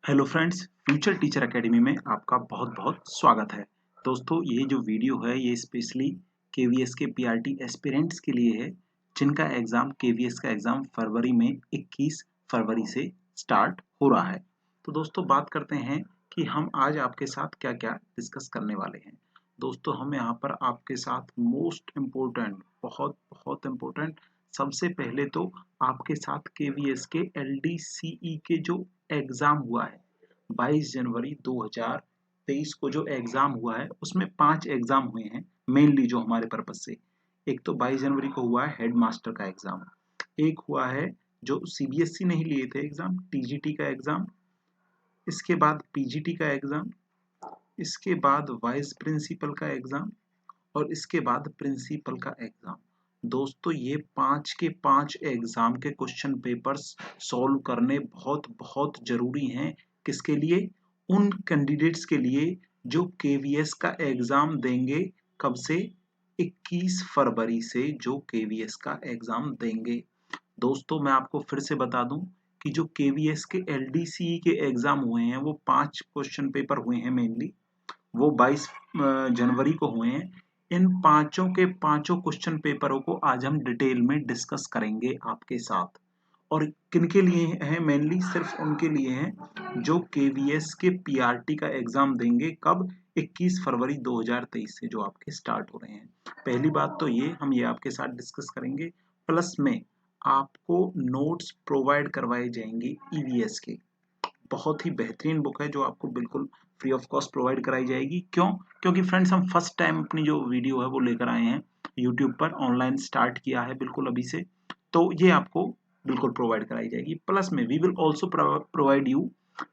Hello friends, future teacher academy में आपका बहुत बहुत स्वागत है। दोस्तों, ये जो वीडियो है ये स्पेशली केवीएस के पीआरटी एस्पिरेंट्स के लिए है जिनका एग्ज़ाम केवीएस का एग्ज़ाम फरवरी में 21 फरवरी से स्टार्ट हो रहा है। तो दोस्तों, बात करते हैं कि हम आज आपके साथ क्या क्या डिस्कस करने वाले हैं। दोस्तों, हम यहाँ पर आपके साथ मोस्ट इम्पोर्टेंट, बहुत बहुत इम्पोर्टेंट, सबसे पहले तो आपके साथ केवीएस के एलडीसीई के जो एग्जाम हुआ है 22 जनवरी 2023 को जो एग्जाम हुआ है उसमें 5 एग्जाम हुए हैं मेनली जो हमारे पर्पज से। एक तो 22 जनवरी को हुआ है हेड मास्टर का एग्जाम, एक हुआ है जो सीबीएसई नहीं लिए थे एग्जाम, टीजीटी का एग्जाम, इसके बाद पीजीटी का एग्जाम, इसके बाद वाइस प्रिंसिपल का एग्जाम और इसके बाद प्रिंसिपल का एग्जाम। दोस्तों, ये 5 के 5 एग्जाम के क्वेश्चन पेपर्स सॉल्व करने बहुत बहुत जरूरी हैं। किसके लिए? उन कैंडिडेट्स के लिए जो केवीएस का एग्जाम देंगे। कब से? 21 फरवरी से जो केवीएस का एग्जाम देंगे। दोस्तों, मैं आपको फिर से बता दूं कि जो केवीएस के एलडीसी के एग्जाम हुए हैं वो 5 क्वेश्चन पेपर हुए हैं मेनली, वो 22 जनवरी को हुए हैं। इन पांचों के पांचों क्वेश्चन पेपरों को आज हम डिटेल में डिस्कस करेंगे आपके साथ। और किनके लिए हैं? मेनली सिर्फ उनके लिए हैं जो केवीएस के पीआरटी का एग्जाम देंगे। कब? 21 फरवरी 2023 से जो आपके स्टार्ट हो रहे हैं। पहली बात तो ये आपके साथ डिस्कस करेंगे, प्लस में आपको नोट्स प्रोवाइड करवाए जाएंगे ईवीएस के। बहुत ही बेहतरीन बुक है जो आपको बिल्कुल फ्री ऑफ कॉस्ट प्रोवाइड कराई जाएगी। क्यों? क्योंकि फ्रेंड्स, हम फर्स्ट टाइम अपनी जो वीडियो है वो लेकर आए हैं यूट्यूब पर, ऑनलाइन स्टार्ट किया है बिल्कुल अभी से, तो ये आपको बिल्कुल प्रोवाइड कराई जाएगी। प्लस में we will also provide you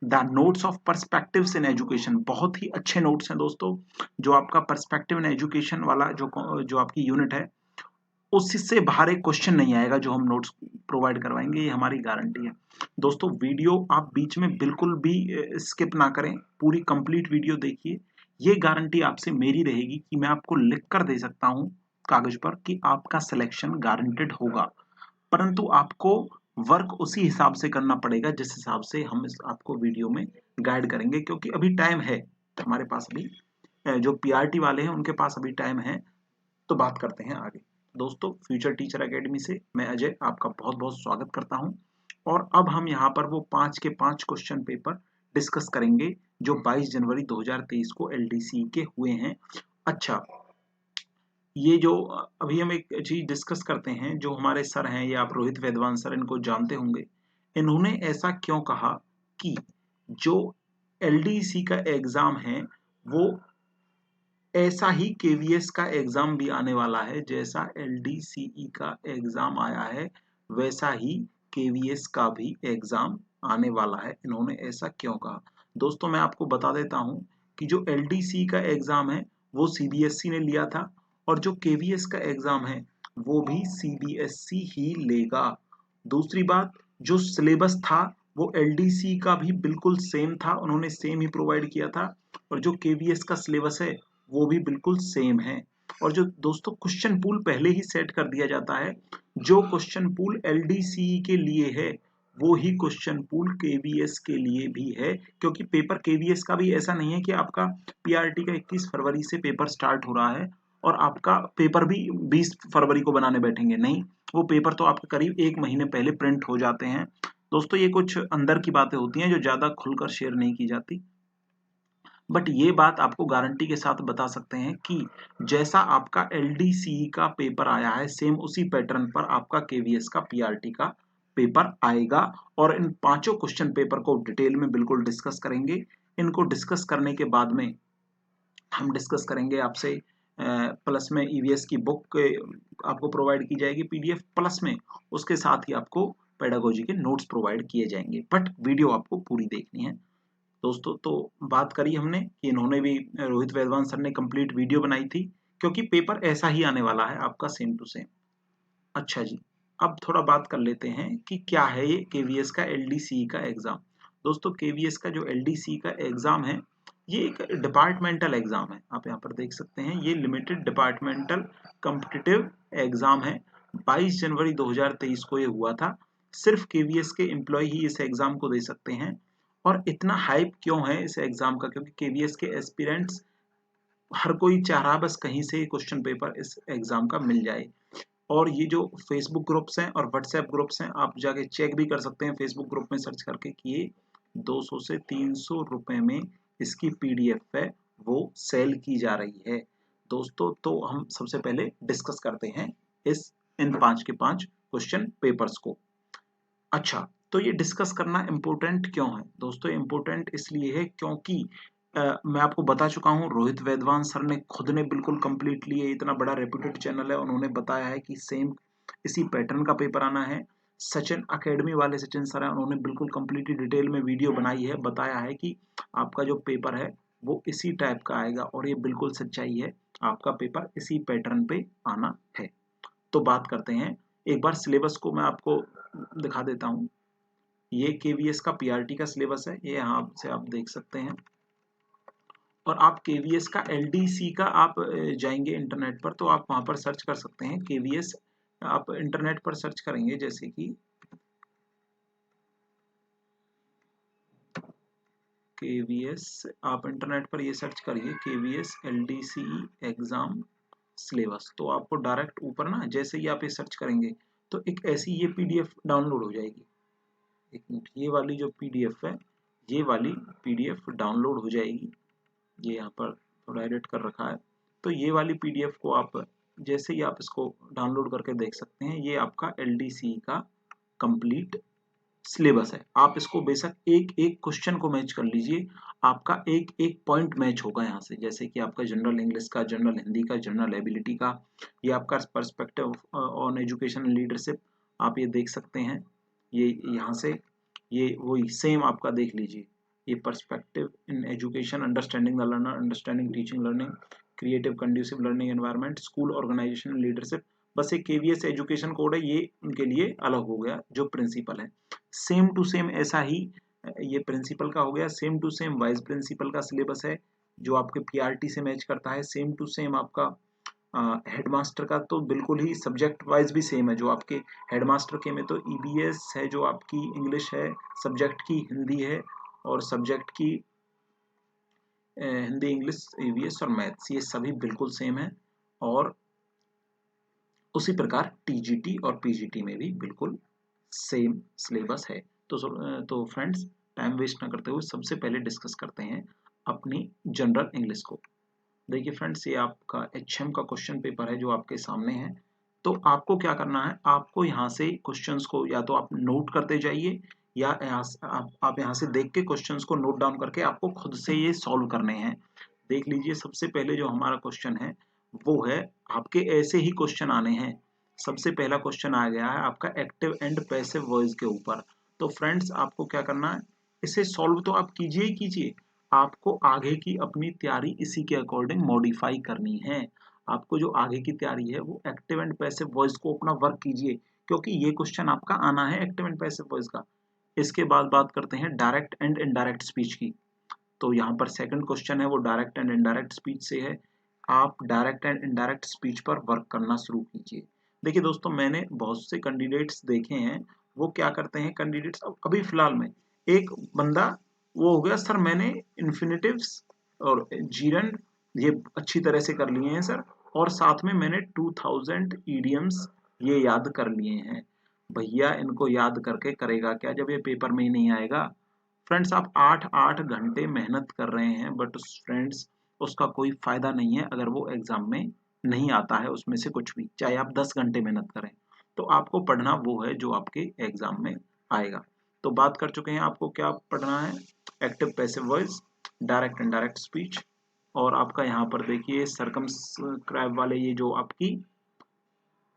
the notes of perspectives in education. बहुत ही अच्छे नोट्स हैं दोस्तों, जो आपका पर्सपेक्टिव इन एजुकेशन वाला जो आपकी यूनिट है उससे बाहर एक क्वेश्चन नहीं आएगा जो हम नोट्स प्रोवाइड करवाएंगे, ये हमारी गारंटी है। दोस्तों, वीडियो आप बीच में बिल्कुल भी स्किप ना करें, पूरी कंप्लीट वीडियो देखिए। ये गारंटी आपसे मेरी रहेगी कि मैं आपको लिख कर दे सकता हूं कागज पर कि आपका सिलेक्शन गारंटेड होगा, परंतु आपको वर्क उसी हिसाब से करना पड़ेगा जिस हिसाब से हम आपको वीडियो में गाइड करेंगे, क्योंकि अभी टाइम है हमारे पास। अभी जो पीआरटी वाले हैं उनके पास अभी टाइम है। तो बात करते हैं आगे। दोस्तों, फ्यूचर टीचर एकेडमी से मैं अजय आपका बहुत बहुत स्वागत करता हूं। और अब हम यहाँ पर वो 5 के 5 क्वेश्चन पेपर डिस्कस करेंगे जो 22 जनवरी 2023 को एलडीसी के हुए हैं। अच्छा, ये जो अभी हम एक चीज डिस्कस करते हैं, जो हमारे सर हैं, ये आप रोहित वेदवान सर, इनको जानते होंगे। इन्होंने ऐसा क्यों कहा कि जो एलडीसी का एग्जाम है वो ऐसा ही केवीएस का एग्जाम भी आने वाला है। जैसा एलडीसीई का एग्जाम आया है वैसा ही केवीएस का भी एग्जाम आने वाला है। इन्होंने ऐसा क्यों कहा? दोस्तों, मैं आपको बता देता हूं कि जो एलडीसी का एग्जाम है वो सीबीएसई ने लिया था, और जो केवीएस का एग्जाम है वो भी सीबीएसई ही लेगा। दूसरी बात, जो सिलेबस था वो एलडीसी का भी बिल्कुल सेम था, उन्होंने सेम ही प्रोवाइड किया था, और जो केवीएस का सिलेबस है वो भी बिल्कुल सेम है। और जो दोस्तों क्वेश्चन पूल पहले ही सेट कर दिया जाता है, जो क्वेश्चन पूल एलडीसीई के लिए है वो ही क्वेश्चन पूल केवीएस के लिए भी है। क्योंकि पेपर केवीएस का भी ऐसा नहीं है कि आपका पीआरटी का 21 फरवरी से पेपर स्टार्ट हो रहा है और आपका पेपर भी 20 फरवरी को बनाने बैठेंगे, नहीं। वो पेपर तो आपके करीब 1 महीने पहले प्रिंट हो जाते हैं। दोस्तों, ये कुछ अंदर की बातें होती हैं जो ज्यादा खुलकर शेयर नहीं की जाती, बट ये बात आपको गारंटी के साथ बता सकते हैं कि जैसा आपका एलडीसीई का पेपर आया है सेम उसी पैटर्न पर आपका केवीएस का पीआरटी का पेपर आएगा। और इन पांचों क्वेश्चन पेपर को डिटेल में बिल्कुल डिस्कस करेंगे। इनको डिस्कस करने के बाद में हम डिस्कस करेंगे आपसे, प्लस में ईवीएस की बुक आपको प्रोवाइड की जाएगी पीडीएफ, प्लस में उसके साथ ही आपको पेडागोजी के नोट्स प्रोवाइड किए जाएंगे, बट वीडियो आपको पूरी देखनी है। दोस्तों, तो बात करी हमने कि इन्होंने भी, रोहित वैदवान सर ने कंप्लीट वीडियो बनाई थी, क्योंकि पेपर ऐसा ही आने वाला है आपका सेम टू सेम। अच्छा जी, अब थोड़ा बात कर लेते हैं कि क्या है ये केवीएस का एलडीसी का एग्जाम। दोस्तों, केवीएस का जो एलडीसी का एग्जाम है ये एक डिपार्टमेंटल एग्जाम है। आप यहाँ पर देख सकते हैं, ये लिमिटेड डिपार्टमेंटल कॉम्पिटिटिव एग्जाम है। 22 जनवरी 2023 को ये हुआ था। सिर्फ केवीएस के एम्प्लॉय ही इस एग्जाम को दे सकते हैं, और इतना हाइप क्यों है इस एग्जाम का, क्योंकि केवीएस के एस्पिरेंट्स हर कोई चाह रहा बस कहीं से क्वेश्चन पेपर इस एग्जाम का मिल जाए। और ये जो फेसबुक ग्रुप्स हैं और व्हाट्सएप ग्रुप्स हैं, आप जाके चेक भी कर सकते हैं फेसबुक ग्रुप में सर्च करके कि ये 200 से 300 रुपए में इसकी पीडीएफ है वो सेल की जा रही है दोस्तों। तो हम सबसे पहले डिस्कस करते हैं इस इन 5 के 5 क्वेश्चन पेपर्स को। अच्छा, तो ये डिस्कस करना इम्पोर्टेंट क्यों है दोस्तों? इम्पोर्टेंट इसलिए है क्योंकि मैं आपको बता चुका हूँ, रोहित वैद्वान सर ने खुद ने बिल्कुल कंप्लीटली, ये इतना बड़ा रेप्यूटेड चैनल है, उन्होंने बताया है कि सेम इसी पैटर्न का पेपर आना है। सचिन अकेडमी वाले सचिन सर हैं, उन्होंने बिल्कुल कंप्लीटली डिटेल में वीडियो बनाई है, बताया है कि आपका जो पेपर है वो इसी टाइप का आएगा, और ये बिल्कुल सच्चाई है, आपका पेपर इसी पैटर्न पे आना है। तो बात करते हैं, एक बार सिलेबस को मैं आपको दिखा देता हूँ। ये केवीएस का पीआरटी का सिलेबस है, ये यहाँ से आप देख सकते हैं। और आप केवीएस का एलडीसी का आप जाएंगे इंटरनेट पर, तो आप वहां पर सर्च कर सकते हैं केवीएस। आप इंटरनेट पर सर्च करेंगे जैसे कि केवीएस, आप इंटरनेट पर ये सर्च करिए केवीएस एलडीसी एग्जाम सिलेबस, तो आपको डायरेक्ट ऊपर ना जैसे ही आप ये सर्च करेंगे तो एक ऐसी ये पीडीएफ डाउनलोड हो जाएगी। एक मिनट, ये वाली जो पीडीएफ है, ये वाली पीडीएफ डाउनलोड हो जाएगी। ये यहाँ पर थोड़ा एडिट कर रखा है, तो ये वाली पीडीएफ को आप जैसे ही आप इसको डाउनलोड करके देख सकते हैं, ये आपका एलडीसी का कंप्लीट सिलेबस है। आप इसको बेशक एक एक क्वेश्चन को मैच कर लीजिए, आपका एक एक पॉइंट मैच होगा यहाँ से, जैसे कि आपका जनरल इंग्लिश का, जनरल हिंदी का, जनरल एबिलिटी का, ये आपका पर्सपेक्टिव ऑन एजुकेशन लीडरशिप, आप ये देख सकते हैं। ये यहाँ से ये वही सेम आपका देख लीजिए, ये perspective in education, understanding the learner, understanding teaching learning, creative conducive learning environment, school organisation leadership. बस एक केवीएस एजुकेशन कोड है, ये उनके लिए अलग हो गया जो प्रिंसिपल है। सेम टू सेम ऐसा ही ये प्रिंसिपल का हो गया, same to same vice principal का सिलेबस है जो आपके पीआरटी से मैच करता है। सेम टू सेम आपका हेडमास्टर का तो बिल्कुल ही सब्जेक्ट वाइज भी सेम है, जो आपके हेडमास्टर के में तो ईबीएस है, जो आपकी इंग्लिश है, सब्जेक्ट की हिंदी है, और सब्जेक्ट की हिंदी, इंग्लिश, ईवीएस और मैथ्स, ये सभी बिल्कुल सेम है। और उसी प्रकार टीजीटी और पीजीटी में भी बिल्कुल सेम सिलेबस है। तो फ्रेंड्स, टाइम वेस्ट ना करते हुए सबसे पहले डिस्कस करते हैं अपनी जनरल इंग्लिश को। देखिए फ्रेंड्स, ये आपका एचएम का क्वेश्चन पेपर है जो आपके सामने है। तो आपको क्या करना है, आपको यहाँ से क्वेश्चंस को या तो आप नोट करते जाइए, या यहाँ से आप यहाँ से देख के क्वेश्चंस को नोट डाउन करके आपको खुद से ये सॉल्व करने हैं। देख लीजिए, सबसे पहले जो हमारा क्वेश्चन है वो है, आपके ऐसे ही क्वेश्चन आने हैं। सबसे पहला क्वेश्चन आ गया है आपका एक्टिव एंड पैसिव वॉइस के ऊपर। तो फ्रेंड्स, आपको क्या करना है, इसे सॉल्व तो आप कीजिए ही कीजिए, आपको आगे की अपनी तैयारी इसी के अकॉर्डिंग मॉडिफाई करनी है। आपको जो आगे की तैयारी है वो एक्टिव एंड पैसिव वॉइस को अपना वर्क कीजिए, क्योंकि ये क्वेश्चन आपका आना है एक्टिव एंड पैसिव वॉइस का। इसके बाद बात करते हैं डायरेक्ट एंड इनडायरेक्ट स्पीच की। तो यहाँ पर सेकंड क्वेश्चन है वो डायरेक्ट एंड इनडायरेक्ट स्पीच से है। आप डायरेक्ट एंड इनडायरेक्ट स्पीच पर वर्क करना शुरू कीजिए। देखिए दोस्तों, मैंने बहुत से कैंडिडेट्स देखे हैं, वो क्या करते हैं कैंडिडेट्स, अभी फिलहाल में एक बंदा वो हो गया, सर मैंने इन्फिनेटिव्स और जीरंड ये अच्छी तरह से कर लिए हैं सर, और साथ में मैंने 2000 ईडियम्स ये याद कर लिए हैं। भैया, इनको याद करके करेगा क्या जब ये पेपर में ही नहीं आएगा? फ्रेंड्स, आप 8-8 घंटे मेहनत कर रहे हैं, बट फ्रेंड्स उसका कोई फायदा नहीं है अगर वो एग्जाम में नहीं आता है उसमें से कुछ भी, चाहे आप 10 घंटे मेहनत करें। तो आपको पढ़ना वो है जो आपके एग्जाम में आएगा। तो बात कर चुके हैं आपको क्या पढ़ना है, active passive voice, direct and direct speech. और आपका यहाँ पर देखिए सर्कमस्क्राइब वाले ये जो आपकी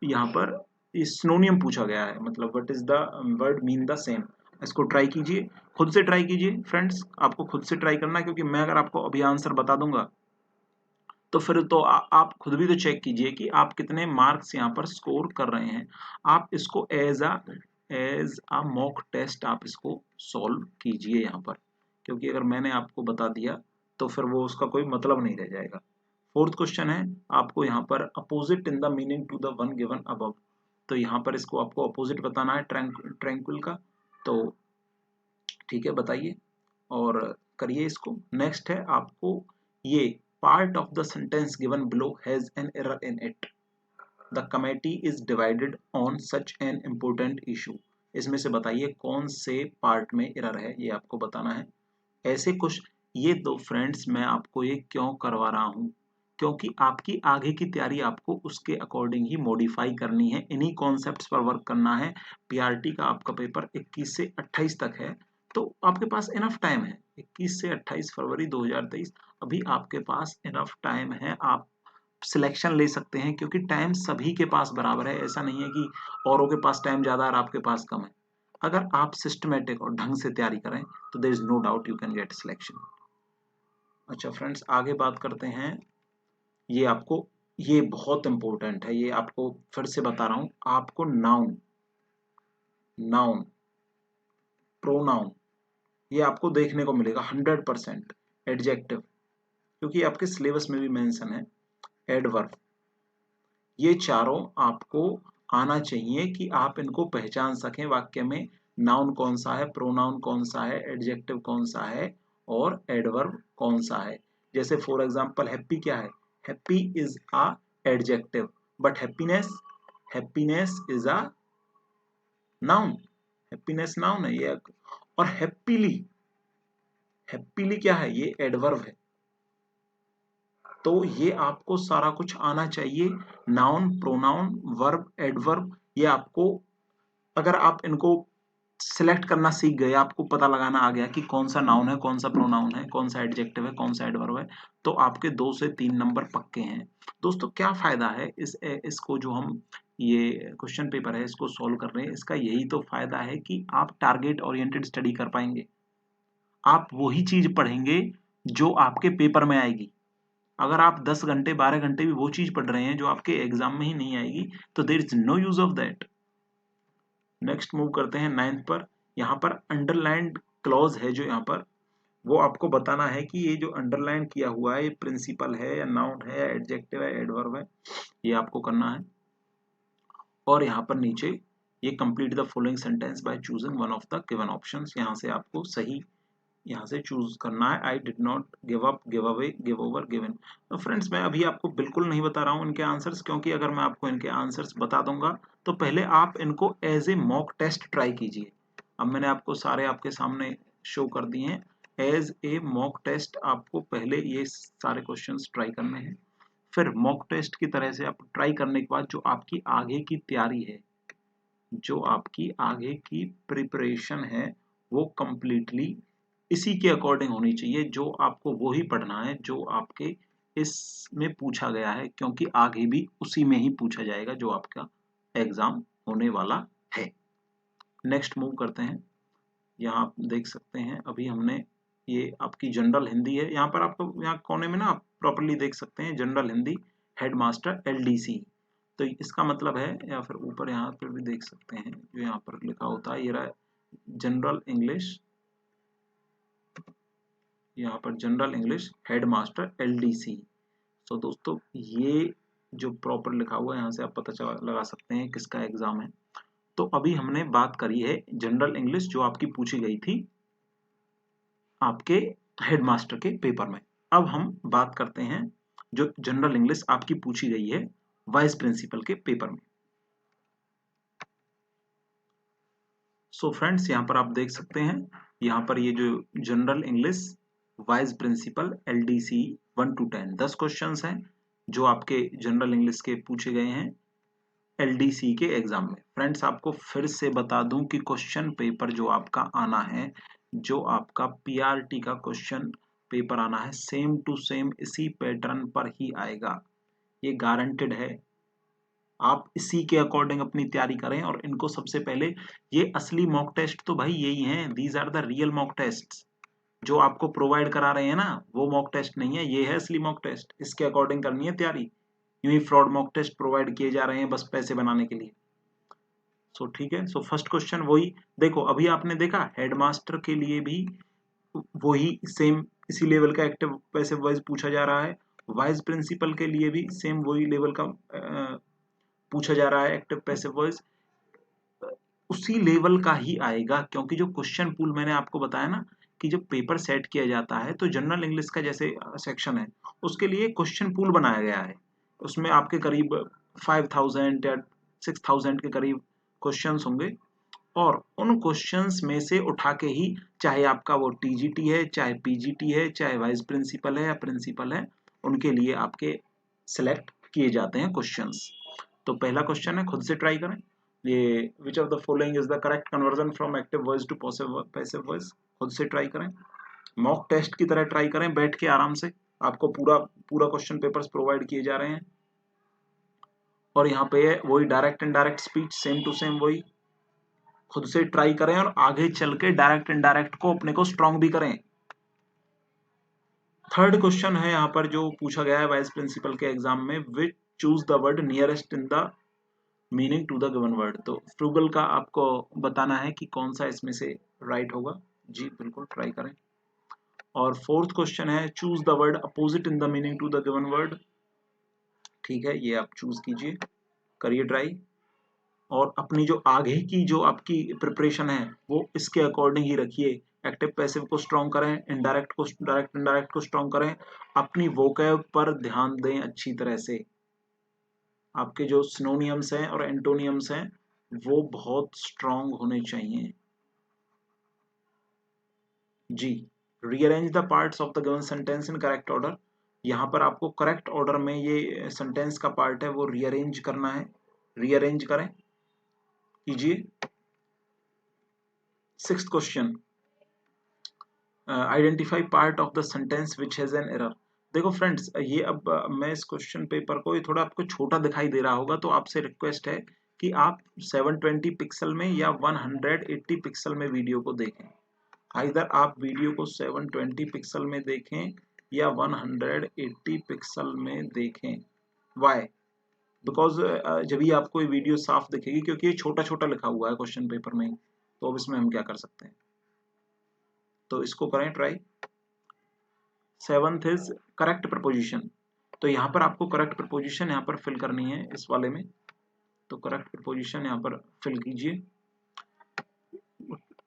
यहाँ पर सिनोनियम पूछा गया है, मतलब what is the word mean the same. इसको ट्राई कीजिए, खुद से ट्राई कीजिए फ्रेंड्स, आपको खुद से ट्राई करना है, क्योंकि मैं अगर आपको अभी आंसर बता दूंगा तो फिर तो आप खुद भी तो चेक कीजिए कि आप कितने मार्क्स यहाँ पर स्कोर कर रहे हैं। आप इसको एज अ मॉक टेस्ट आप इसको सॉल्व कीजिए यहाँ पर, क्योंकि अगर मैंने आपको बता दिया तो फिर वो उसका कोई मतलब नहीं रह जाएगा। फोर्थ क्वेश्चन है आपको यहाँ पर opposite in the meaning to the one given above. तो यहाँ पर इसको आपको अपोजिट बताना है ट्रैंक्विल का। तो ठीक है, बताइए और करिए इसको। नेक्स्ट है आपको ये part of the sentence given below has an error in it, the committee is divided on such an important issue. इसमें से बताइए कौन से पार्ट में एरर है, ये आपको बताना है। ऐसे कुछ ये दो फ्रेंड्स मैं आपको ये क्यों करवा रहा हूँ, क्योंकि आपकी आगे की तैयारी आपको उसके अकॉर्डिंग ही मॉडिफाई करनी है, इन्हीं कॉन्सेप्ट्स पर वर्क करना है। पीआरटी का आपका पेपर 21 से 28 तक है, तो आपके पास इनफ टाइम है। 21 से 28 फरवरी 2023 अभी आपके पास इनफ टाइम है, आप सिलेक्शन ले सकते हैं, क्योंकि टाइम सभी के पास बराबर है। ऐसा नहीं है कि औरों के पास टाइम ज़्यादा और आपके पास कम है। अगर आप सिस्टमेटिक और ढंग से तैयारी करें तो there is no doubt you can get selection. अच्छा फ्रेंड्स, आगे बात करते हैं। ये आपको, ये बहुत इंपॉर्टेंट है, ये आपको फिर से बता रहा हूं। आपको नाउन, नाउन, प्रोनाउन, ये आपको देखने को मिलेगा 100%। एडजेक्टिव, क्योंकि आपके सिलेबस में भी मेंशन है। एडवर्ब, ये चारों आपको आना चाहिए कि आप इनको पहचान सकें वाक्य में। नाउन कौन सा है, प्रोनाउन कौन सा है, एडजेक्टिव कौन सा है और एडवर्ब कौन सा है। जैसे फॉर एग्जांपल हैप्पी क्या है, happy is a adjective, but happiness, happiness is a noun, happiness noun है ये। और हैप्पीली, हैप्पीली क्या है, ये एडवर्ब है। तो ये आपको सारा कुछ आना चाहिए, नाउन, प्रोनाउन, वर्ब, एडवर्ब। ये आपको, अगर आप इनको सिलेक्ट करना सीख गए, आपको पता लगाना आ गया कि कौन सा नाउन है, कौन सा प्रोनाउन है, कौन सा एडजेक्टिव है, कौन सा एडवर्ब है, तो आपके 2 से 3 नंबर पक्के हैं। दोस्तों क्या फायदा है इसको जो हम ये क्वेश्चन पेपर है इसको सॉल्व कर रहे हैं, इसका यही तो फायदा है कि आप टारगेट ओरिएंटेड स्टडी कर पाएंगे। आप वही चीज पढ़ेंगे जो आपके पेपर में आएगी। अगर आप 10 घंटे 12 घंटे भी वो चीज पढ़ रहे हैं जो आपके एग्जाम में ही नहीं आएगी, तो there is no use of that. Next move करते हैं 9th पर। यहाँ पर अंडरलाइंड क्लॉज है जो यहाँ पर, वो आपको बताना है कि ये जो अंडरलाइन किया हुआ है ये प्रिंसिपल है या नाउन है या एडजेक्टिव है, एडवर्ब है, ये आपको करना है। और यहाँ पर नीचे ये complete the following sentence by choosing one of the given options, यहाँ से आपको सही यहाँ से चूज करना है। I did not give up, give away, give over, given. तो फ्रेंड्स मैं अभी आपको बिल्कुल नहीं बता रहा हूँ इनके आंसर्स, क्योंकि अगर मैं आपको इनके आंसर्स बता दूंगा तो पहले आप इनको as a mock test try कीजिए। अब मैंने आपको सारे आपके सामने शो कर दिए हैं। एज ए मॉक टेस्ट आपको पहले ये सारे क्वेश्चंस ट्राई करने हैं, फिर मॉक टेस्ट की तरह से आप ट्राई करने के बाद जो आपकी आगे की तैयारी है, जो आपकी आगे की प्रिपरेशन है, वो कंप्लीटली इसी के अकॉर्डिंग होनी चाहिए। जो आपको वो ही पढ़ना है जो आपके इसमें पूछा गया है, क्योंकि आगे भी उसी में ही पूछा जाएगा जो आपका एग्जाम होने वाला है। नेक्स्ट मूव करते हैं। यहाँ आप देख सकते हैं अभी हमने, ये आपकी जनरल हिंदी है। यहाँ पर आपको यहाँ कोने में ना आप प्रॉपर्ली देख सकते हैं जनरल हिंदी हेडमास्टर एलडीसी। तो इसका मतलब है, या फिर ऊपर यहाँ पर भी देख सकते हैं जो यहाँ पर लिखा होता है, ये रहा जनरल इंग्लिश, यहाँ पर जनरल इंग्लिश हेडमास्टर एलडीसी। तो दोस्तों ये जो प्रॉपर लिखा हुआ है यहाँ से आप पता लगा सकते हैं किसका एग्जाम है। तो अभी हमने बात करी है जनरल इंग्लिश जो आपकी पूछी गई थी आपके हेडमास्टर के पेपर में। अब हम बात करते हैं जो जनरल इंग्लिश आपकी पूछी गई है वाइस प्रिंसिपल के पेपर में। सो फ्रेंड्स यहाँ पर आप देख सकते हैं, यहाँ पर ये जो general English vice principal LDC 1 to 10 10 questions हैं जो आपके जनरल इंग्लिश के पूछे गए हैं एलडीसी के एग्जाम में। फ्रेंड्स आपको फिर से बता दूं कि क्वेश्चन पेपर जो आपका आना है, जो आपका पीआरटी का क्वेश्चन पेपर आना है, सेम टू सेम इसी पैटर्न पर ही आएगा, ये गारंटेड है। आप इसी के अकॉर्डिंग अपनी तैयारी करें। और इनको सबसे पहले, ये असली मॉक टेस्ट तो भाई यही हैं, these are the real mock test. जो आपको प्रोवाइड करा रहे हैं ना वो मॉक टेस्ट नहीं है, ये है असली मॉक टेस्ट, इसके अकॉर्डिंग करनी है तैयारी। यूं ही फ्रॉड मॉक टेस्ट प्रोवाइड किए जा रहे हैं बस पैसे बनाने के लिए। सो ठीक है। सो फर्स्ट क्वेश्चन वही देखो, अभी आपने देखा हेडमास्टर के लिए भी वही सेम इसी लेवल का एक्टिव पैसिव वॉइस पूछा जा रहा है, वाइस प्रिंसिपल के लिए भी सेम वही लेवल का पूछा जा रहा है एक्टिव पैसिव वॉइस, उसी लेवल का ही आएगा। क्योंकि जो क्वेश्चन पूल मैंने आपको बताया ना कि जब पेपर सेट किया जाता है तो जनरल इंग्लिश का जैसे सेक्शन है उसके लिए क्वेश्चन पूल बनाया गया है। उसमें आपके करीब 5000 या 6000 के करीब क्वेश्चंस होंगे और उन क्वेश्चंस में से उठा के ही, चाहे आपका वो टीजीटी है, चाहे पीजीटी है, चाहे वाइस प्रिंसिपल है या प्रिंसिपल है, उनके लिए आपके सिलेक्ट किए जाते हैं क्वेश्चंस। तो पहला क्वेश्चन है, खुद से ट्राई करें, ये which of the following is the correct conversion from active voice to passive voice. खुद से ट्राई करें, मॉक टेस्ट की तरह ट्राई करें, बैठ के आराम से। आपको पूरा पूरा क्वेश्चन पेपर्स प्रोवाइड किए जा रहे हैं और यहाँ पे वही direct indirect speech same to same वही। खुद से ट्राई करें और आगे चल के डायरेक्ट इनडायरेक्ट को अपने को स्ट्रॉन्ग भी करें। थर्ड क्वेश्चन है यहाँ पर जो पूछा गया है वाइस प्रिंसिपल के एग्जाम में, which choose the word nearest in the meaning to the given word. तो फ्रूगल का आपको बताना है कि कौन सा इसमें से राइट होगा। जी बिल्कुल ट्राई करें। और फोर्थ क्वेश्चन है, choose the word opposite in the meaning to the given word. ठीक है, ये आप चूज कीजिए, करिए ट्राई और अपनी जो आगे की जो आपकी प्रिपरेशन है वो इसके अकॉर्डिंग ही रखिए। एक्टिव पैसिव को स्ट्रॉन्ग करें, इनडायरेक्ट को डायरेक्ट इनडायरेक्ट को स्ट्रॉन्ग करें, अपनी वोकैब पर ध्यान दें अच्छी तरह से। आपके जो सिनोनियम्स हैं और एंटोनियम्स हैं वो बहुत स्ट्रॉन्ग होने चाहिए। जी, rearrange the parts of the given sentence in correct order. यहाँ पर आपको करेक्ट ऑर्डर में ये सेंटेंस का पार्ट है वो रीअरेंज करना है, रीअरेंज करें, कीजिए। Sixth question, identify part of the sentence which has an error. देखो फ्रेंड्स, ये अब मैं इस क्वेश्चन पेपर को, ये थोड़ा आपको छोटा दिखाई दे रहा होगा तो आपसे रिक्वेस्ट है कि आप 720 पिक्सल में या 180 पिक्सल में वीडियो को देखें। आइदर आप वीडियो को 720 पिक्सल में देखें या 180 पिक्सल में देखें। वाई? बिकॉज जब ही आपको ये वीडियो साफ दिखेगी, क्योंकि ये छोटा छोटा लिखा हुआ है क्वेश्चन पेपर में, तो अब इसमें हम क्या कर सकते हैं। तो इसको करें try. Seventh is correct preposition. तो यहाँ पर आपको करेक्ट प्रपोजिशन यहाँ पर फिल करनी है इस वाले में। तो करेक्ट प्रपोजिशन यहाँ पर फिल कीजिए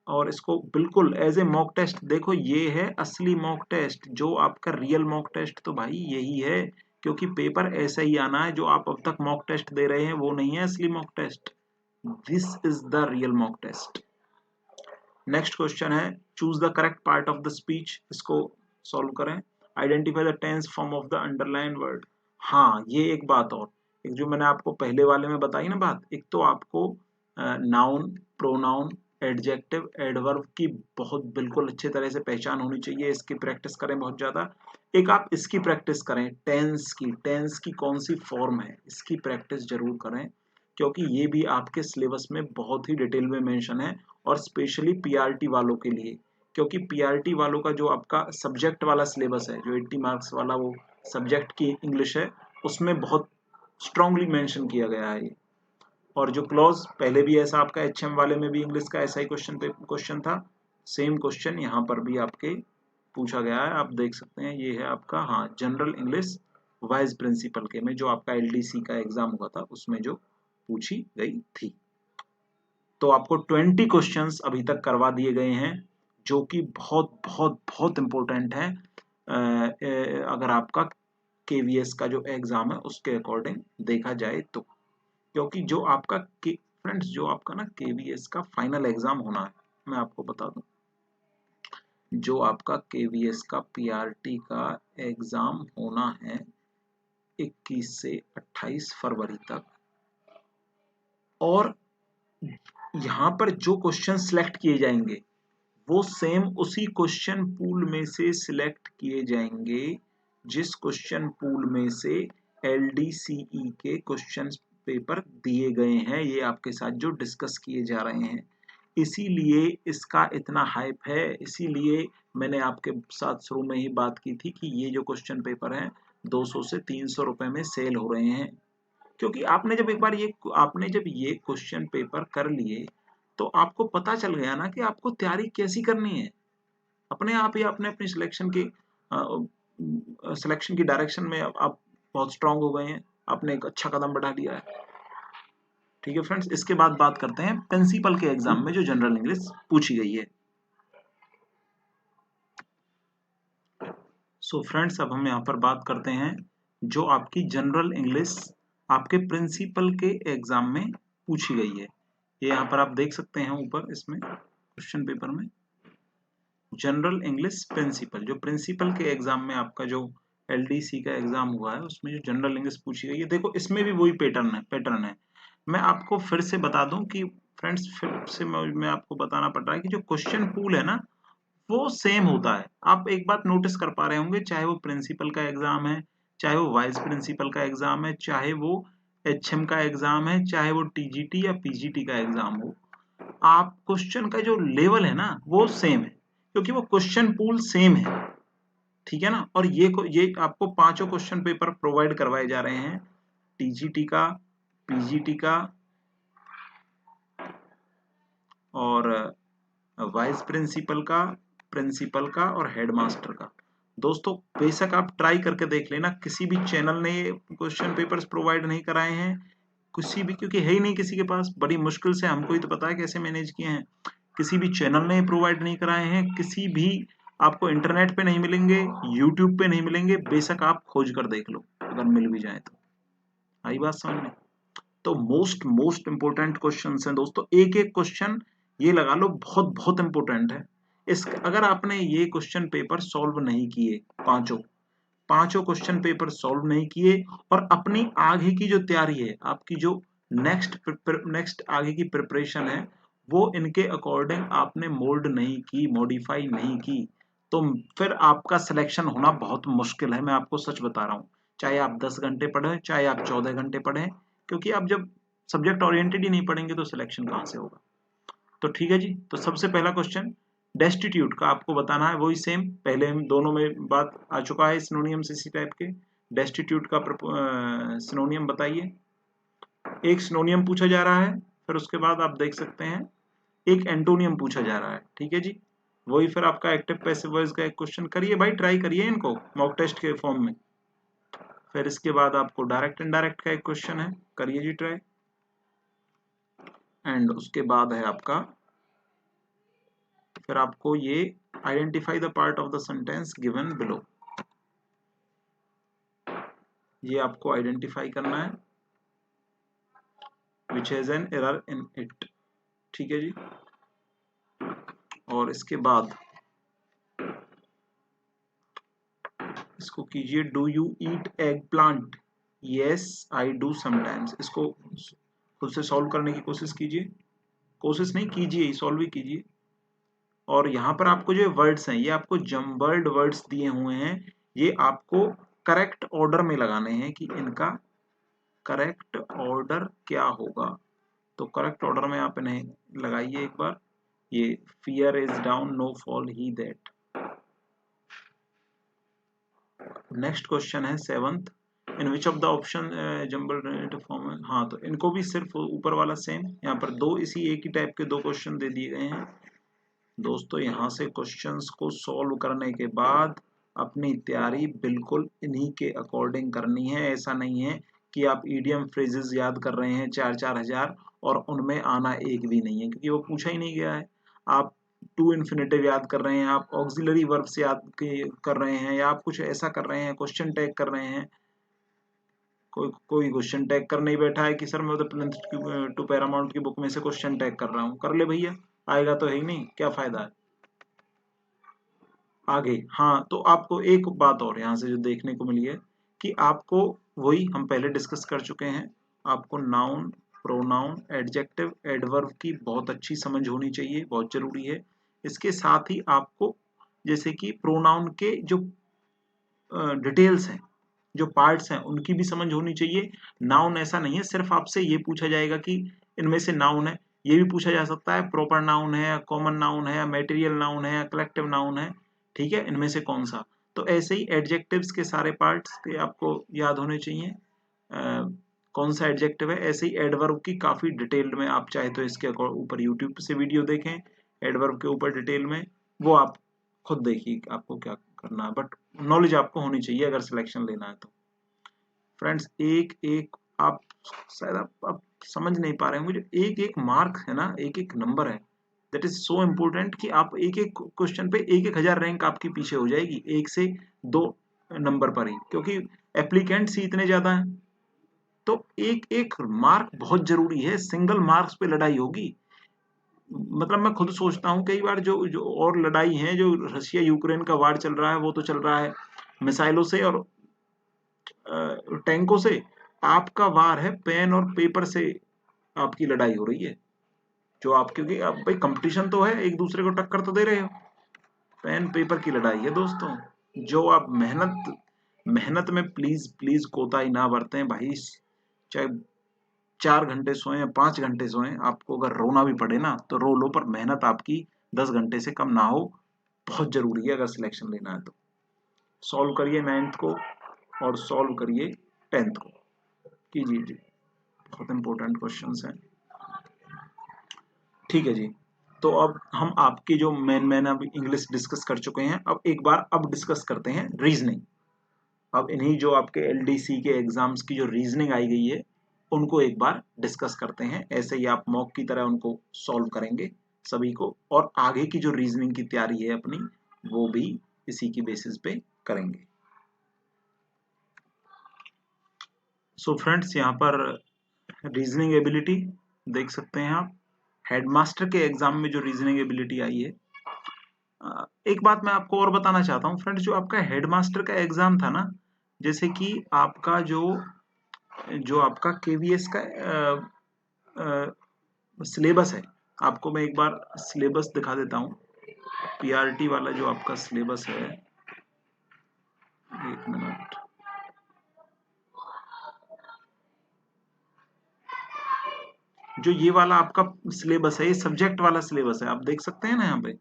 और इसको बिल्कुल एज ए मॉक टेस्ट। देखो ये है असली मॉक टेस्ट, जो आपका रियल मॉक टेस्ट तो भाई यही है, क्योंकि पेपर ऐसा ही आना है। जो आप अब तक मॉक टेस्ट दे रहे हैं वो नहीं है असली mock test, this is the real mock test. Next question है, choose the correct part of the speech. इसको सॉल्व करें। Identify the tense form of the underline word. हाँ, ये एक बात और, एक जो मैंने आपको पहले वाले में बताई ना बात, एक तो आपको नाउन, प्रोनाउन, एडजेक्टिव, एडवर्ब की बहुत बिल्कुल अच्छे तरह से पहचान होनी चाहिए। इसकी प्रैक्टिस करें बहुत ज्यादा। एक आप इसकी प्रैक्टिस करें, टेंस की, टेंस की कौन सी फॉर्म है इसकी प्रैक्टिस जरूर करें, क्योंकि ये भी आपके सिलेबस में बहुत ही डिटेल में मेंशन है और स्पेशली पीआरटी वालों के लिए। क्योंकि पीआरटी वालों का जो आपका सब्जेक्ट वाला सिलेबस है, जो 80 मार्क्स वाला वो सब्जेक्ट की इंग्लिश है, उसमें बहुत स्ट्रांगली मेंशन किया गया है ये। और जो क्लॉज पहले भी ऐसा आपका एचएम वाले में भी इंग्लिश का ऐसा ही क्वेश्चन था, सेम क्वेश्चन यहाँ पर भी आपके पूछा गया है। आप देख सकते हैं ये है आपका, हाँ, जनरल इंग्लिश वाइस प्रिंसिपल के में जो आपका एलडीसी का एग्जाम हुआ था उसमें जो पूछी गई थी। तो आपको 20 क्वेश्चंस अभी तक करवा दिए गए हैं, जो कि बहुत बहुत बहुत इंपॉर्टेंट है अगर आपका केवीएस का जो एग्जाम है उसके अकॉर्डिंग देखा जाए तो। क्योंकि जो आपका फ्रेंड्स, जो आपका ना केवीएस का फाइनल एग्जाम होना है, मैं आपको बता दूं, जो आपका केवीएस का पीआरटी का एग्जाम होना है 21 से 28 फरवरी तक, और यहाँ पर जो क्वेश्चन सिलेक्ट किए जाएंगे वो सेम उसी क्वेश्चन पूल में से सिलेक्ट किए जाएंगे जिस क्वेश्चन पूल में से एलडीसीई के क्वेश्चन पेपर दिए गए हैं, ये आपके साथ जो डिस्कस किए जा रहे हैं। इसीलिए इसका इतना हाइप है, इसीलिए मैंने आपके साथ शुरू में ही बात की थी कि ये जो क्वेश्चन पेपर हैं 200 से 300 रुपए में सेल हो रहे हैं। क्योंकि आपने जब एक बार ये क्वेश्चन पेपर कर लिए तो आपको पता चल गया ना कि आपको तैयारी कैसी करनी है। अपने आप ही आपने अपनी सिलेक्शन की डायरेक्शन में आप बहुत स्ट्रांग हो गए हैं, आपने एक अच्छा कदम बढ़ा लिया है। ठीक है फ्रेंड्स, इसके बाद बात करते हैं प्रिंसिपल के एग्जाम में जो जनरल इंग्लिश पूछी गई है। सो फ्रेंड्स, अब हम यहाँ पर बात करते हैं जो आपकी जनरल इंग्लिश आपके प्रिंसिपल के एग्जाम में पूछी गई है। ये यहाँ पर आप देख सकते हैं ऊपर इसमें क्वेश्चन पेपर में जनरल इंग्लिश प्रिंसिपल, जो प्रिंसिपल के एग्जाम में आपका जो एलडीसी का एग्जाम हुआ है उसमें जो जनरल इंग्लिश पूछी गई है, देखो इसमें भी वही पैटर्न है। मैं आपको फिर से बता दूं कि फ्रेंड्स, फिर से मैं आपको बताना पड़ रहा है कि जो क्वेश्चन पूल है ना वो सेम होता है। आप एक बात नोटिस कर पा रहे होंगे, चाहे वो प्रिंसिपल का एग्जाम है, चाहे वो वाइस प्रिंसिपल का एग्जाम है, चाहे वो एचएम का एग्जाम है, चाहे वो टीजीटी या पीजीटी का एग्जाम हो, आप क्वेश्चन का जो लेवल है ना वो सेम है, क्योंकि वो क्वेश्चन पूल सेम है। ठीक है ना। और ये आपको पांचों क्वेश्चन पेपर प्रोवाइड करवाए जा रहे हैं, टीजीटी का, पीजीटी का और वाइस प्रिंसिपल का, प्रिंसिपल का और हेडमास्टर का। दोस्तों बेशक आप ट्राई करके देख लेना, किसी भी चैनल ने क्वेश्चन पेपर्स प्रोवाइड नहीं कराए हैं, किसी भी, क्योंकि है ही नहीं किसी के पास, बड़ी मुश्किल से हमको ही तो पता है कैसे मैनेज किए हैं। किसी भी चैनल ने प्रोवाइड नहीं कराए हैं, किसी भी आपको इंटरनेट पे नहीं मिलेंगे, यूट्यूब पे नहीं मिलेंगे, बेशक आप खोज कर देख लो, अगर मिल भी जाए तो। आई बात समझ में? तो मोस्ट इंपोर्टेंट क्वेश्चन हैं दोस्तों, एक एक क्वेश्चन ये लगा लो बहुत बहुत इंपोर्टेंट है। इस अगर आपने ये क्वेश्चन पेपर सॉल्व नहीं किए, पांचों क्वेश्चन पेपर सॉल्व नहीं किए और अपनी आगे की जो तैयारी है, आपकी जो नेक्स्ट आगे की प्रिपरेशन है, वो इनके अकॉर्डिंग आपने मोल्ड नहीं की, मॉडिफाई नहीं की, तो फिर आपका सिलेक्शन होना बहुत मुश्किल है। मैं आपको सच बता रहा हूँ, चाहे आप 10 घंटे पढ़ें, चाहे आप 14 घंटे पढ़ें, क्योंकि आप जब सब्जेक्ट ओरिएंटेड ही नहीं पढ़ेंगे तो सिलेक्शन कहाँ से होगा। तो ठीक है जी, तो सबसे पहला क्वेश्चन डेस्टिट्यूट का आपको बताना है, वही सेम पहले हम दोनों में बात आ चुका है, सिनोनियम्स इसी टाइप के। डेस्टिट्यूट का सिनोनियम बताइए। एक सिनोनियम पूछा जा रहा है, फिर उसके बाद आप देख सकते हैं एक एंटोनियम पूछा जा रहा है। ठीक है जी, वही फिर आपका एक्टिव पैसिव वॉइस का एक क्वेश्चन करिए भाई, ट्राई करिए इनको मॉक टेस्ट के फॉर्म में। फिर इसके बाद आपको डायरेक्ट इनडायरेक्ट का एक क्वेश्चन है, करिए जी ट्राई। एंड उसके बाद है आपका, फिर आपको ये identify the part of the sentence given below, ये आपको आइडेंटिफाई करना है which has an error in it. ठीक है जी, और इसके बाद इसको कीजिए, do you eat egg plant? Yes I do sometimes. इसको खुद से सॉल्व करने की कोशिश कीजिए, कोशिश नहीं कीजिए, सॉल्व ही कीजिए। और यहाँ पर आपको जो वर्ड्स हैं ये आपको जम्बल्ड वर्ड्स दिए हुए हैं, ये आपको करेक्ट ऑर्डर में लगाने हैं कि इनका करेक्ट ऑर्डर क्या होगा। तो करेक्ट ऑर्डर में आप इन्हें लगाइए एक बार। ये fear is down, no fall he that. Next question है 7th, in which of the option jumble form. हाँ, तो इनको भी सिर्फ ऊपर वाला सेम, यहाँ पर दो इसी एक ही टाइप के दो क्वेश्चन दे दिए गए हैं दोस्तों। यहाँ से क्वेश्चंस को सॉल्व करने के बाद अपनी तैयारी बिल्कुल इन्हीं के अकॉर्डिंग करनी है। ऐसा नहीं है कि आप ईडियम फ्रेजेस याद कर रहे हैं 4-4 हजार और उनमें आना एक भी नहीं है, क्योंकि वो पूछा ही नहीं गया है। आप टू इन्फिनेटिव याद कर रहे हैं, आप ऑक्सिलरी वर्ब्स याद कर रहे हैं, या आप कुछ ऐसा कर रहे हैं, क्वेश्चन टैग कर रहे हैं। कोई क्वेश्चन टैग कर नहीं बैठा है कि सर मैं तो प्लिंथ टू पैरामाउंट की बुक में से क्वेश्चन टैग कर रहा हूँ। कर ले भैया, आएगा तो है ही नहीं, क्या फायदा है आगे। हाँ, तो आपको एक बात और यहाँ से जो देखने को मिली है कि आपको, वही हम पहले डिस्कस कर चुके हैं, आपको नाउन, प्रोनाउन, एडजेक्टिव, एडवर्ब की बहुत अच्छी समझ होनी चाहिए, बहुत जरूरी है। इसके साथ ही आपको जैसे कि प्रोनाउन के जो डिटेल्स हैं, जो पार्ट्स हैं, उनकी भी समझ होनी चाहिए। नाउन ऐसा नहीं है सिर्फ आपसे ये पूछा जाएगा कि इनमें से नाउन है, ये भी पूछा जा सकता है प्रॉपर नाउन है या कॉमन नाउन है या मेटेरियल नाउन है या कलेक्टिव नाउन है। ठीक है, इनमें से कौन सा। तो ऐसे ही एडजेक्टिव्स के सारे पार्ट्स के आपको याद होने चाहिए, कौन सा एडजेक्टिव है। ऐसे ही एडवर्ब की काफी डिटेल्ड में आप चाहे तो इसके ऊपर यूट्यूब से वीडियो देखें एडवर्ब के ऊपर डिटेल में, वो आप खुद देखिए आपको क्या करना है, बट नॉलेज आपको होनी चाहिए अगर सिलेक्शन लेना है तो। फ्रेंड्स, एक एक आप शायद आप समझ नहीं पा रहे होंगे, जो एक एक मार्क है ना, एक एक नंबर है, दैट इज सो इम्पोर्टेंट कि आप एक एक क्वेश्चन पे 1-1 हजार रैंक आपकी पीछे हो जाएगी। 1 से 2 नंबर पर ही, क्योंकि एप्लीकेंट्स ही इतने ज्यादा हैं। तो एक एक मार्क बहुत जरूरी है, सिंगल मार्क्स पे लड़ाई होगी। मतलब मैं खुद सोचता हूँ कई बार, जो जो और लड़ाई है, जो रशिया यूक्रेन का वार चल रहा है, वो तो चल रहा है मिसाइलों से और टैंकों से। आपका वार है पेन और पेपर से, आपकी लड़ाई हो रही है। जो आप, क्योंकि अब भाई कंपटीशन तो है, एक दूसरे को टक्कर तो दे रहे हो। पेन पेपर की लड़ाई है दोस्तों। जो आप मेहनत मेहनत में प्लीज प्लीज कोताही ना बरतें भाई। चाहे 4 घंटे सोए या 5 घंटे सोए, आपको अगर रोना भी पड़े ना तो रो लो, पर मेहनत आपकी 10 घंटे से कम ना हो। बहुत जरूरी है अगर सिलेक्शन लेना है तो। सॉल्व करिए 9th को और सॉल्व करिए 10th को, कीजिए जी, बहुत इंपॉर्टेंट क्वेश्चंस हैं। ठीक है जी। तो अब हम आपकी जो मेन अब इंग्लिश डिस्कस कर चुके हैं, अब एक बार अब डिस्कस करते हैं रीजनिंग। अब इन्हीं जो आपके एलडीसी के एग्जाम्स की जो रीजनिंग आई गई है, उनको एक बार डिस्कस करते हैं। ऐसे ही आप मॉक की तरह उनको सॉल्व करेंगे सभी को, और आगे की जो रीजनिंग की तैयारी है अपनी, वो भी इसी की बेसिस पे करेंगे। सो फ्रेंड्स, यहाँ पर रीजनिंग एबिलिटी देख सकते हैं आप। हेडमास्टर के एग्जाम में जो रीजनिंग एबिलिटी आई है, एक बात मैं आपको और बताना चाहता हूँ फ्रेंड्स, जो आपका हेडमास्टर का एग्जाम था ना, जैसे कि आपका जो जो आपका केवीएस का सिलेबस है, आपको मैं एक बार सिलेबस दिखा देता हूँ। पीआरटी वाला जो आपका सिलेबस है, एक मिनट, जो ये वाला आपका सिलेबस है, ये सब्जेक्ट वाला सिलेबस है, आप देख सकते हैं ना यहाँ पे।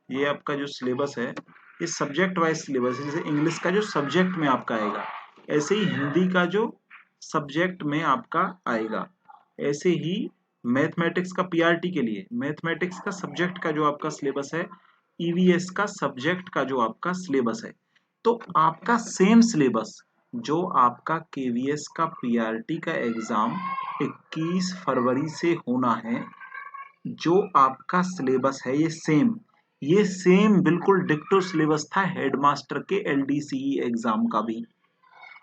ये आपका जो सिलेबस है, ये सब्जेक्ट वाइज सिलेबस है। जैसे इंग्लिश का जो सब्जेक्ट में आपका आएगा, ऐसे ही हिंदी का जो सब्जेक्ट में आपका आएगा, ऐसे ही मैथमेटिक्स का पीआरटी के लिए मैथमेटिक्स का सब्जेक्ट का जो आपका सिलेबस है, ईवीएस का सब्जेक्ट का जो आपका सिलेबस है। तो आपका सेम सिलेबस, जो आपका केवीएस का पीआरटी का एग्जाम 21 फरवरी से होना है, जो आपका सिलेबस है ये सेम बिल्कुल डिक्टो सिलेबस था हेडमास्टर के एलडीसीई एग्जाम का भी।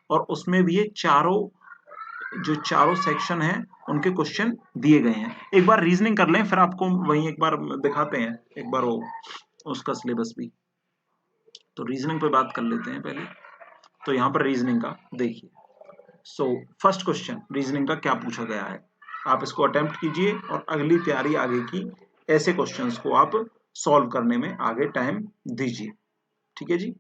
और उसमें भी ये चारों सेक्शन हैं, उनके क्वेश्चन दिए गए हैं। एक बार रीजनिंग कर लें, फिर आपको वहीं एक बार दिखाते हैं एक बार वो उसका सिलेबस भी। तो रीजनिंग पे बात कर लेते हैं पहले। तो यहाँ पर रीजनिंग का देखिए। सो फर्स्ट क्वेश्चन रीजनिंग का क्या पूछा गया है, आप इसको अटेम्प्ट कीजिए और अगली तैयारी आगे की ऐसे क्वेश्चंस को आप सॉल्व करने में आगे टाइम दीजिए। ठीक है जी।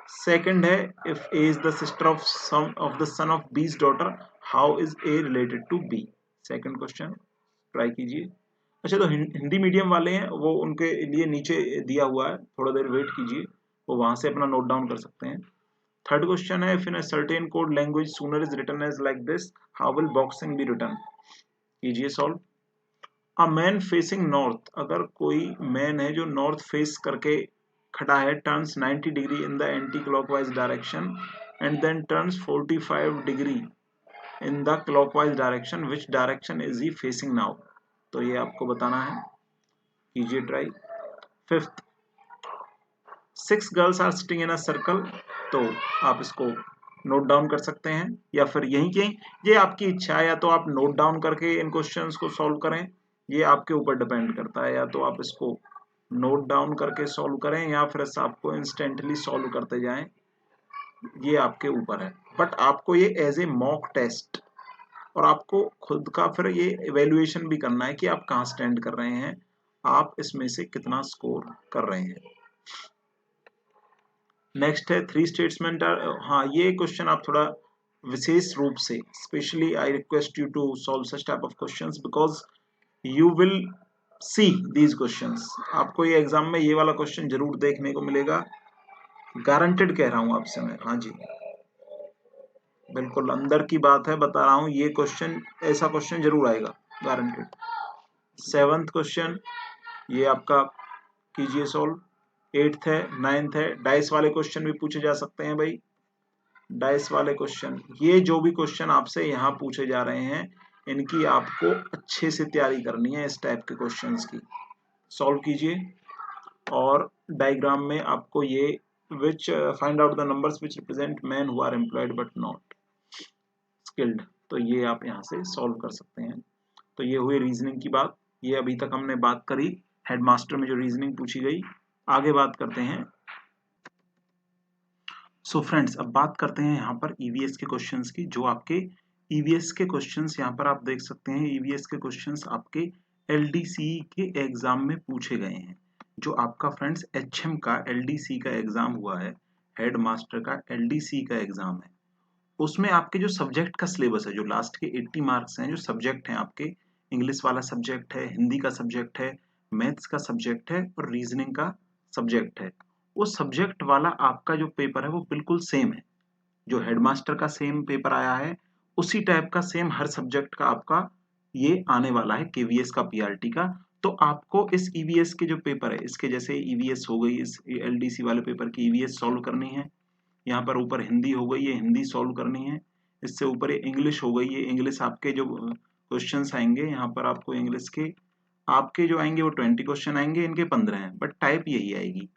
सेकंड है, if A is the sister of the son of B's daughter, how is A related to B. Second question try कीजिए। अच्छा, तो हिंदी मीडियम वाले हैं वो, उनके लिए नीचे दिया हुआ है, थोड़ा देर वेट कीजिए, वो वहां से अपना नोट डाउन कर सकते हैं। थर्ड क्वेश्चन है, if in a certain code language sooner is written as like this, how will boxing be written. कीजिए solve. A man facing north, अगर कोई मैन है जो नॉर्थ फेस करके खड़ा है, turns 90 degree in the anti clockwise direction and then turns 45 degree in the clockwise direction, which direction is he facing now. तो ये आपको बताना है, कीजिए try. Fifth, 6 girls are sitting in a circle, तो आप इसको नोट डाउन कर सकते हैं, या फिर यहीं के ये आपकी इच्छा है, या तो आप नोट डाउन करके इन क्वेश्चंस को सॉल्व करें, ये आपके ऊपर डिपेंड करता है। या तो आप इसको नोट डाउन करके सॉल्व करें, या फिर आपको इंस्टेंटली सॉल्व करते जाएं, ये आपके ऊपर है। बट आपको ये एज ए मॉक टेस्ट, और आपको खुद का फिर ये इवेल्युएशन भी करना है कि आप कहाँ स्टैंड कर रहे हैं, आप इसमें से कितना स्कोर कर रहे हैं। नेक्स्ट है, 3 स्टेट्समेंट आर, हाँ ये क्वेश्चन आप थोड़ा विशेष रूप से, specially I request you to solve such type of questions, because you will see these questions. आपको ये एग्जाम में ये वाला क्वेश्चन जरूर देखने को मिलेगा, गारंटेड कह रहा हूं आपसे मैं। हाँ जी, बिल्कुल अंदर की बात है, बता रहा हूं, ये क्वेश्चन, ऐसा क्वेश्चन जरूर आएगा, गारंटेड। 7th क्वेश्चन ये आपका कीजिए सॉल्व। 8th है, 9th है, डाइस वाले क्वेश्चन भी पूछे जा सकते हैं भाई, डाइस वाले क्वेश्चन। ये जो भी क्वेश्चन आपसे यहाँ पूछे जा रहे हैं, इनकी आपको अच्छे से तैयारी करनी है, इस टाइप के क्वेश्चंस की। सॉल्व कीजिए और डायग्राम में आपको ये which find out the numbers which represent men who are employed but not skilled। तो ये आप यहाँ से सॉल्व कर सकते हैं। तो ये हुई रीजनिंग की बात। ये अभी तक हमने बात करी हेडमास्टर में जो रीजनिंग पूछी गई। आगे बात करते हैं। सो फ्रेंड्स, अब बात करते हैं यहाँ पर ईवीएस के क्वेश्चंस की। जो आपके ईवीएस के क्वेश्चंस यहाँ पर आप देख सकते हैं, ईवीएस के क्वेश्चंस आपके एलडीसी के एग्जाम में पूछे गए हैं। जो आपका फ्रेंड्स एचएम का एलडीसी का एग्जाम हुआ है, हेड मास्टर का एलडीसी का एग्जाम है, उसमें आपके जो सब्जेक्ट का सिलेबस है, जो लास्ट के 80 मार्क्स हैं, जो सब्जेक्ट हैं आपके, इंग्लिश वाला सब्जेक्ट है, हिंदी का सब्जेक्ट है, मैथ्स का सब्जेक्ट है और रीजनिंग का सब्जेक्ट है, वो सब्जेक्ट वाला आपका जो पेपर है वो बिल्कुल सेम है। जो हेडमास्टर का सेम पेपर आया है, उसी टाइप का सेम हर सब्जेक्ट का आपका ये आने वाला है केवीएस का, पीआरटी का। तो आपको इस ईवीएस के जो पेपर है, इसके जैसे ईवीएस हो गई, इस एलडीसी वाले पेपर की ईवीएस सॉल्व करनी है। यहाँ पर ऊपर हिंदी हो गई, ये हिंदी सॉल्व करनी है। इससे ऊपर ये इंग्लिश हो गई, ये इंग्लिश आपके जो क्वेश्चंस आएंगे यहाँ पर आपको इंग्लिश के आपके जो आएंगे वो 20 क्वेश्चन आएंगे, इनके 15 हैं, बट टाइप यही आएगी।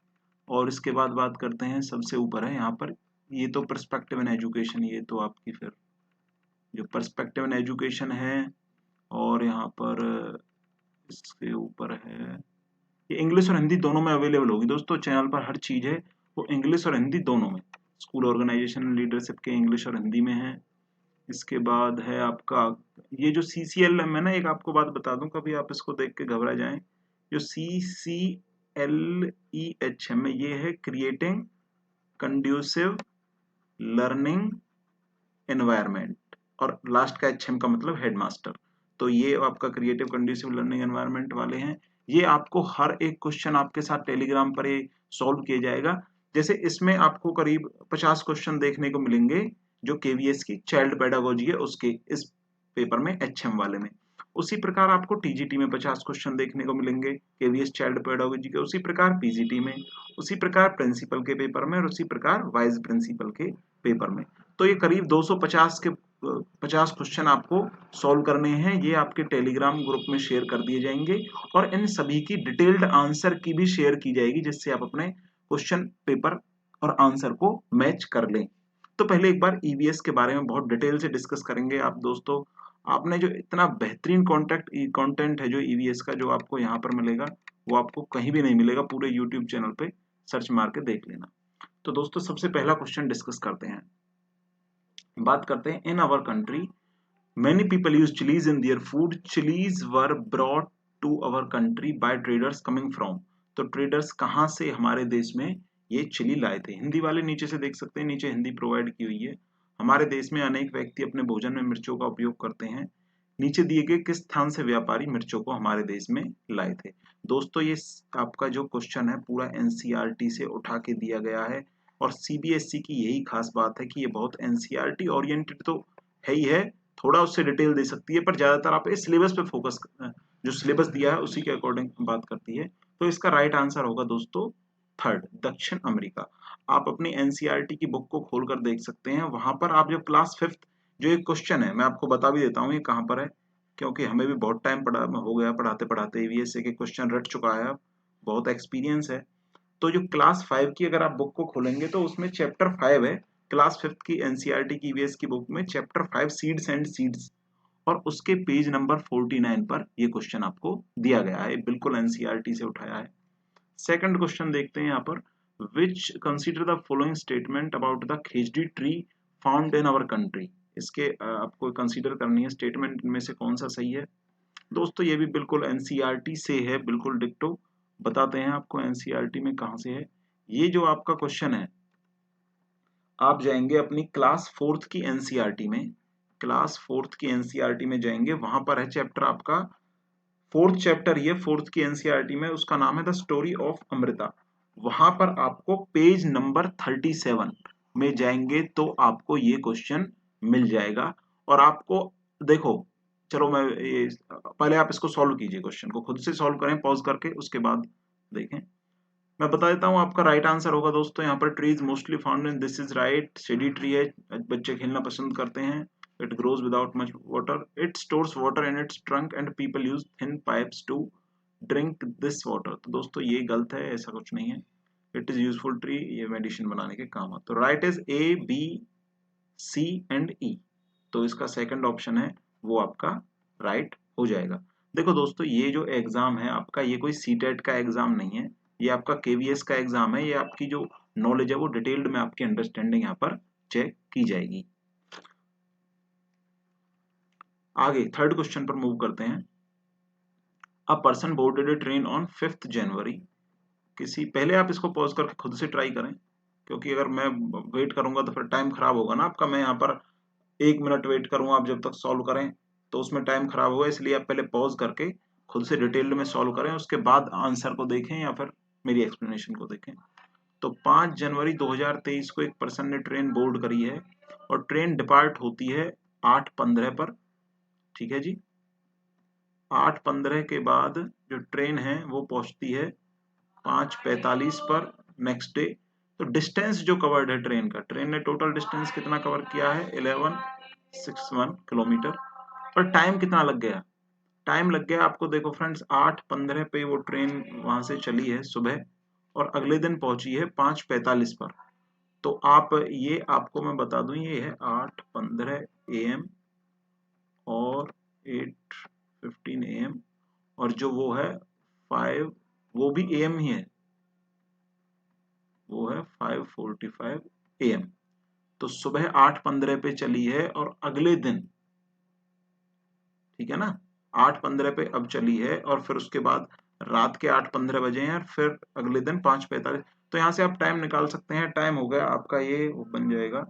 और इसके बाद बात करते हैं, सबसे ऊपर है यहाँ पर, ये तो पर्सपेक्टिव इन एजुकेशन, ये तो आपकी फिर जो पर्सपेक्टिव इन एजुकेशन है। और यहाँ पर इसके ऊपर है, ये इंग्लिश और हिंदी दोनों में अवेलेबल होगी दोस्तों। चैनल पर हर चीज है वो इंग्लिश और हिंदी दोनों में। स्कूल ऑर्गेनाइजेशन लीडरशिप के इंग्लिश और हिंदी में है। इसके बाद है आपका ये जो CCL, मैं ना एक आपको बात बता दूं, कभी आप इसको देख के घबरा जाएं। जो CCLEH में ये है क्रिएटिंग कंड्यूसिव लर्निंग एनवायरनमेंट, और लास्ट का HM का मतलब हेडमास्टर। तो ये आपका क्रिएटिव कंड्यूसिव लर्निंग एनवायरनमेंट वाले हैं। ये आपको हर एक क्वेश्चन आपके साथ टेलीग्राम पर ये सॉल्व किया जाएगा। जैसे इसमें आपको करीब 50 क्वेश्चन देखने को मिलेंगे जो केवीएस की चाइल्ड पेडागोजी है उसके इस पेपर में, HM वाले में। उसी प्रकार आपको टीजीटी में 50 क्वेश्चन देखने को मिलेंगे केवीएस चाइल्ड पेडागोजी के, उसी प्रकार पीजीटी में, उसी प्रकार प्रिंसिपल के पेपर में और उसी प्रकार वाइस प्रिंसिपल के पेपर में। तो ये करीब 250 के 50 क्वेश्चन आपको सॉल्व करने हैं। ये आपके टेलीग्राम ग्रुप में शेयर कर दिए जाएंगे और इन सभी की डिटेल्ड आंसर की भी शेयर की जाएगी, जिससे आप अपने क्वेश्चन पेपर और आंसर को मैच कर लें। तो पहले एक बार ईवीएस के बारे में बहुत डिटेल से डिस्कस करेंगे। आप दोस्तों, आपने जो इतना बेहतरीन कंटेंट है जो ईवीएस का, जो आपको यहाँ पर मिलेगा, वो आपको कहीं भी नहीं मिलेगा। पूरे यूट्यूब चैनल पे सर्च मार के देख लेना। तो दोस्तों, सबसे पहला क्वेश्चन डिस्कस करते हैं। बात करते हैं, in our country many people use chilies in their food. Chilies were brought to our country by traders coming from। तो ट्रेडर्स कहाँ से हमारे देश में ये चिली लाए थे? हिंदी वाले नीचे से देख सकते हैं, नीचे हिंदी प्रोवाइड की हुई है। हमारे देश में अनेक व्यक्ति अपने भोजन में मिर्चों का उपयोग करते हैं। नीचे दिए गए किस स्थान से व्यापारी मिर्चों को हमारे देश में लाए थे? दोस्तों, ये आपका जो क्वेश्चन है पूरा एनसीईआरटी से उठा के दिया गया है। और सीबीएसई की यही खास बात है कि ये बहुत एनसीईआरटी ओरिएंटेड तो है ही है, थोड़ा उससे डिटेल दे सकती है, पर ज्यादातर आप इस सिलेबस पे फोकस, जो सिलेबस दिया है उसी के अकॉर्डिंग बात करती है। तो इसका राइट आंसर होगा दोस्तों थर्ड, दक्षिण अमेरिका। आप अपनी एनसीईआरटी की बुक को खोलकर देख सकते हैं, वहां पर आप जब क्लास 5th जो एक क्वेश्चन है, मैं आपको बता भी देता हूँ ये कहाँ पर है, क्योंकि हमें भी बहुत टाइम पढ़ा हो गया पढ़ाते पढ़ाते, ईवीएस के क्वेश्चन रट चुका है, अब बहुत एक्सपीरियंस है। तो जो क्लास 5 की अगर आप बुक को खोलेंगे तो उसमें चैप्टर 5 है, क्लास 5th की एनसीईआरटी की ईवीएस की बुक में चैप्टर 5 सीड्स एंड सीड्स, और उसके पेज नंबर 49 पर ये क्वेश्चन आपको दिया गया है, बिल्कुल एनसीईआरटी से उठाया है। सेकंड क्वेश्चन देखते हैं यहाँ पर, which consider the following statement about the khejri tree found in our country. इसके आपको कंसीडर करनी है स्टेटमेंट, इनमें से कौन सा सही है? दोस्तों, ये भी बिल्कुल एनसीईआरटी से है, बिल्कुल डिक्टो। बताते हैं आपको एनसीईआरटी में कहां से है। ये जो आपका क्वेश्चन है, आप जाएंगे अपनी क्लास 4th की एनसीईआरटी में, क्लास 4th की एनसीईआरटी में जाएंगे, वहां पर है चैप्टर आपका 4th चैप्टर, ये 4th की एनसीईआरटी में, उसका नाम है द स्टोरी ऑफ अमृता। वहां पर आपको पेज नंबर 37 में जाएंगे तो आपको ये क्वेश्चन मिल जाएगा। और आपको देखो, चलो मैं ये पहले आप इसको सॉल्व कीजिए, क्वेश्चन को खुद से सॉल्व करें पॉज करके, उसके बाद देखें। मैं बता देता हूँ आपका राइट आंसर होगा दोस्तों यहाँ पर, trees mostly found in, this is right, shady tree है, बच्चे खेलना पसंद करते हैं। It grows without much water, it stores water in its trunk and people use thin pipes to drink this water. तो दोस्तों ये गलत है, ऐसा कुछ नहीं है। इट इज यूजफुल ट्री, ये मेडिसिन बनाने के काम आता। तो right is A B C and E. तो इसका सेकंड ऑप्शन है वो आपका राइट हो जाएगा। देखो दोस्तों, ये जो एग्जाम है आपका, ये कोई सीटेट का एग्जाम नहीं है, ये आपका केवीएस का एग्जाम है। ये आपकी जो नॉलेज है वो डिटेल्ड में आपकी अंडरस्टैंडिंग यहाँ पर चेक की जाएगी। आगे थर्ड क्वेश्चन पर मूव करते हैं। A person boarded A train on 5th जनवरी। किसी, पहले आप इसको पॉज करके खुद से ट्राई करें, क्योंकि अगर मैं वेट करूंगा तो फिर टाइम खराब होगा ना आपका। मैं यहाँ पर 1 मिनट वेट करूंगा आप जब तक सॉल्व करें, तो उसमें टाइम खराब होगा। इसलिए आप पहले पॉज करके खुद से डिटेल्ड में सॉल्व करें, उसके बाद आंसर को देखें या फिर मेरी एक्सप्लेनेशन को देखें। तो 5 जनवरी 2023 को एक पर्सन ने ट्रेन बोर्ड करी है और ट्रेन डिपार्ट होती है 8:15 पर। ठीक है जी, 8:15 के बाद जो ट्रेन है वो पहुंचती है 5:45 पर नेक्स्ट डे। तो डिस्टेंस जो कवर्ड है ट्रेन का, ट्रेन ने टोटल डिस्टेंस कितना कवर किया है 1161 किलोमीटर। पर टाइम कितना लग गया, टाइम लग गया आपको, देखो फ्रेंड्स 8:15 पे वो ट्रेन वहां से चली है सुबह और अगले दिन पहुंची है 5:45 पर। तो आप ये, आपको मैं बता दूं, ये है 8:15 AM और 8:15 AM, और जो वो है 5, वो भी AM ही है, वो है 5:45 AM। तो सुबह 8:15 पे चली है और अगले दिन, ठीक है ना, 8:15 पे अब चली है और फिर उसके बाद रात के 8:15 बजे हैं और फिर अगले दिन 5:45। तो यहाँ से आप टाइम निकाल सकते हैं। टाइम हो गया आपका, ये वो बन जाएगा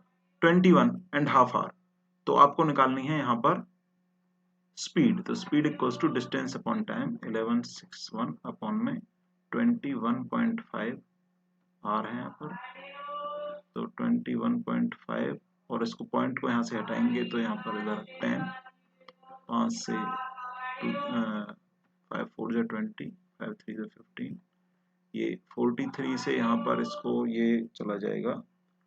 21.5 आवर। तो आपको निकालनी है यहाँ पर स्पीड। तो speed equals to distance upon time, 1161 upon में 21.5 आर है यहाँ पर। तो 21.5 और इसको पॉइंट को यहाँ से हटाएंगे तो यहाँ पर इधर 10, 5 से 5 4 जो 20, 5 3 जो 15, ये 43 से यहाँ पर इसको ये चला जाएगा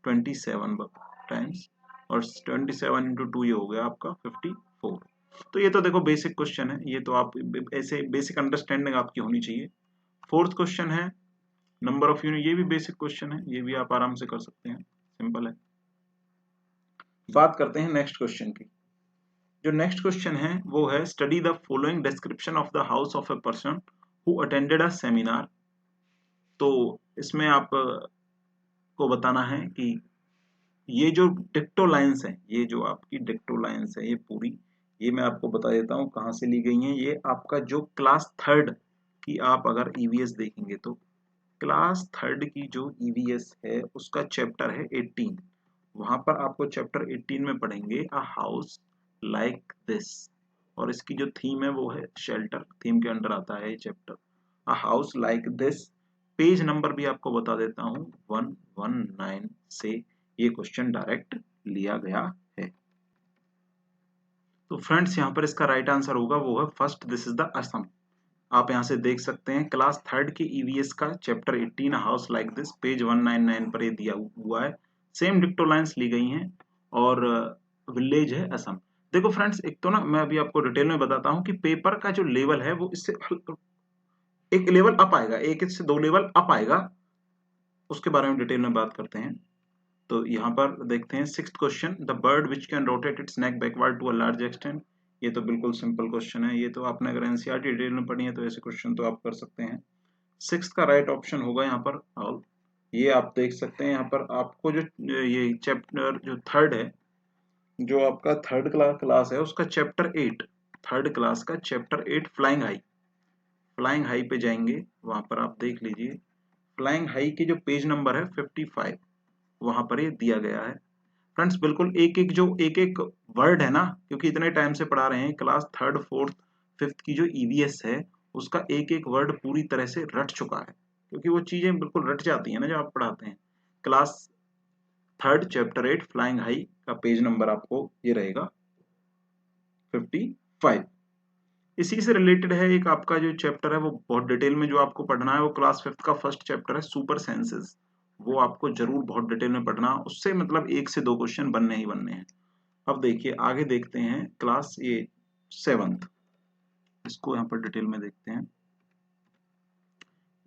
27 टाइम्स, और 27 इंटू 2 ये हो गया आपका 54। तो ये तो देखो बेसिक क्वेश्चन है, ये तो आप ऐसे बेसिक अंडरस्टैंडिंग आपकी होनी चाहिए। फोर्थ क्वेश्चन है नंबर ऑफ यूनिट, ये भी बेसिक क्वेश्चन है, ये भी आप आराम से कर सकते हैं, सिंपल है। बात करते हैं नेक्स्ट क्वेश्चन की। जो नेक्स्ट क्वेश्चन है वो है study the following description of the house of a person who attended a seminar. तो इसमें आप को बताना है कि ये जो डिक्टो लाइंस है, ये जो आपकी डिक्टो लाइंस है ये पूरी, ये मैं आपको बता देता हूँ कहाँ से ली गई हैं। ये आपका जो क्लास थर्ड की आप अगर ईवीएस देखेंगे तो क्लास थर्ड की जो ईवीएस है उसका चैप्टर है 18। वहां पर आपको चैप्टर 18 में पढ़ेंगे अ हाउस लाइक दिस, और इसकी जो थीम है वो है शेल्टर, थीम के अंडर आता है ये chapter a house like this. Page number भी आपको बता देता हूँ 119 से ये क्वेश्चन डायरेक्ट लिया गया है। तो फ्रेंड्स यहाँ पर इसका राइट आंसर होगा वो है first, this is the Assam. आप यहाँ से देख सकते हैं क्लास थर्ड के ईवीएस का chapter 18 house like this, page 199 पर ये दिया हुआ है। सेम डिक्टो लाइंस ली गई हैं और विलेज है असम। देखो फ्रेंड्स, एक तो ना मैं अभी आपको डिटेल में बताता हूँ कि पेपर का जो लेवल है वो इससे एक लेवल अप आएगा, एक इससे 2 लेवल अप आएगा, उसके बारे में डिटेल में बात करते हैं। तो यहाँ पर देखते हैं sixth question, the bird which can rotate its neck backward to a large extent. ये तो बिल्कुल सिंपल क्वेश्चन है, ये तो आपने अगर एनसीईआरटी डिटेल में पढ़ी है तो ऐसे क्वेश्चन तो आप कर सकते हैं। सिक्स्थ का राइट ऑप्शन होगा यहाँ पर ऑल। ये आप देख सकते हैं यहाँ पर आपको जो ये चैप्टर जो थर्ड है, जो आपका थर्ड क्लास है उसका चैप्टर 8, थर्ड क्लास का chapter 8 flying high. Flying high पे जाएंगे, वहां पर आप देख लीजिए फ्लाइंग हाई के जो पेज नंबर है 55, वहां पर ये दिया गया है। फ्रेंड्स बिल्कुल एक एक जो एक एक वर्ड है ना, क्योंकि इतने टाइम से पढ़ा रहे हैं, क्लास थर्ड फोर्थ फिफ्थ की जो ईवीएस है उसका एक एक वर्ड पूरी तरह से रट चुका है, क्योंकि वो चीजें बिल्कुल रट जाती है ना जब आप पढ़ाते हैं। Class third chapter 8 flying high का पेज नंबर आपको ये रहेगा 55। इसी से रिलेटेड है एक आपका जो चैप्टर है वो बहुत डिटेल में जो आपको पढ़ना है, वो क्लास फिफ्थ का फर्स्ट चैप्टर है सुपर सेंसेस। वो आपको जरूर बहुत डिटेल में पढ़ना, उससे मतलब 1 से 2 क्वेश्चन बनने ही बनने हैं। अब देखिए आगे देखते हैं क्लास ये सेवंथ, इसको यहाँ पर डिटेल में देखते हैं।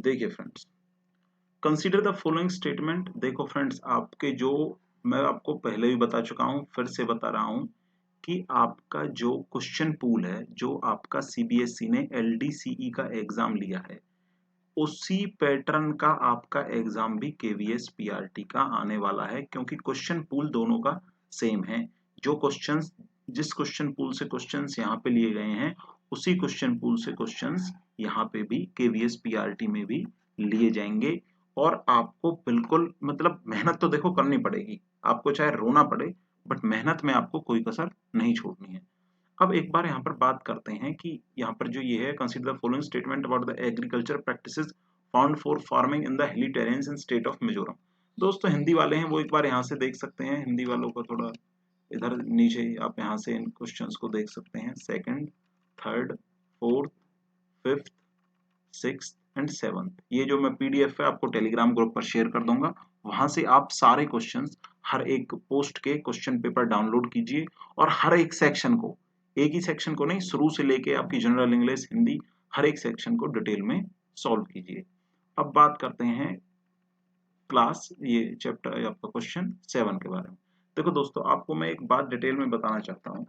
देखिए friends, consider the following statement. देखो फ्रेंड्स, आपके जो मैं आपको पहले भी बता चुका हूं, फिर से बता रहा हूं कि आपका जो क्वेश्चन पूल है, जो आपका सीबीएसई ने एलडीसीई का एग्जाम लिया है, उसी पैटर्न का आपका एग्जाम भी केवीएस पीआरटी का आने वाला है, क्योंकि क्वेश्चन पूल दोनों का सेम है। जो क्वेश्चंस, जिस क्वेश्चन पूल से क्वेश्चंस यहाँ पे लिए गए हैं, उसी क्वेश्चन पूल से क्वेश्चंस यहाँ पे भी केवीएस पीआरटी में भी लिए जाएंगे। और आपको बिल्कुल मतलब मेहनत तो देखो करनी पड़ेगी, आपको चाहे रोना पड़े, बट मेहनत में आपको कोई कसर नहीं छोड़नी है। अब एक बार यहाँ पर बात करते हैं कि यहाँ पर जो ये है, consider the following statement about the agriculture practices found for farming in the hilly terrains in state of Mizoram. दोस्तों हिंदी वाले हैं वो एक बार यहाँ से देख सकते हैं, हिंदी वालों को थोड़ा इधर नीचे आप यहाँ से इन क्वेश्चंस को देख सकते हैं। Second, third, fourth, fifth, sixth and seventh, ये जो मैं पीडीएफ है आपको टेलीग्राम ग्रुप पर शेयर कर दूंगा, वहां से आप सारे क्वेश्चंस, हर एक पोस्ट के क्वेश्चन पेपर डाउनलोड कीजिए और हर एक सेक्शन को, एक ही सेक्शन को नहीं, शुरू से लेके आपकी जनरल इंग्लिश, हिंदी, हर एक सेक्शन को डिटेल में सॉल्व कीजिए। अब बात करते हैं क्लास, ये चैप्टर आपका क्वेश्चन 7 के बारे में। देखो दोस्तों, आपको मैं एक बात डिटेल में बताना चाहता हूं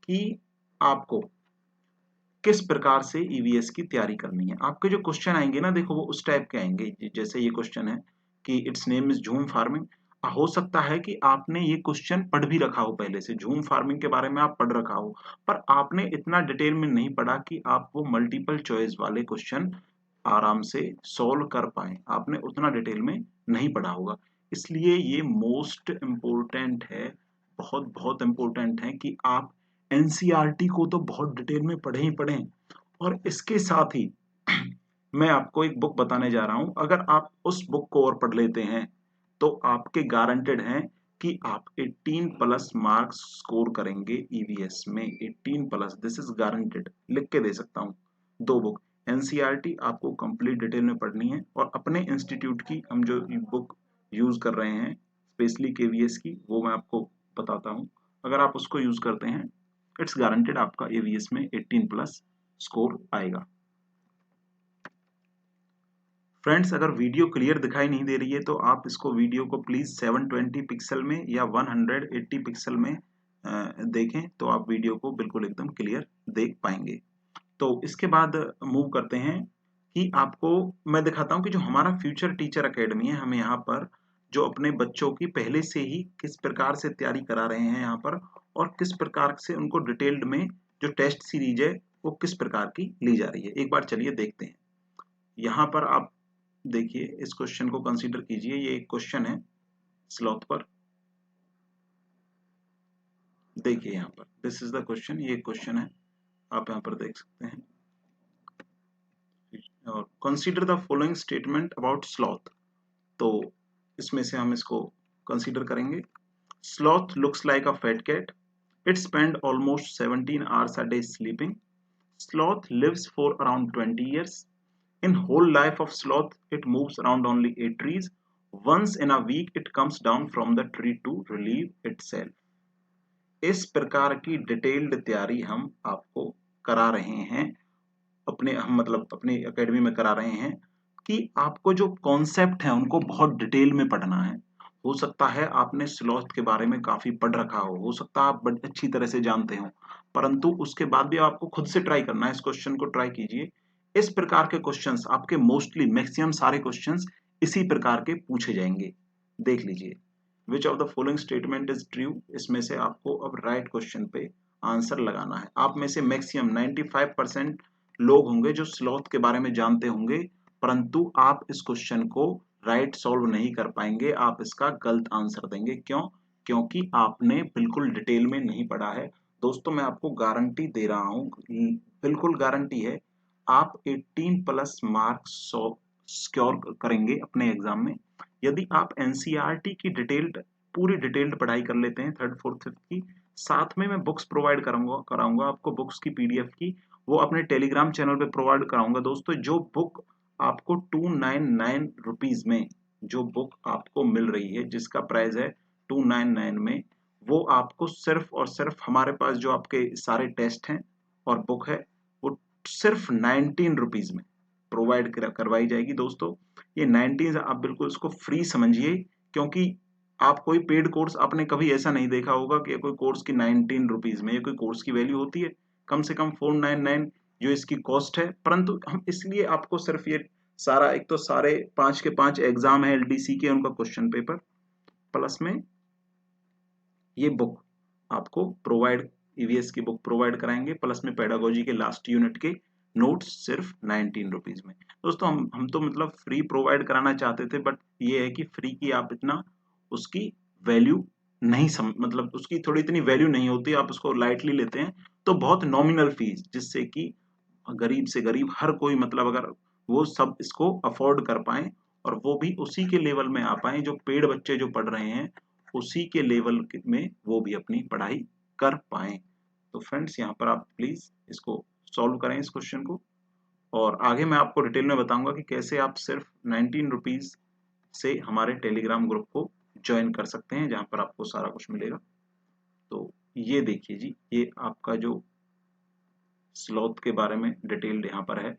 कि आपको किस प्रकार से ईवीएस की तैयारी करनी है। आपके जो क्वेश्चन आएंगे ना, देखो वो उस टाइप के आएंगे, जैसे ये क्वेश्चन है कि इट्स नेम इज झूम फार्मिंग। हो सकता है कि आपने ये क्वेश्चन पढ़ भी रखा हो, पहले से झूम फार्मिंग के बारे में आप पढ़ रखा हो, पर आपने इतना डिटेल में नहीं पढ़ा कि आप वो मल्टीपल चॉइस वाले क्वेश्चन आराम से सॉल्व कर पाए, आपने उतना डिटेल में नहीं पढ़ा होगा। इसलिए ये मोस्ट इम्पोर्टेंट है, बहुत बहुत इम्पोर्टेंट है कि आप एनसीईआरटी को तो बहुत डिटेल में पढ़ें ही पढ़ें, और इसके साथ ही मैं आपको एक बुक बताने जा रहा हूं, अगर आप उस बुक को और पढ़ लेते हैं तो आपके गारंटेड हैं कि आप 18 प्लस मार्क्स स्कोर करेंगे ईवीएस में। 18 प्लस, दिस इज गारंटेड, लिख के दे सकता हूं। दो बुक एनसीईआरटी आपको कंप्लीट डिटेल में पढ़नी है, और अपने इंस्टीट्यूट की हम जो बुक यूज कर रहे हैं स्पेशली केवीएस की, वो मैं आपको बताता हूं। अगर आप उसको यूज करते हैं, इट्स गारंटेड आपका एवीएस में 18 प्लस स्कोर आएगा। फ्रेंड्स, अगर वीडियो क्लियर दिखाई नहीं दे रही है तो आप इसको वीडियो को प्लीज 720 पिक्सल में या 180 पिक्सल में देखें, तो आप वीडियो को बिल्कुल एकदम क्लियर देख पाएंगे। तो इसके बाद मूव करते हैं कि आपको मैं दिखाता हूं कि जो हमारा फ्यूचर टीचर एकेडमी है, हम यहाँ पर जो अपने बच्चों की पहले से ही किस प्रकार से तैयारी करा रहे हैं यहाँ पर, और किस प्रकार से उनको डिटेल्ड में जो टेस्ट सीरीज है वो किस प्रकार की ली जा रही है, एक बार चलिए देखते हैं। यहाँ पर आप देखिए, इस क्वेश्चन को कंसीडर कीजिए, ये एक क्वेश्चन है स्लॉथ पर। देखिए यहाँ पर दिस इज द क्वेश्चन, ये क्वेश्चन है, आप यहाँ पर देख सकते हैं। और consider the following statement about sloth, तो इसमें से हम इसको कंसीडर करेंगे। Sloth looks like a fat cat, it spend almost 17 hours a day sleeping. Sloth lives for around 20 years. In whole life of sloth, it moves around only 8 trees. Once in a week, it comes down from the tree to relieve itself. इस प्रकार की detailed तैयारी हम आपको करा रहे हैं, अपने हम मतलब अपनी एकेडमी में करा रहे हैं कि आपको जो कॉन्सेप्ट है उनको बहुत डिटेल में पढ़ना है। हो सकता है आपने स्लॉथ के बारे में काफी पढ़ रखा हो सकता है आप बड़ी अच्छी तरह से जानते हो, परंतु उसके बाद भी आपको खुद से ट्राई करना है। इस क्वेश्चन को ट्राई कीजिए। इस प्रकार के क्वेश्चंस आपके मोस्टली मैक्सिमम सारे क्वेश्चंस इसी प्रकार के पूछे जाएंगे। देख लीजिए, विच of the following statement is true, इसमें से आपको अब राइट क्वेश्चन पे आंसर लगाना है। आप में से मैक्सिमम 95% लोग होंगे जो स्लॉथ के बारे में जानते होंगे, परंतु आप इस क्वेश्चन को राइट सॉल्व नहीं कर पाएंगे, आप इसका गलत आंसर देंगे। क्यों? क्योंकि आपने बिल्कुल डिटेल में नहीं पढ़ा है। दोस्तों मैं आपको गारंटी दे रहा हूं, बिल्कुल गारंटी है, आप 18 प्लस मार्क्स सिक्योर करेंगे अपने एग्जाम में, यदि आप एनसीईआरटी की डिटेल्ड पूरी डिटेल्ड पढ़ाई कर लेते हैं, थर्ड फोर्थ फिफ्थ की। साथ में मैं बुक्स प्रोवाइड कराऊंगा आपको, बुक्स की पीडीएफ की, वो अपने टेलीग्राम चैनल पे प्रोवाइड कराऊंगा। दोस्तों जो बुक आपको 299 रुपीज में जो बुक आपको मिल रही है, जिसका प्राइस है 299 में, वो आपको सिर्फ और सिर्फ हमारे पास जो आपके सारे टेस्ट हैं और बुक है, वो सिर्फ 19 रुपीज में प्रोवाइड करवाई जाएगी। दोस्तों ये 19 आप बिल्कुल इसको फ्री समझिए, क्योंकि आप कोई पेड कोर्स आपने कभी ऐसा नहीं देखा होगा कि कोई कोर्स की 19 रुपीज में कोई कोर्स की वैल्यू होती है। कम से कम 499 जो इसकी कॉस्ट है, परंतु हम इसलिए आपको सिर्फ ये सारा, एक तो सारे 5 के 5 एग्जाम है एलडीसी के, उनका क्वेश्चन पेपर प्लस में ये बुक आपको प्रोवाइड, ईवीएस की बुक प्रोवाइड कराएंगे, प्लस में पेडागोजी के लास्ट यूनिट के नोट्स सिर्फ 19 रुपीज में। दोस्तों हम तो मतलब फ्री प्रोवाइड कराना चाहते थे, बट ये है कि फ्री की आप इतना उसकी वैल्यू नहीं मतलब उसकी थोड़ी इतनी वैल्यू नहीं होती, आप उसको लाइटली लेते हैं, तो बहुत नॉमिनल फीस, जिससे कि गरीब से गरीब हर कोई, मतलब अगर वो सब इसको अफोर्ड कर पाए और वो भी उसी के लेवल में आ पाए जो पेड बच्चे जो पढ़ रहे हैं, उसी के लेवल में वो भी अपनी पढ़ाई कर पाए। तो फ्रेंड्स यहाँ पर आप प्लीज इसको सॉल्व करें इस क्वेश्चन को, और आगे मैं आपको डिटेल में बताऊंगा कि कैसे आप सिर्फ 19 रुपीज से हमारे टेलीग्राम ग्रुप को ज्वाइन कर सकते हैं, जहां पर आपको सारा कुछ मिलेगा। तो ये देखिए जी, ये आपका जो स्लॉथ के बारे में डिटेल्ड यहाँ पर है।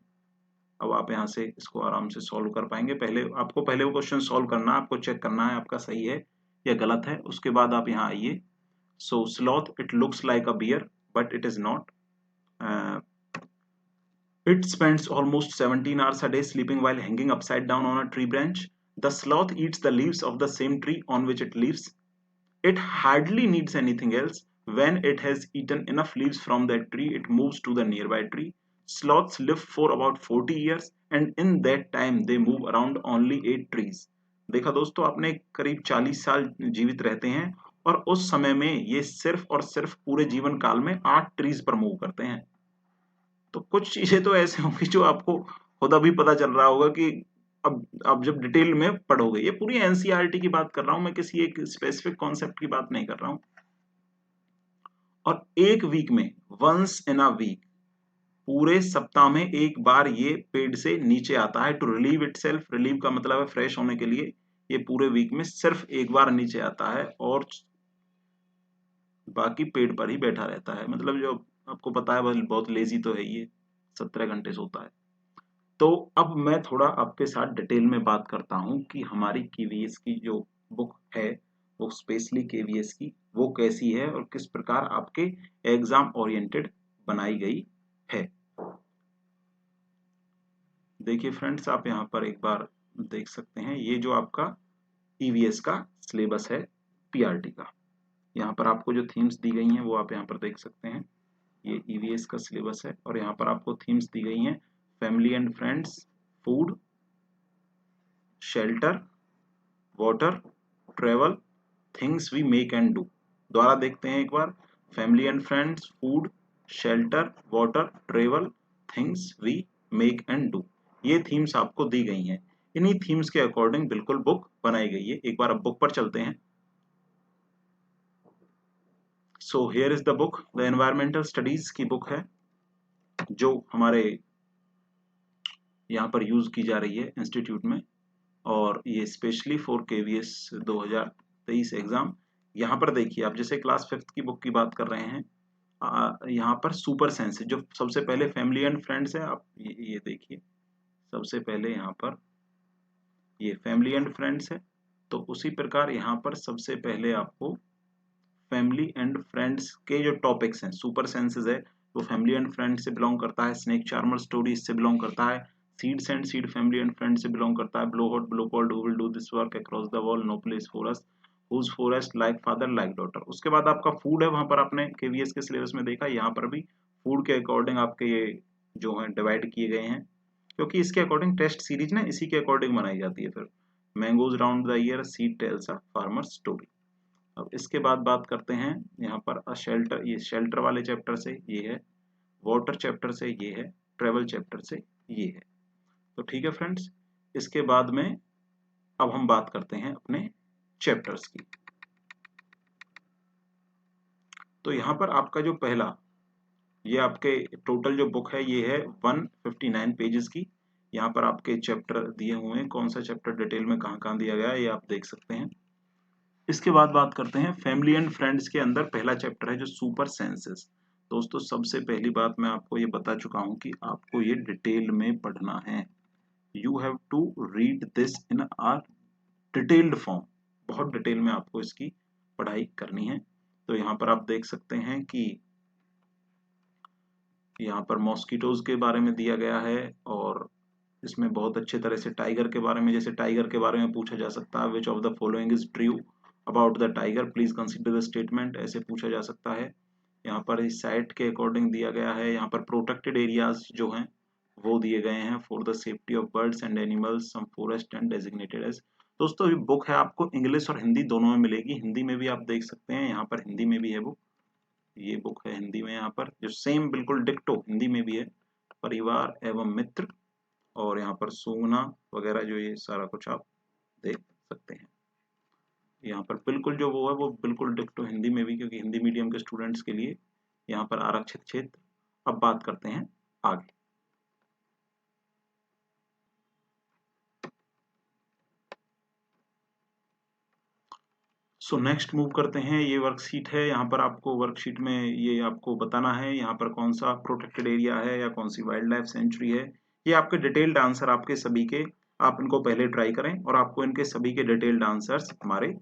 अब आप यहाँ से इसको आराम से सॉल्व कर पाएंगे। पहले वो क्वेश्चन सॉल्व करना है, आपको चेक करना है आपका सही है या गलत है, उसके बाद आप यहाँ आइए। So sloth, it looks like a bear but it is not. It spends almost 17 hours a day sleeping while hanging upside down on a tree branch. The sloth eats the leaves of the same tree on which it lives. It hardly needs anything else. When it has eaten enough leaves from that tree, it moves to the nearby tree. Sloths live for about 40 years and in that time they move around only 8 trees. देखा दोस्तों आपने, करीब 40 साल जीवित रहते हैं और उस समय में ये सिर्फ और सिर्फ पूरे जीवन काल में 8 ट्रीज पर मूव करते हैं। तो कुछ चीजें तो ऐसे होंगी जो आपको खुद अभी पता चल रहा होगा कि अब जब डिटेल में पढ़ोगे। ये पूरी एनसीईआरटी की बात कर रहा हूं मैं, किसी एक स्पेसिफिक कॉन्सेप्ट की बात नहीं कर रहा हूं। और एक वीक में, वंस इन अ वीक, पूरे सप्ताह में एक बार ये पेड़ से नीचे आता है टू रिलीव इटसेल्फ। रिलीव का मतलब है फ्रेश होने के लिए। ये पूरे वीक में सिर्फ एक बार नीचे आता है और बाकी पेड़ पर ही बैठा रहता है। मतलब जो आपको पता है बहुत लेजी तो है ये, 17 घंटे सोता है। तो अब मैं थोड़ा आपके साथ डिटेल में बात करता हूं कि हमारी केवीएस की जो बुक है, वो स्पेशली केवीएस की, वो कैसी है और किस प्रकार आपके एग्जाम ओरिएंटेड बनाई गई है। देखिए फ्रेंड्स, आप यहाँ पर एक बार देख सकते हैं, ये जो आपका ईवीएस का सिलेबस है पीआरटी का, यहाँ पर आपको जो थीम्स दी गई हैं वो आप यहाँ पर देख सकते हैं। ये ईवीएस का सिलेबस है और यहाँ पर आपको थीम्स दी गई हैं, family and friends, food, shelter, water, travel, things we make and do. दोबारा देखते हैं एक बार, family and friends, food, shelter, water, travel, things we make and do. ये थीम्स आपको दी गई हैं। इन्हीं थीम्स के अकॉर्डिंग बिल्कुल बुक बनाई गई है। एक बार अब बुक पर चलते हैं। So here is the book, the environmental studies की बुक है, जो हमारे यहाँ पर यूज की जा रही है इंस्टीट्यूट में, और ये स्पेशली फॉर केवीएस 2023 एग्जाम। यहाँ पर देखिए, आप जैसे क्लास 5th की बुक की बात कर रहे हैं, यहाँ पर सुपर सेंस जो सबसे पहले फैमिली एंड फ्रेंड्स है, आप ये देखिए, सबसे पहले यहाँ पर ये फैमिली एंड फ्रेंड्स है, तो उसी प्रकार यहाँ पर सबसे पहले आपको फैमिली एंड फ्रेंड्स के जो टॉपिक्स हैं, सुपर सेंसेस है, वो फैमिली एंड फ्रेंड से बिलोंग करता है। स्नेक चार्मर स्टोरी इससे बिलोंग करता है। Seeds and seed family and friend से बिलोंग करता है। Blow hot blow cold, who will do this work across the wall, no place for us, whose forest like father like daughter. उसके बाद आपका food है, वहां पर आपने केवीएस के सिलेबस में देखा, यहाँ पर भी फूड के अकॉर्डिंग आपके ये जो है डिवाइड किए गए हैं, क्योंकि इसके अकॉर्डिंग टेस्ट सीरीज ना इसी के अकॉर्डिंग बनाई जाती है। फिर mangoes round the year, seed tales a farmer story. अब इसके बाद बात करते हैं यहाँ पर शेल्टर, ये शेल्टर वाले चैप्टर से ये है, वाटर चैप्टर से ये है, ट्रेवल चैप्टर से ये है। तो ठीक है फ्रेंड्स, इसके बाद में अब हम बात करते हैं अपने चैप्टर्स की। तो यहाँ पर आपका जो पहला, ये आपके टोटल जो बुक है ये है 159 पेजेस की। यहाँ पर आपके चैप्टर दिए हुए हैं, कौन सा चैप्टर डिटेल में कहाँ दिया गया है ये आप देख सकते हैं। इसके बाद बात करते हैं फैमिली एंड फ्रेंड्स के अंदर पहला चैप्टर है जो सुपर सेंसेस। दोस्तों सबसे पहली बात मैं आपको ये बता चुका हूं कि आपको ये डिटेल में पढ़ना है। You have to read this in a detailed form, बहुत डिटेल में आपको इसकी पढ़ाई करनी है। तो यहाँ पर आप देख सकते हैं कि यहाँ पर मॉस्किटोज के बारे में दिया गया है, और इसमें बहुत अच्छे तरह से टाइगर के बारे में, जैसे टाइगर के बारे में पूछा जा सकता है, which of the following is true about the tiger, please consider the statement, ऐसे पूछा जा सकता है। यहाँ पर इस साइट के अकॉर्डिंग दिया गया है। यहाँ पर प्रोटेक्टेड एरियाज जो हैं वो दिए गए हैं for the safety of birds and animals, some forest and designated as. दोस्तों ये बुक है, आपको इंग्लिश और हिंदी दोनों में मिलेगी। हिंदी में भी आप देख सकते हैं, यहाँ पर हिंदी में भी है बुक, ये बुक है हिंदी में, यहाँ पर जो सेम बिल्कुल डिक्टो हिंदी में भी है, परिवार एवं मित्र, और यहाँ पर सूंघना वगैरह, जो ये सारा कुछ आप देख सकते हैं। यहाँ पर बिल्कुल जो वो है वो बिल्कुल डिक्टो हिंदी में भी, क्योंकि हिंदी मीडियम के स्टूडेंट्स के लिए यहाँ पर आरक्षित क्षेत्र। अब बात करते हैं आगे। सो नेक्स्ट मूव करते हैं, ये वर्कशीट है। यहाँ पर आपको वर्कशीट में ये आपको बताना है यहाँ पर कौन सा प्रोटेक्टेड एरिया है या कौन सी वाइल्ड लाइफ सेंचुरी है। ये आपके डिटेल्ड आंसर आपके सभी के, आप इनको पहले ट्राई करें और आपको इनके सभी के डिटेल्ड आंसर्स हमारे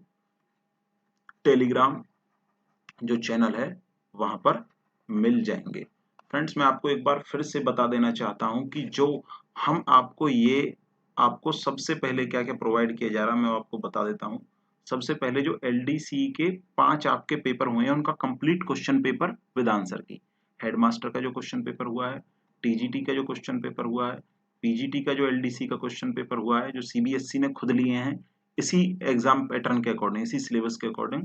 टेलीग्राम जो चैनल है वहां पर मिल जाएंगे। फ्रेंड्स मैं आपको एक बार फिर से बता देना चाहता हूं कि जो हम आपको ये आपको सबसे पहले क्या क्या प्रोवाइड किया जा रहा है मैं आपको बता देता हूं। सबसे पहले जो एलडीसी के 5 आपके पेपर हुए हैं उनका complete question paper with answer की, हेडमास्टर का जो क्वेश्चन पेपर हुआ है, टीजीटी का जो क्वेश्चन पेपर हुआ है, पीजीटी का जो एलडीसी का क्वेश्चन पेपर हुआ है, जो सीबीएसई ने खुद लिए हैं इसी एग्जाम पैटर्न के अकॉर्डिंग, इसी सिलेबस के अकॉर्डिंग,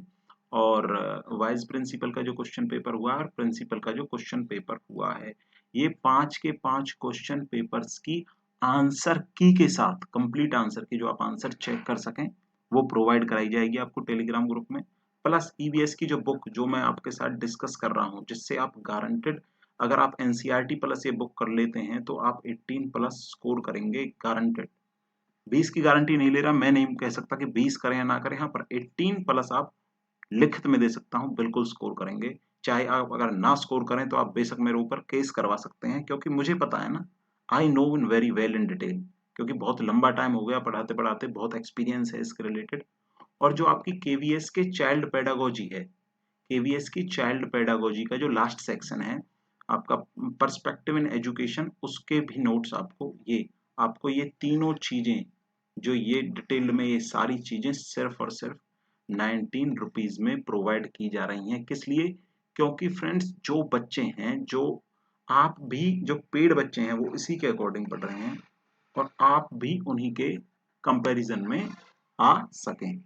और वाइस प्रिंसिपल का जो क्वेश्चन पेपर हुआ है और प्रिंसिपल का जो क्वेश्चन पेपर हुआ है, ये 5 के 5 क्वेश्चन पेपर्स की आंसर की के साथ, कंप्लीट आंसर की, जो आप आंसर चेक कर सकें, वो प्रोवाइड कराई जाएगी आपको टेलीग्राम ग्रुप में। प्लस ईवीएस की जो बुक जो मैं आपके साथ डिस्कस कर रहा हूं, जिससे आप गारंटेड, अगर आप एनसीईआरटी प्लस ये बुक कर लेते हैं तो आप 18 प्लस स्कोर करेंगे गारंटेड। 20 की गारंटी नहीं ले रहा, मैं नहीं कह सकता कि 20 करें या ना करें, हाँ, पर 18 प्लस आप लिखित में दे सकता हूं बिल्कुल स्कोर करेंगे। चाहे आप अगर ना स्कोर करें तो आप बेशक मेरे ऊपर केस करवा सकते हैं, क्योंकि मुझे पता है ना, I know in very well in detail, क्योंकि बहुत लंबा टाइम हो गया पढ़ाते पढ़ाते, बहुत एक्सपीरियंस है इसके रिलेटेड। और जो आपकी केवीएस के चाइल्ड पेडागोजी है, केवीएस की चाइल्ड पेडागोजी का जो लास्ट सेक्शन है आपका पर्सपेक्टिव इन एजुकेशन, उसके भी नोट्स आपको ये तीनों चीजें, जो ये डिटेल में ये सारी चीजें सिर्फ और सिर्फ 19 रुपीज में प्रोवाइड की जा रही हैं। किस लिए? क्योंकि फ्रेंड्स जो बच्चे हैं, जो आप भी जो पेड बच्चे हैं वो इसी के अकॉर्डिंग पढ़ रहे हैं, और आप भी उन्हीं के कंपैरिजन में आ सकें।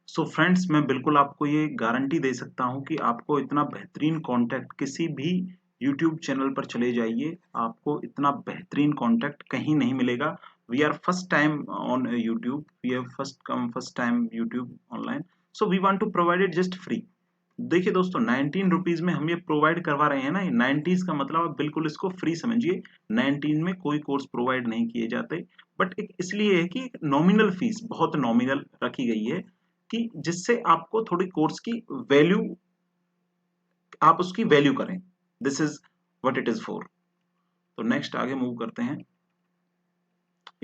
सो फ्रेंड्स मैं बिल्कुल आपको ये गारंटी दे सकता हूं कि आपको इतना बेहतरीन कंटेंट किसी भी यूट्यूब चैनल पर चले जाइए, आपको इतना बेहतरीन कंटेंट कहीं नहीं मिलेगा। We are first time on YouTube, we have first time YouTube online, so we want to provide it just free. देखिए दोस्तों 19 रुपीज में हम ये प्रोवाइड करवा रहे हैं ना, 90s का मतलब आप बिल्कुल इसको फ्री समझिए। 19 में कोई कोर्स प्रोवाइड नहीं किए जाते, बट एक इसलिए है कि नॉमिनल फीस बहुत नॉमिनल रखी गई है, कि जिससे आपको थोड़ी कोर्स की वैल्यू, आप उसकी वैल्यू करें, this is what it is for. तो नेक्स्ट आगे मूव करते हैं।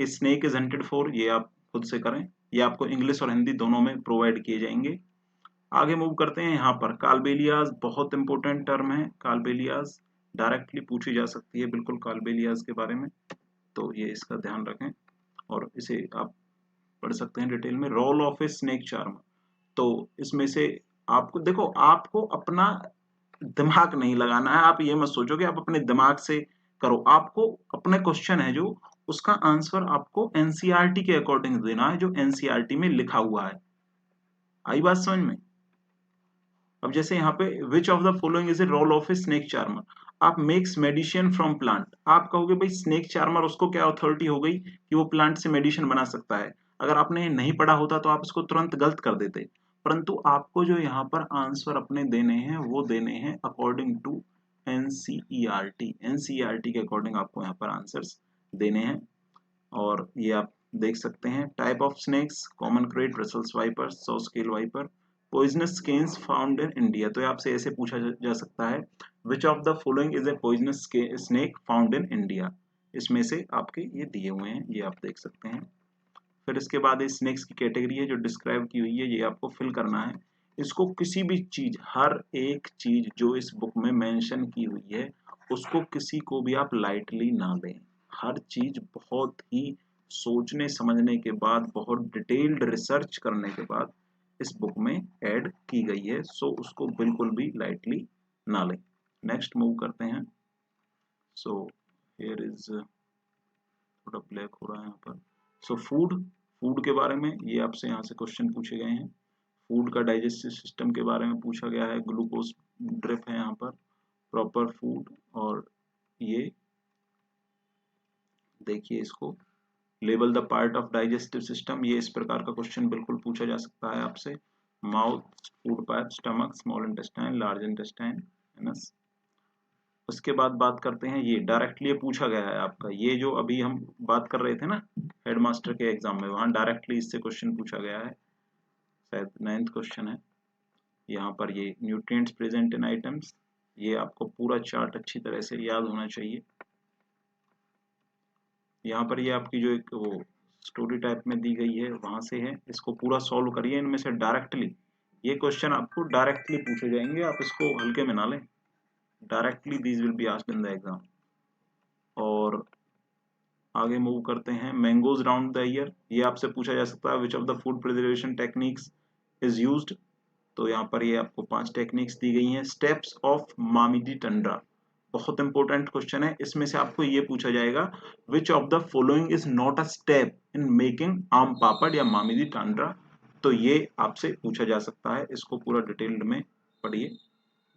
स्नेक इज हंटेड फॉर, ये आप खुद से करें, ये आपको इंग्लिश और हिंदी दोनों में प्रोवाइड किए जाएंगे। आगे मूव करते हैं। यहाँ पर कालबेलियाज बहुत इंपॉर्टेंट टर्म है, कालबेलियाज डायरेक्टली पूछी जा सकती है बिल्कुल कालबेलियाज के बारे में, तो ये इसका ध्यान रखें और इसे आप पढ़ सकते हैं डिटेल में। Role of a snake charm, तो इसमें से आपको देखो, आपको अपना दिमाग नहीं लगाना है, आप ये मत सोचो कि आप अपने दिमाग से करो, आपको अपने क्वेश्चन है जो उसका आंसर आपको एनसीईआरटी के अकॉर्डिंग देना है, जो एनसीईआरटी में लिखा हुआ है। आई बात समझ में? अब जैसे यहाँ पे which of the following is a role of a snake charmer, आप मेक्स मेडिसिन फ्रॉम प्लांट, आप कहोगे भाई स्नेक चार्मर उसको क्या अथॉरिटी हो गई कि वो प्लांट से मेडिसिन बना सकता है। अगर आपने नहीं पढ़ा होता तो आप इसको तुरंत गलत कर देते, परंतु आपको जो यहाँ पर आंसर अपने देने हैं वो देने हैं अकॉर्डिंग टू एनसीईआरटी, एनसीईआरटी के अकॉर्डिंग आपको यहाँ पर आंसर्स देने हैं। और ये आप देख सकते हैं, type of snakes, common krait, Brussels viper, saw scale viper, poisonous snakes found in India. तो आपसे ऐसे पूछा जा सकता है, which of the following is a poisonous snake found in India, इसमें से आपके ये दिए हुए हैं, ये आप देख सकते हैं। फिर इसके बाद स्नेक्स की कैटेगरी है जो डिस्क्राइब की हुई है, ये आपको फिल करना है। इसको किसी भी चीज, हर एक चीज जो इस बुक में मेंशन की हुई है उसको किसी को भी आप लाइटली ना लें। हर चीज बहुत ही सोचने समझने के बाद, बहुत डिटेल्ड रिसर्च करने के बाद इस बुक में ऐड की गई है, सो उसको बिल्कुल भी लाइटली ना लें। नेक्स्ट मूव करते हैं। सो हियर इज, थोड़ा ब्लैक हो रहा है यहाँ पर। सो फूड के बारे में ये आपसे यहाँ से क्वेश्चन पूछे गए हैं। फूड का डाइजेस्टिव सिस्टम के बारे में पूछा गया है। ग्लूकोज ड्रिप है यहाँ पर, प्रॉपर फूड, और ये देखिए इसको, label the part of digestive system, ये इस प्रकार का क्वेश्चन बिल्कुल पूछा जा सकता है आपसे। Mouth, food pipe, stomach, small intestine, large intestine, anus. उसके बाद बात करते हैं, ये डायरेक्टली पूछा गया है आपका, ये जो अभी हम बात कर रहे थे ना हेडमास्टर के एग्जाम में, वहां डायरेक्टली इससे क्वेश्चन पूछा गया है, शायद 9th क्वेश्चन है। यहाँ पर ये न्यूट्रिएंट्स प्रेजेंट इन आइटम्स, ये आपको पूरा चार्ट अच्छी तरह से याद होना चाहिए। यहाँ पर ये आपकी जो एक वो स्टोरी टाइप में दी गई है वहां से है, इसको पूरा सॉल्व करिए। इनमें से डायरेक्टली ये क्वेश्चन आपको डायरेक्टली पूछे जाएंगे, आप इसको हल्के में ना लें। Directly these will be asked in the exam. और आगे मूव करते हैं, मैंगोज राउंड द ईयर, ये आपसे पूछा जा सकता है which of the food preservation techniques is used. तो यहाँ पर ये आपको 5 टेक्निक्स दी गई हैं। स्टेप्स ऑफ मामिडी टंड्रा, बहुत इंपॉर्टेंट क्वेश्चन है। इसमें से आपको ये पूछा जाएगा which of the following is not a step in making आम पापड़ या मामिडी टंड्रा। तो ये आपसे पूछा जा सकता है, इसको पूरा डिटेल्ड में पढ़िए।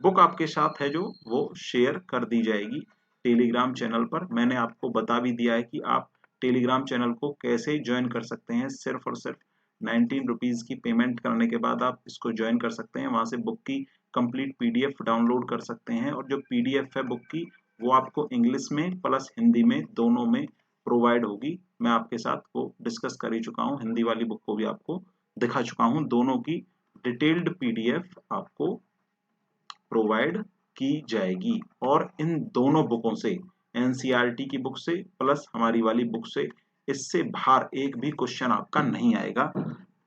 बुक आपके साथ है जो वो शेयर कर दी जाएगी टेलीग्राम चैनल पर। मैंने आपको बता भी दिया है कि आप टेलीग्राम चैनल को कैसे ज्वाइन कर सकते हैं। सिर्फ और सिर्फ 19 रुपीज की पेमेंट करने के बाद आप इसको ज्वाइन कर सकते हैं। वहां से बुक की कंप्लीट पीडीएफ डाउनलोड कर सकते हैं, और जो पीडीएफ है बुक की वो आपको इंग्लिश में प्लस हिंदी में दोनों में प्रोवाइड होगी। मैं आपके साथ वो डिस्कस कर ही चुका हूँ, हिंदी वाली बुक को भी आपको दिखा चुका हूँ। दोनों की डिटेल्ड पीडीएफ आपको प्रोवाइड की जाएगी, और इन दोनों बुकों से, एनसीईआरटी की बुक से प्लस हमारी वाली बुक से, इससे बाहर एक भी क्वेश्चन आपका नहीं आएगा।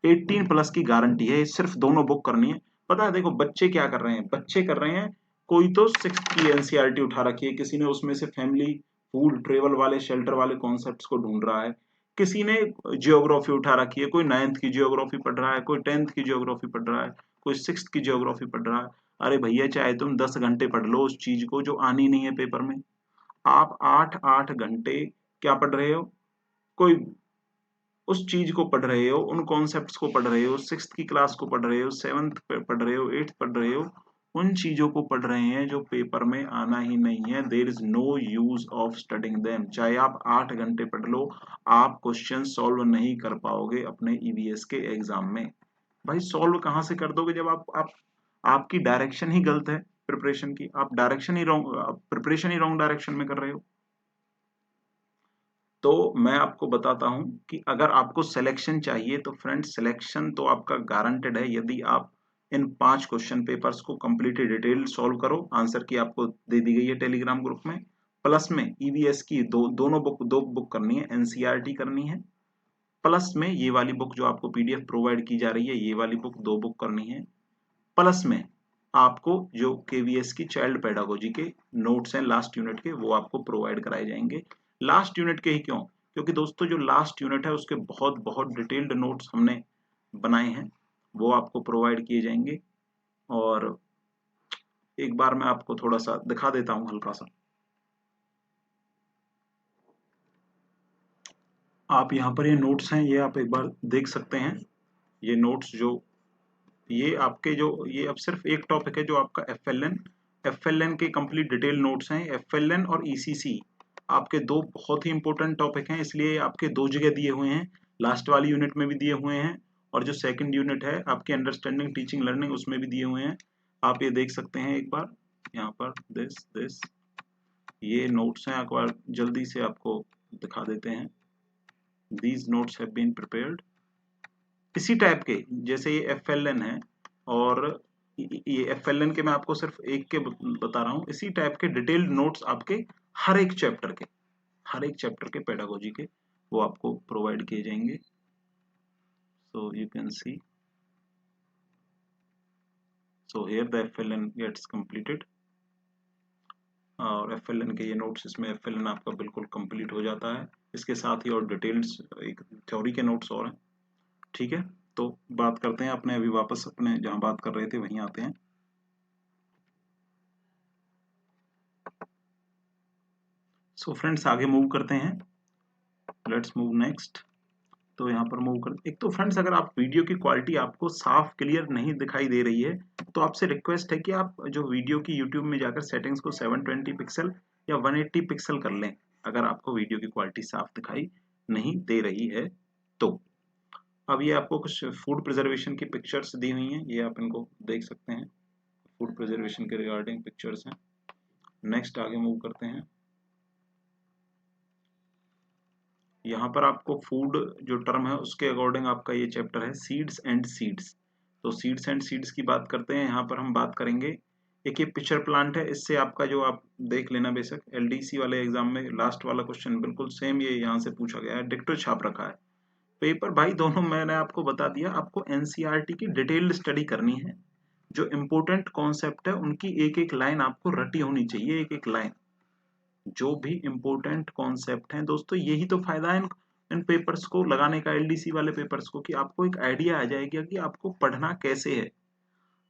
18 प्लस की गारंटी है, सिर्फ दोनों बुक करनी है। पता है देखो बच्चे क्या कर रहे हैं, बच्चे कर रहे हैं, कोई तो 6th की एनसीईआरटी उठा रखी है, किसी ने उसमें से फैमिली फूड ट्रेवल वाले शेल्टर वाले कॉन्सेप्ट्स को ढूंढ रहा है, किसी ने जियोग्राफी उठा रखी है, कोई 9th की जियोग्राफी पढ़ रहा है, कोई 10th की जियोग्राफी पढ़ रहा है, कोई 6th की जियोग्राफी पढ़ रहा है। अरे भैया चाहे तुम 10 घंटे पढ़ लो उस चीज को जो आनी नहीं है पेपर में, आप 8-8 घंटे क्या पढ़ रहे हो, कोई उस चीज को पढ़ रहे हो, उन कॉन्सेप्ट्स को पढ़ रहे हो, 6th की क्लास को पढ़ रहे हो, 7th पढ़ रहे हो, 8th पढ़ रहे हो, उन चीजों को पढ़ रहे हैं जो पेपर में आना ही नहीं है। There is no use of studying them. चाहे आप 8 घंटे पढ़ लो, आप क्वेश्चन सॉल्व नहीं कर पाओगे अपने ईवीएस के एग्जाम में। भाई सॉल्व कहाँ से कर दोगे जब आप आपकी डायरेक्शन ही गलत है प्रिपरेशन की, आप डायरेक्शन ही रॉन्ग, प्रिपरेशन ही रॉन्ग डायरेक्शन में कर रहे हो। तो मैं आपको बताता हूं कि अगर आपको सिलेक्शन चाहिए तो फ्रेंड सिलेक्शन तो आपका गारंटेड है यदि आप इन 5 क्वेश्चन पेपर्स को कंप्लीटली डिटेल सॉल्व करो। आंसर की आपको दे दी गई है टेलीग्राम ग्रुप में। प्लस में ईवीएस की दोनों बुक, 2 बुक करनी है, एनसीईआरटी करनी है, प्लस में ये वाली बुक जो आपको पीडीएफ प्रोवाइड की जा रही है, ये वाली बुक 2 बुक करनी है। प्लस में आपको जो केवीएस की चाइल्ड पेडागोजी के नोट्स हैं लास्ट यूनिट के, वो आपको प्रोवाइड कराए जाएंगे। लास्ट यूनिट के ही क्यों, क्योंकि दोस्तों जो लास्ट यूनिट है उसके बहुत बहुत डिटेल्ड नोट्स हमने बनाए हैं, वो आपको प्रोवाइड किए जाएंगे। और एक बार मैं आपको थोड़ा सा दिखा देता हूं हल्का सा, आप यहाँ पर ये नोट्स हैं, ये आप एक बार देख सकते हैं। ये नोट्स जो, ये आपके जो, ये अब सिर्फ एक टॉपिक है जो आपका एफएलएन के कंप्लीट डिटेल नोट्स हैं। एफएलएन और ईसीसी आपके 2 बहुत ही इंपॉर्टेंट टॉपिक हैं, इसलिए आपके 2 जगह दिए हुए हैं। लास्ट वाली यूनिट में भी दिए हुए हैं, और जो सेकंड यूनिट है आपकी अंडरस्टैंडिंग टीचिंग लर्निंग, उसमें भी दिए हुए हैं। आप ये देख सकते हैं एक बार यहाँ पर, दिस ये नोट्स हैं, एक बार जल्दी से आपको दिखा देते हैं। These notes have been prepared इसी टाइप के, जैसे ये एफएलएन है, और ये एफएलएन के मैं आपको सिर्फ एक के बता रहा हूँ, इसी टाइप के डिटेल्ड नोट्स आपके हर एक चैप्टर के, हर एक चैप्टर के पेडागोजी के वो आपको प्रोवाइड किए जाएंगे। So you can see, so here the FLN gets completed, और FLN के ये नोट्स, इसमें FLN आपका बिल्कुल कंप्लीट हो जाता है। इसके साथ ही और डिटेल्स एक थ्योरी के नोट्स और हैं। ठीक है, तो बात करते हैं अपने, अभी वापस अपने जहां बात कर रहे थे वहीं आते हैं। सो फ्रेंड्स आगे मूव करते हैं, लेट्स मूव नेक्स्ट। तो यहाँ पर मूव कर, एक तो फ्रेंड्स अगर आप वीडियो की क्वालिटी आपको साफ क्लियर नहीं दिखाई दे रही है तो आपसे रिक्वेस्ट है कि आप जो वीडियो की यूट्यूब में जाकर सेटिंग्स को 720 पिक्सल या 180 पिक्सल कर लें, अगर आपको वीडियो की क्वालिटी साफ दिखाई नहीं दे रही है तो। अब ये आपको कुछ फूड प्रिजर्वेशन की पिक्चर्स दी हुई हैं, ये आप इनको देख सकते हैं, फूड प्रिजर्वेशन के रिगार्डिंग पिक्चर्स हैं। नेक्स्ट आगे मूव करते हैं। यहाँ पर आपको फूड जो टर्म है उसके अकॉर्डिंग आपका ये चैप्टर है सीड्स एंड सीड्स। तो सीड्स एंड सीड्स की बात करते हैं, यहाँ पर हम बात करेंगे, एक ये पिक्चर प्लांट है, इससे आपका जो आप देख लेना, बेशक LDC वाले एग्जाम में लास्ट वाला क्वेश्चन बिल्कुल सेम ये यहाँ से पूछा गया है, डिक्टो छाप रखा है पेपर भाई दोनों। मैंने आपको बता दिया, आपको NCERT की डिटेल्ड स्टडी करनी है, जो इम्पोर्टेंट कॉन्सेप्ट है उनकी एक एक लाइन आपको रटी होनी चाहिए, एक एक लाइन। जो भी इम्पोर्टेंट कॉन्सेप्ट हैं दोस्तों, यही तो फायदा है इन पेपर्स को लगाने का, LDC वाले पेपर्स को, कि आपको एक आइडिया आ जाएगा कि आपको पढ़ना कैसे है।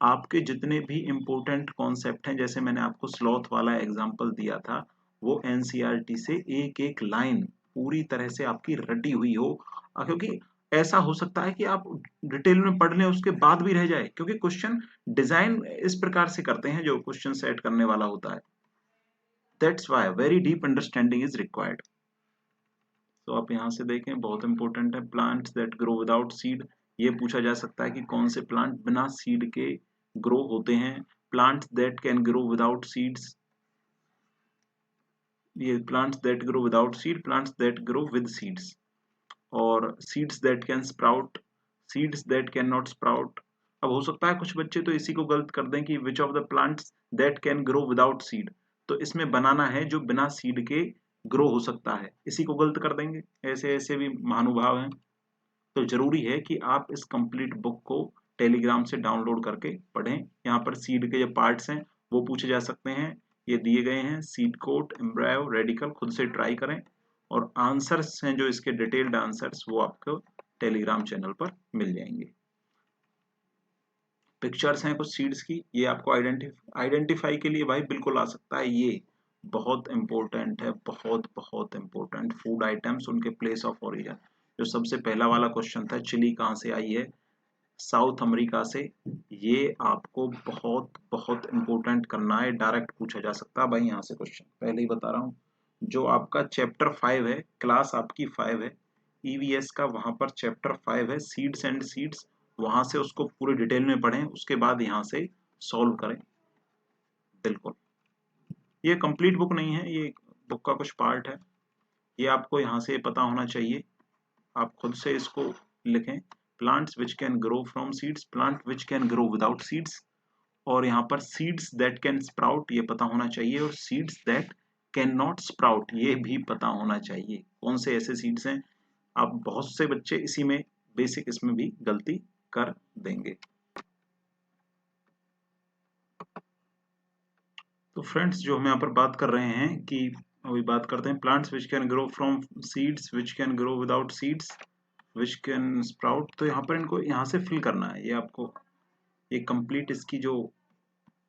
आपके जितने भी इम्पोर्टेंट कॉन्सेप्ट हैं, जैसे मैंने आपको स्लॉथ वाला एग्जांपल दिया था, वो NCERT से एक एक लाइन पूरी तरह से आपकी रटी हुई हो, क्योंकि ऐसा हो सकता है कि आप डिटेल में पढ़ लें उसके बाद भी रह जाए, क्योंकि क्वेश्चन डिजाइन इस प्रकार से करते हैं जो क्वेश्चन सेट करने वाला होता है। That's why very deep understanding is required. तो आप यहाँ से देखें, बहुत इंपॉर्टेंट है, plants that grow without seed. ये पूछा जा सकता है कि कौन से प्लांट बिना सीड के ग्रो होते हैं। Plants that can grow without seeds, ये plants that grow without seed, plants that grow with seeds, और seeds that can sprout, seeds that can not sprout. अब हो सकता है कुछ बच्चे तो इसी को गलत कर दें कि विच of the plants that can grow without seed, तो इसमें बनाना है जो बिना सीड के ग्रो हो सकता है, इसी को गलत कर देंगे। ऐसे ऐसे भी महानुभाव हैं। तो जरूरी है कि आप इस कंप्लीट बुक को टेलीग्राम से डाउनलोड करके पढ़ें। यहाँ पर सीड के जो पार्ट्स हैं वो पूछे जा सकते हैं, ये दिए गए हैं, सीड कोट, एम्ब्रायो, रेडिकल, खुद से ट्राई करें, और आंसर्स हैं जो इसके डिटेल्ड आंसर्स वो आपको टेलीग्राम चैनल पर मिल जाएंगे। पिक्चर्स हैं कुछ सीड्स की, ये आपको आइडेंटिफाई के लिए भाई बिल्कुल आ सकता है। ये बहुत इंपॉर्टेंट है, बहुत बहुत इंपॉर्टेंट। फूड आइटम्स, उनके प्लेस ऑफ ओरिजिन, जो सबसे पहला वाला क्वेश्चन था, चिली कहाँ से आई है, साउथ अमेरिका से, ये आपको बहुत बहुत इंपॉर्टेंट करना है, डायरेक्ट पूछा जा सकता है भाई यहाँ से क्वेश्चन, पहले ही बता रहा हूँ। जो आपका चैप्टर 5 है, क्लास आपकी 5 है EVS का, वहां पर चैप्टर 5 है सीड्स एंड सीड्स, वहां से उसको पूरे डिटेल में पढ़ें, उसके बाद यहाँ से सॉल्व करें। बिल्कुल ये कंप्लीट बुक नहीं है, ये बुक का कुछ पार्ट है, ये आपको यहाँ से पता होना चाहिए। आप खुद से इसको लिखें, plants which can grow from seeds, plant which can grow without seeds, और यहाँ पर सीड्स दैट कैन स्प्राउट ये पता होना चाहिए, और seeds that can not sprout ये भी पता होना चाहिए। कौन से ऐसे सीड्स हैं, आप बहुत से बच्चे इसी में बेसिक इसमें भी गलती कर देंगे। तो फ्रेंड्स जो हम यहाँ पर बात कर रहे हैं कि अभी बात करते हैं, plants which can grow from seeds, which can grow without seeds, which can sprout. तो यहाँ पर इनको यहाँ से फिल करना है, ये आपको ये कंप्लीट इसकी जो,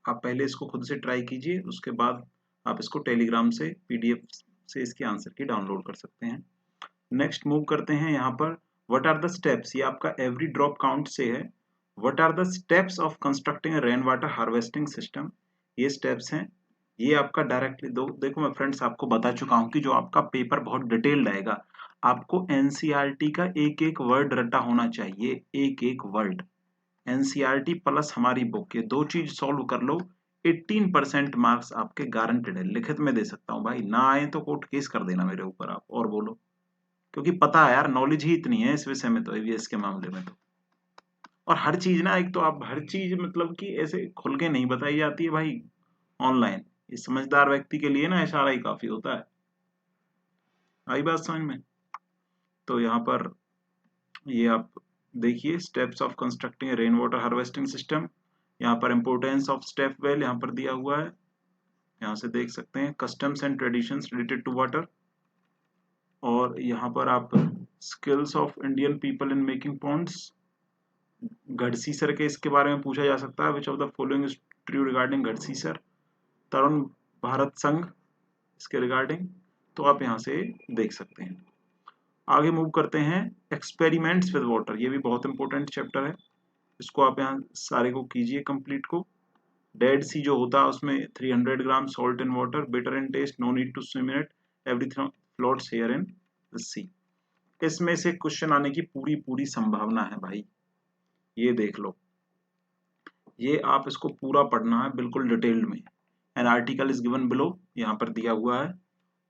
आप पहले इसको खुद से ट्राई कीजिए, उसके बाद आप इसको टेलीग्राम से PDF से इसके आंसर की डाउनलोड कर सकते हैं। नेक्स्ट मूव करते हैं यहाँ पर, व्हाट आर द स्टेप्स, ये आपका एवरी ड्रॉप काउंट से है। What are the steps of constructing rain water harvesting system, ये स्टेप्स हैं। ये आपका डायरेक्टली देखो मैं फ्रेंड्स आपको बता चुका हूँ कि जो आपका पेपर बहुत डिटेल्ड आएगा, आपको NCERT का एक एक वर्ड रटा होना चाहिए, एक एक वर्ड। NCERT प्लस हमारी बुक, ये दो चीज सॉल्व कर लो, 18% मार्क्स आपके गारंटेड है। लिखित में दे सकता हूँ भाई, ना आए तो कोर्ट केस कर देना मेरे ऊपर आप, और बोलो, क्योंकि पता है यार, नॉलेज ही इतनी है इस विषय में, तो EVS के मामले में तो। और हर चीज ना, एक तो आप हर चीज मतलब कि ऐसे खुल के नहीं बताई जाती है भाई ऑनलाइन, ये समझदार व्यक्ति के लिए ना इशारा ही काफी होता है। आई बात समझ में? तो यहाँ पर ये आप देखिए, steps of constructing rain water harvesting system, यहाँ पर इम्पोर्टेंस ऑफ स्टेप वेल यहाँ पर दिया हुआ है, यहाँ से देख सकते हैं, customs and traditions related to water, और यहाँ पर आप skills of Indian people in making ponds, Gadsisar के इसके बारे में पूछा जा सकता है, which of the following is true regarding Gadsisar, Tarun Bharat Sangh इसके रिगार्डिंग, तो आप यहाँ से देख सकते हैं। आगे मूव करते हैं, एक्सपेरिमेंट्स विद वाटर, ये भी बहुत इंपॉर्टेंट चैप्टर है, इसको आप यहाँ सारे को कीजिए कंप्लीट को। डेड सी जो होता है उसमें 300 gram salt in water, better in taste, no need to swim in it, everything floats here in the sea. इसमें से क्वेश्चन आने की पूरी पूरी संभावना है भाई, ये देख लो, ये आप इसको पूरा पढ़ना है बिल्कुल डिटेल्ड में। An article is given below, यहाँ पर दिया हुआ है,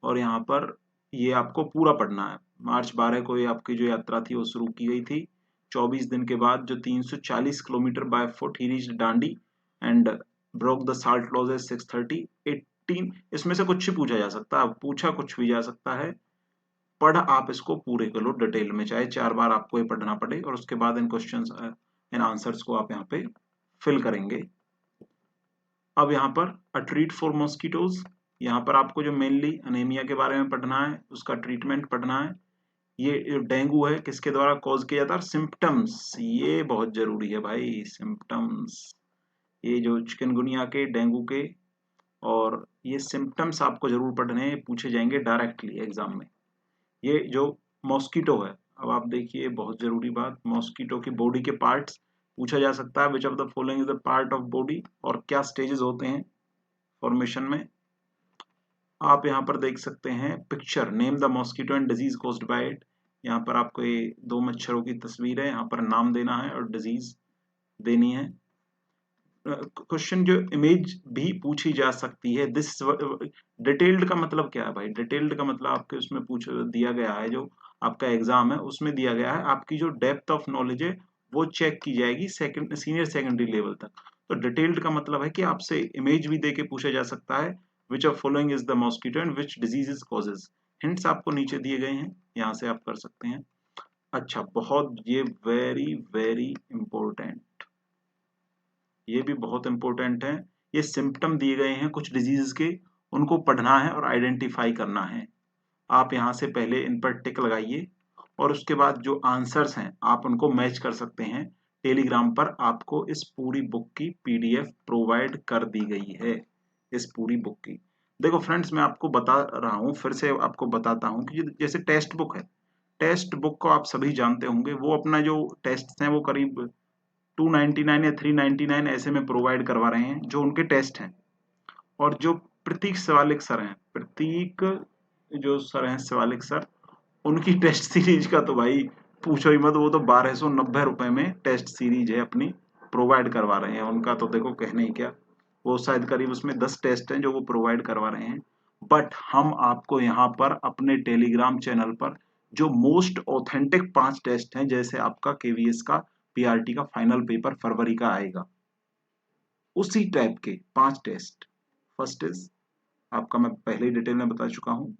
और यहाँ पर ये आपको पूरा पढ़ना है। मार्च 12 को ये आपकी जो यात्रा थी वो शुरू की गई थी, 24 दिन के बाद जो 340 kilometre by foot he reached Dandi and broke the salt laws at 6:30 18। इसमें से कुछ ही पूछा जा सकता है, पूछा कुछ भी जा सकता है, पढ़ आप इसको पूरे कर लो डिटेल में, चाहे 4 बार आपको ये पढ़ना पड़े, और उसके बाद इन क्वेश्चंस इन आंसर्स को आप यहाँ पे फिल करेंगे। अब यहाँ पर अ ट्रीट फॉर मॉस्किटोज, यहाँ पर आपको जो मेनली अनेमिया के बारे में पढ़ना है, उसका ट्रीटमेंट पढ़ना है। ये डेंगू है, किसके द्वारा कॉज किया जाता है, सिम्पटम्स, ये बहुत जरूरी है भाई, सिम्पटम्स, ये जो चिकनगुनिया के, डेंगू के, और ये सिम्पटम्स आपको जरूर पढ़ने हैं, पूछे जाएंगे डायरेक्टली एग्जाम में। ये जो मॉस्किटो है, अब आप देखिए बहुत जरूरी बात, मॉस्किटो की बॉडी के पार्ट्स पूछा जा सकता है, which of the following is the part of body, और क्या स्टेजेस होते हैं फॉर्मेशन में। आप यहाँ पर देख सकते हैं picture, name the mosquito and disease caused by it, यहाँ पर आपको ये 2 मच्छरों की तस्वीर है, यहाँ पर नाम देना है और डिजीज देनी है। क्वेश्चन जो इमेज भी पूछी जा सकती है, दिस डिटेल्ड का मतलब क्या है भाई, डिटेल्ड का मतलब आपके उसमें पूछ दिया गया है, जो आपका एग्जाम है उसमें दिया गया है, आपकी जो डेप्थ ऑफ नॉलेज है वो चेक की जाएगी सेकंड सीनियर सेकेंडरी लेवल तक। तो डिटेल्ड का मतलब है कि आपसे इमेज भी दे के पूछा जा सकता है, which of following is the mosquito and which disease is causes. Hints आपको नीचे दिए गए हैं, यहाँ से आप कर सकते हैं। अच्छा, बहुत ये वेरी वेरी इंपॉर्टेंट, ये भी बहुत इंपॉर्टेंट है, ये सिम्टम दिए गए हैं कुछ डिजीज के, उनको पढ़ना है और आइडेंटिफाई करना है। आप यहाँ से पहले इन पर टिक लगाइए, और उसके बाद जो आंसर्स हैं आप उनको मैच कर सकते हैं। टेलीग्राम पर आपको इस पूरी बुक की पीडीएफ प्रोवाइड कर दी गई है, इस पूरी बुक की। देखो फ्रेंड्स, मैं आपको बता रहा हूँ, फिर से आपको बताता हूँ कि जैसे टेक्स्ट बुक है, टेक्स्ट बुक को आप सभी जानते होंगे, वो अपना जो टेस्ट हैं वो करीब 299 या 399 ऐसे में प्रोवाइड करवा रहे हैं जो उनके टेस्ट हैं। और जो प्रतीक शिवालिक सर हैं, प्रतीक जो सर हैं शिवालिक सर, उनकी टेस्ट सीरीज का तो भाई पूछो ही मत, वो तो 1290 रुपए में टेस्ट सीरीज है अपनी प्रोवाइड करवा रहे हैं, उनका तो देखो कहने ही क्या, वो शायद करीब उसमें 10 टेस्ट हैं जो वो प्रोवाइड करवा रहे हैं। बट हम आपको यहाँ पर अपने टेलीग्राम चैनल पर जो मोस्ट ऑथेंटिक 5 टेस्ट हैं, जैसे आपका केवीएस का पीआरटी का फाइनल पेपर फरवरी का आएगा, उसी टाइप के 5 टेस्ट। फर्स्ट इज आपका, मैं पहले ही डिटेल में बता चुका हूं,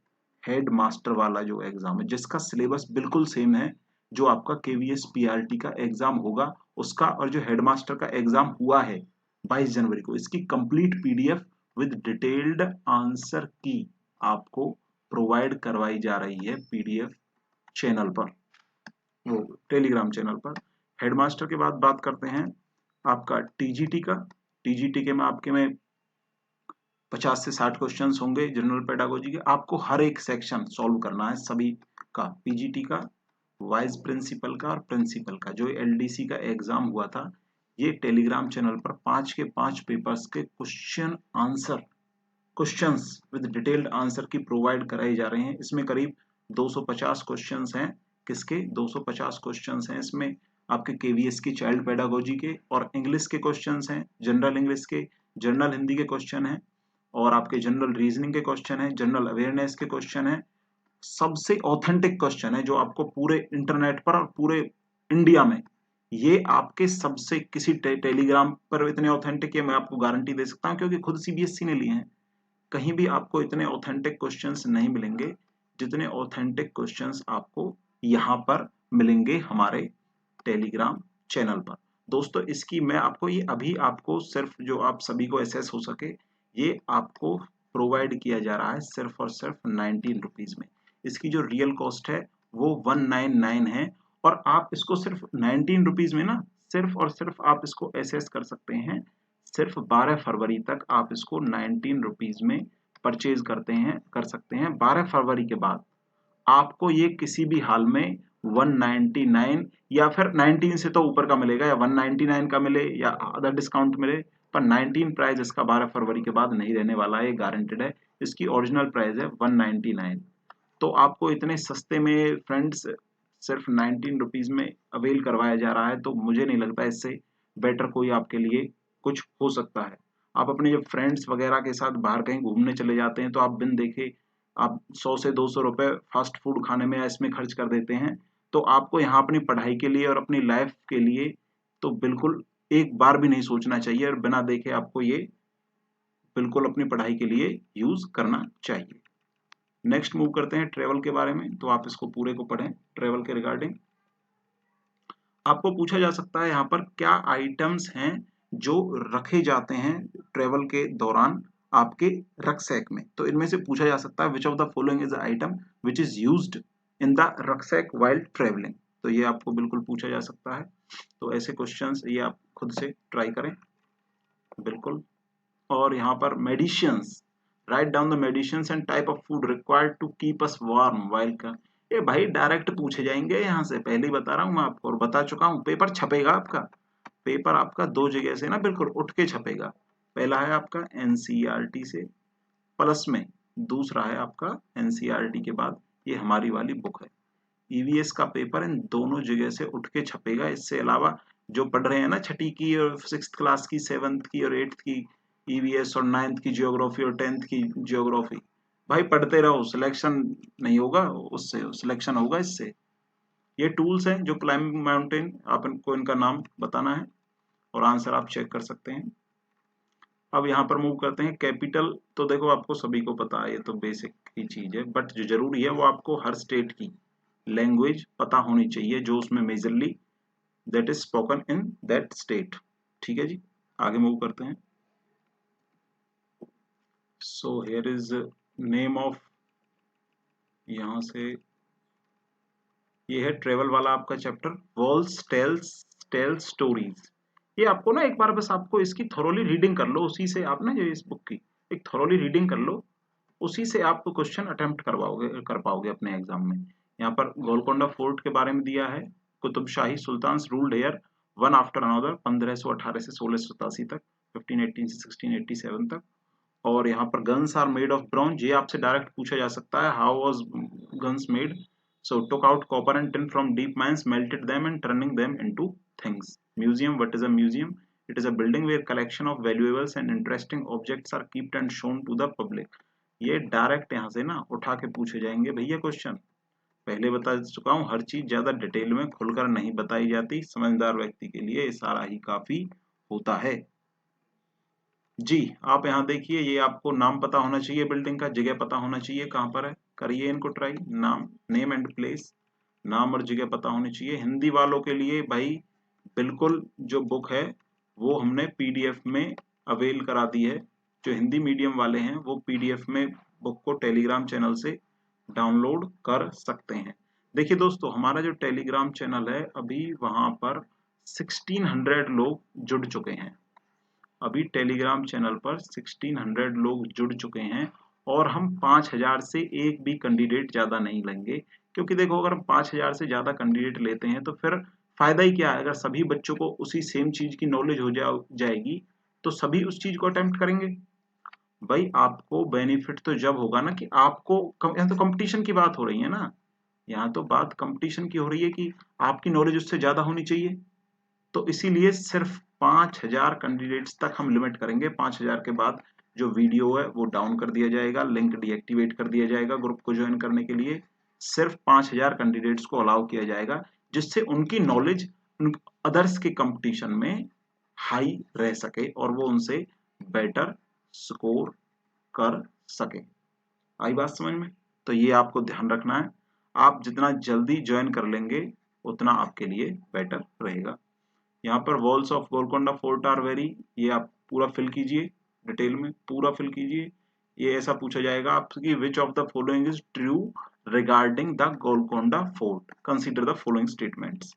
हेड मास्टर वाला जो एग्जाम है, जिसका सिलेबस बिल्कुल सेम है जो आपका केवीएस पीआरटी का एग्जाम होगा उसका, और जो हेडमास्टर का एग्जाम हुआ है 22 जनवरी को, इसकी complete PDF with detailed answer की आपको प्रोवाइड करवाई जा रही है पीडीएफ चैनल पर, वो टेलीग्राम चैनल पर। हेडमास्टर के बाद बात करते हैं आपका टीजीटी का। टीजीटी के में आपके में 50 से 60 क्वेश्चंस होंगे जनरल पेडागोजी के, आपको हर एक सेक्शन सॉल्व करना है सभी का, पीजीटी का, वाइस प्रिंसिपल का और प्रिंसिपल का। जो एलडीसी का एग्जाम हुआ था, ये टेलीग्राम चैनल पर 5 के 5 पेपर्स के क्वेश्चंस विद डिटेल्ड आंसर की प्रोवाइड कराई जा रहे हैं। इसमें करीब 250 क्वेश्चंस हैं, किसके 250 क्वेश्चंस हैं इसमें, आपके केवीएस की चाइल्ड पेडागोजी के, और इंग्लिश के क्वेश्चंस हैं, जनरल इंग्लिश के, जनरल हिंदी के क्वेश्चन हैं, और आपके जनरल रीजनिंग के क्वेश्चन है, जनरल अवेयरनेस के क्वेश्चन है, सबसे ऑथेंटिक क्वेश्चन है जो आपको पूरे इंटरनेट पर और पूरे इंडिया में, ये आपके सबसे किसी टेलीग्राम पर इतने ऑथेंटिक है, मैं आपको गारंटी दे सकता हूं, क्योंकि खुद सीबीएसई ने लिए हैं, कहीं भी आपको इतने ऑथेंटिक क्वेश्चंस नहीं मिलेंगे। जितने ऑथेंटिक क्वेश्चंस आपको यहाँ पर मिलेंगे हमारे टेलीग्राम चैनल पर। दोस्तों इसकी मैं आपको ये अभी आपको सिर्फ जो आप सभी को एसेस हो सके ये आपको प्रोवाइड किया जा रहा है सिर्फ और सिर्फ 19 रुपीज में। इसकी जो रियल कॉस्ट है वो 199 है और आप इसको सिर्फ 19 रुपीज में ना सिर्फ और सिर्फ आप इसको एसेस कर सकते हैं। सिर्फ 12 फरवरी तक आप इसको 19 रुपीज में परचेज कर सकते हैं। 12 फरवरी के बाद आपको ये किसी भी हाल में 199 या फिर 19 से तो ऊपर का मिलेगा, या 199 का मिले या अदर डिस्काउंट मिले, पर 19 प्राइस इसका 12 फरवरी के बाद नहीं रहने वाला है, गारंटेड है। इसकी ओरिजिनल प्राइस है 199। तो आपको इतने सस्ते में फ्रेंड्स सिर्फ 19 रुपीज में अवेल करवाया जा रहा है, तो मुझे नहीं लगता इससे बेटर कोई आपके लिए कुछ हो सकता है। आप अपने जब फ्रेंड्स वगैरह के साथ बाहर कहीं घूमने चले जाते हैं तो आप बिन देखे आप 100 से 200 रुपए फास्ट फूड खाने में इसमें खर्च कर देते हैं। तो आपको यहाँ अपनी पढ़ाई के लिए और अपनी लाइफ के लिए तो बिल्कुल एक बार भी नहीं सोचना चाहिए और बिना देखे आपको ये बिल्कुल अपनी पढ़ाई के लिए यूज करना चाहिए। नेक्स्ट मूव करते हैं ट्रेवल के बारे में, तो आप इसको पूरे को पढ़ें। ट्रेवल के रिगार्डिंग आपको पूछा जा सकता है यहाँ पर क्या आइटम्स हैं जो रखे जाते हैं ट्रेवल के दौरान आपके रक्सैक में। तो इनमें से पूछा जा सकता है which of the following is item which is used in the rucksack while travelling. तो ये आपको बिल्कुल पूछा जा सकता है। तो ऐसे क्वेश्चंस ये आप खुद से ट्राई करें बिल्कुल। और यहाँ पर medicines, write down the medicines and type of food required to keep us warm while का। ये भाई डायरेक्ट पूछे जाएंगे यहाँ से, पहले ही बता रहा हूँ मैं आपको और बता चुका हूँ। पेपर छपेगा आपका, पेपर आपका दो जगह से ना बिल्कुल उठ के छपेगा। पहला है आपका एनसीईआरटी से प्लस में, दूसरा है आपका एनसीईआरटी के बाद ये हमारी वाली बुक है। ईवीएस का पेपर इन दोनों जगह से उठ के छपेगा। इससे अलावा जो पढ़ रहे हैं ना छठी की और 6th क्लास की, 7th की और 8th की ईवीएस और 9th की ज्योग्राफी और 10th की ज्योग्राफी, भाई पढ़ते रहो, सिलेक्शन नहीं होगा उससे, सिलेक्शन होगा इससे। ये टूल्स हैं जो क्लाइंबिंग माउंटेन, आप इनको इनका नाम बताना है और आंसर आप चेक कर सकते हैं। अब यहाँ पर मूव करते हैं कैपिटल। तो देखो आपको सभी को पता है, ये तो बेसिक ही चीज है, बट जो जरूरी है वो आपको हर स्टेट की लैंग्वेज पता होनी चाहिए जो उसमें majorly that is spoken in that state. ठीक है जी, आगे मूव करते हैं। So here is name of, यहां से ये है ट्रेवल वाला आपका चैप्टर, वॉल्स टेल स्टोरीज। ये आपको ना एक बार बस आपको इसकी थोरोली रीडिंग कर लो, उसी से आप ना जो इस बुक की एक थोरोली रीडिंग कर लो, उसी से आप क्वेश्चन अटेम्प्ट कर पाओगे अपने एग्जाम में। यहाँ पर गोलकोंडा फोर्ट के बारे में दिया है। Qutb Shahi sultans ruled here one after another 1518 से 1687 तक, 1518 से 1687 तक। और यहाँ पर guns are made of bronze, ये आपसे डायरेक्ट पूछा जा सकता है, how was guns made. So took out copper and tin from deep mines, melted them and turning them into things. Museum, what is a museum? It is a building where collection of valuables and interesting objects are kept and shown to the public. ये direct यहाँ से ना उठा के पूछे जाएंगे भैया question. पहले बता चुका हूँ हर चीज ज्यादा डिटेल में खुलकर नहीं बताई जाती, समझदार व्यक्ति के लिए ये सारा ही काफी होता है जी। आप यहाँ देखिए, ये आपको नाम पता होना चाहिए बिल्डिंग का, जगह पता होना चाहिए कहाँ पर है। करिए इनको ट्राई, नाम, नेम एंड प्लेस, नाम और जगह पता होनी चाहिए। हिंदी वालों के लिए भाई बिल्कुल जो बुक है वो हमने पीडीएफ में अवेल करा दी है। जो हिंदी मीडियम वाले हैं वो पीडीएफ में बुक को टेलीग्राम चैनल से डाउनलोड कर सकते हैं। देखिए दोस्तों, हमारा जो टेलीग्राम चैनल है अभी वहां पर 1600 लोग जुड़ चुके हैं। अभी टेलीग्राम चैनल पर 1600 लोग जुड़ चुके हैं और हम 5000 से एक भी कैंडिडेट ज्यादा नहीं लेंगे। क्योंकि देखो अगर हम 5000 से ज्यादा कैंडिडेट लेते हैं तो फिर फायदा ही क्या है। अगर सभी बच्चों को उसी सेम चीज की नॉलेज हो जाएगी तो सभी उस चीज को अटेम्प्ट करेंगे। भाई आपको बेनिफिट तो जब होगा ना कि आपको यहाँ तो कंपटीशन की बात हो रही है ना, यहाँ तो बात कंपटीशन की हो रही है कि आपकी नॉलेज उससे ज्यादा होनी चाहिए। तो इसीलिए सिर्फ 5000 कैंडिडेट्स तक हम लिमिट करेंगे। 5000 के बाद जो वीडियो है वो डाउन कर दिया जाएगा, लिंक डीएक्टिवेट कर दिया जाएगा ग्रुप को ज्वाइन करने के लिए। सिर्फ 5000 कैंडिडेट्स को अलाउ किया जाएगा जिससे उनकी नॉलेज अदर्स के कंपटीशन में हाई रह सके और वो उनसे बेटर स्कोर कर सके। आई बात समझ में? तो ये आपको ध्यान रखना है। आप जितना जल्दी ज्वाइन कर लेंगे उतना आपके लिए बेटर रहेगा। यहाँ पर walls of Golconda fort are very, ये आप पूरा फिल कीजिए, डिटेल में पूरा फिल कीजिए। ये ऐसा पूछा जाएगा आपकी विच of the following is true regarding the Golconda fort, consider the following statements,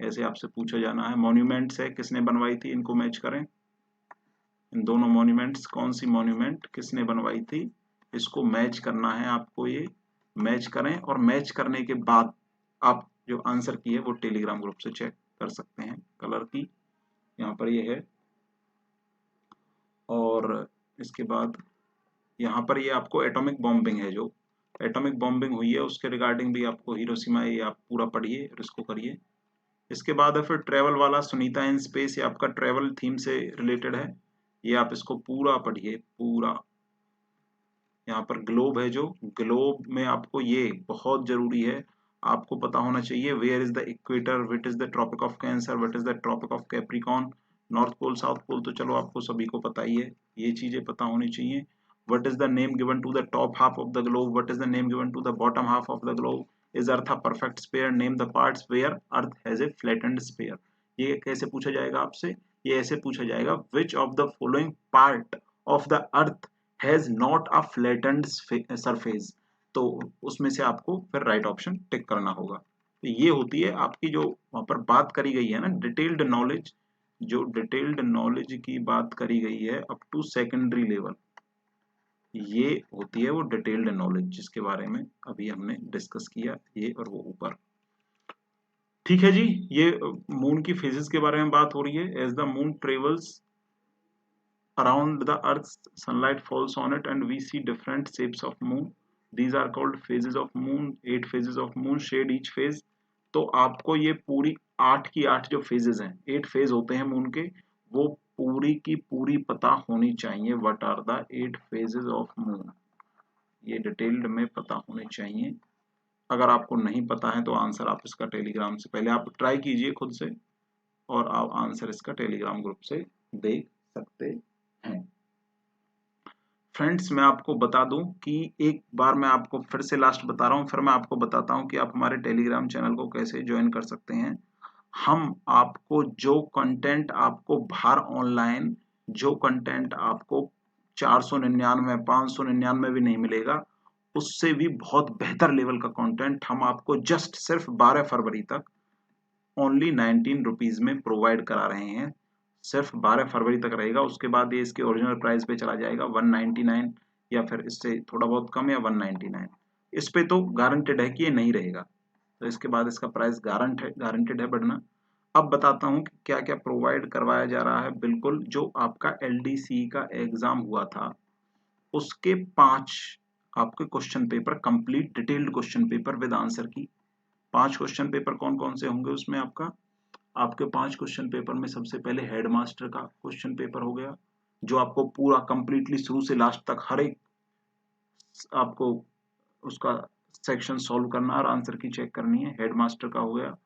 ऐसे आपसे पूछा जाना है। मॉन्यूमेंट्स है, किसने बनवाई थी, इनको मैच करें। इन दोनों मॉन्यूमेंट्स, कौन सी मॉन्यूमेंट किसने बनवाई थी, इसको मैच करना है आपको। ये मैच करें और मैच करने के बाद आप जो आंसर की है वो टेलीग्राम ग्रुप से चेक कर सकते हैं। कलर की यहाँ पर ये है, और इसके बाद यहाँ पर ये आपको एटॉमिक बॉम्बिंग है, जो एटॉमिक बॉम्बिंग हुई है उसके रिगार्डिंग भी आपको हिरोशिमा, ये आप पूरा पढ़िए और इसको करिए। इसके बाद है फिर ट्रेवल वाला, सुनीता इन स्पेस, ये आपका ट्रेवल थीम से रिलेटेड है, ये आप इसको पूरा पढ़िए पूरा। यहाँ पर ग्लोब है, जो ग्लोब में आपको ये बहुत जरूरी है, आपको पता होना चाहिए where is the equator, which is the tropic of Cancer, which is the tropic of Capricorn, north pole south pole तो चलो आपको सभी को पता ही है, ये चीजें पता होनी चाहिए। What is the name given to the top half of the globe, what is the name given to the bottom half of the globe, is earth a perfect sphere, name the parts where earth has a flattened sphere. ये कैसे पूछा जाएगा आपसे, ये ऐसे पूछा जाएगा which of the following part of the earth has not a flattened surface, तो उसमें से आपको फिर राइट ऑप्शन टिक करना होगा। तो ये होती है आपकी जो वहां पर बात करी गई है ना, डिटेल्ड नॉलेज, जो डिटेल्ड नॉलेज की बात करी गई है अप टू सेकेंडरी लेवल, ये होती है वो डिटेल्ड नॉलेज जिसके बारे में अभी हमने डिस्कस किया, ये और वो ऊपर। ठीक है जी, ये मून की फेजेस के बारे में बात हो रही है। As the moon travels around the earth, sunlight falls on it and we see different shapes of moon, these are called phases of moon, 8 phases of moon, shade each phase। तो आपको ये पूरी 8 की 8 जो फेजेस हैं, 8 phase होते हैं moon के, वो पूरी की पूरी पता होनी चाहिए। What are the 8 phases of moon, ये डिटेल्ड में पता होने चाहिए। अगर आपको नहीं पता है तो आंसर आप इसका टेलीग्राम से पहले आप ट्राई कीजिए खुद से, और आप आंसर इसका टेलीग्राम ग्रुप से देख सकते हैं। फ्रेंड्स मैं आपको बता दूं कि एक बार मैं आपको फिर से लास्ट बता रहा हूं, फिर मैं आपको बताता हूं कि आप हमारे टेलीग्राम चैनल को कैसे ज्वाइन कर सकते हैं। हम आपको जो कंटेंट आपको बाहर ऑनलाइन, जो कंटेंट आपको 499 599 भी नहीं मिलेगा, उससे भी बहुत बेहतर लेवल का कंटेंट हम आपको जस्ट सिर्फ 12 फरवरी तक ओनली 19 रुपीज में प्रोवाइड करा रहे हैं। सिर्फ 12 फरवरी तक रहेगा, उसके बाद ये इसके ओरिजिनल प्राइस पे चला जाएगा 199, या फिर इससे थोड़ा बहुत कम, या 199। इस पे तो गारंटेड है कि ये नहीं रहेगा, तो इसके बाद इसका प्राइस गारंटेड है बढ़ना। अब बताता हूँ कि क्या क्या प्रोवाइड करवाया जा रहा है। बिल्कुल, जो आपका LDC का एग्जाम हुआ था उसके 5 आपके question paper, complete detailed question paper with answer की। 5 क्वेश्चन पेपर कौन कौन से होंगे उसमें, आपके 5 क्वेश्चन पेपर में सबसे पहले हेडमास्टर का क्वेश्चन पेपर हो गया, जो आपको पूरा कंप्लीटली शुरू से लास्ट तक हर एक आपको उसका सेक्शन सॉल्व करना और आंसर की चेक करनी है। हेडमास्टर का हो गया,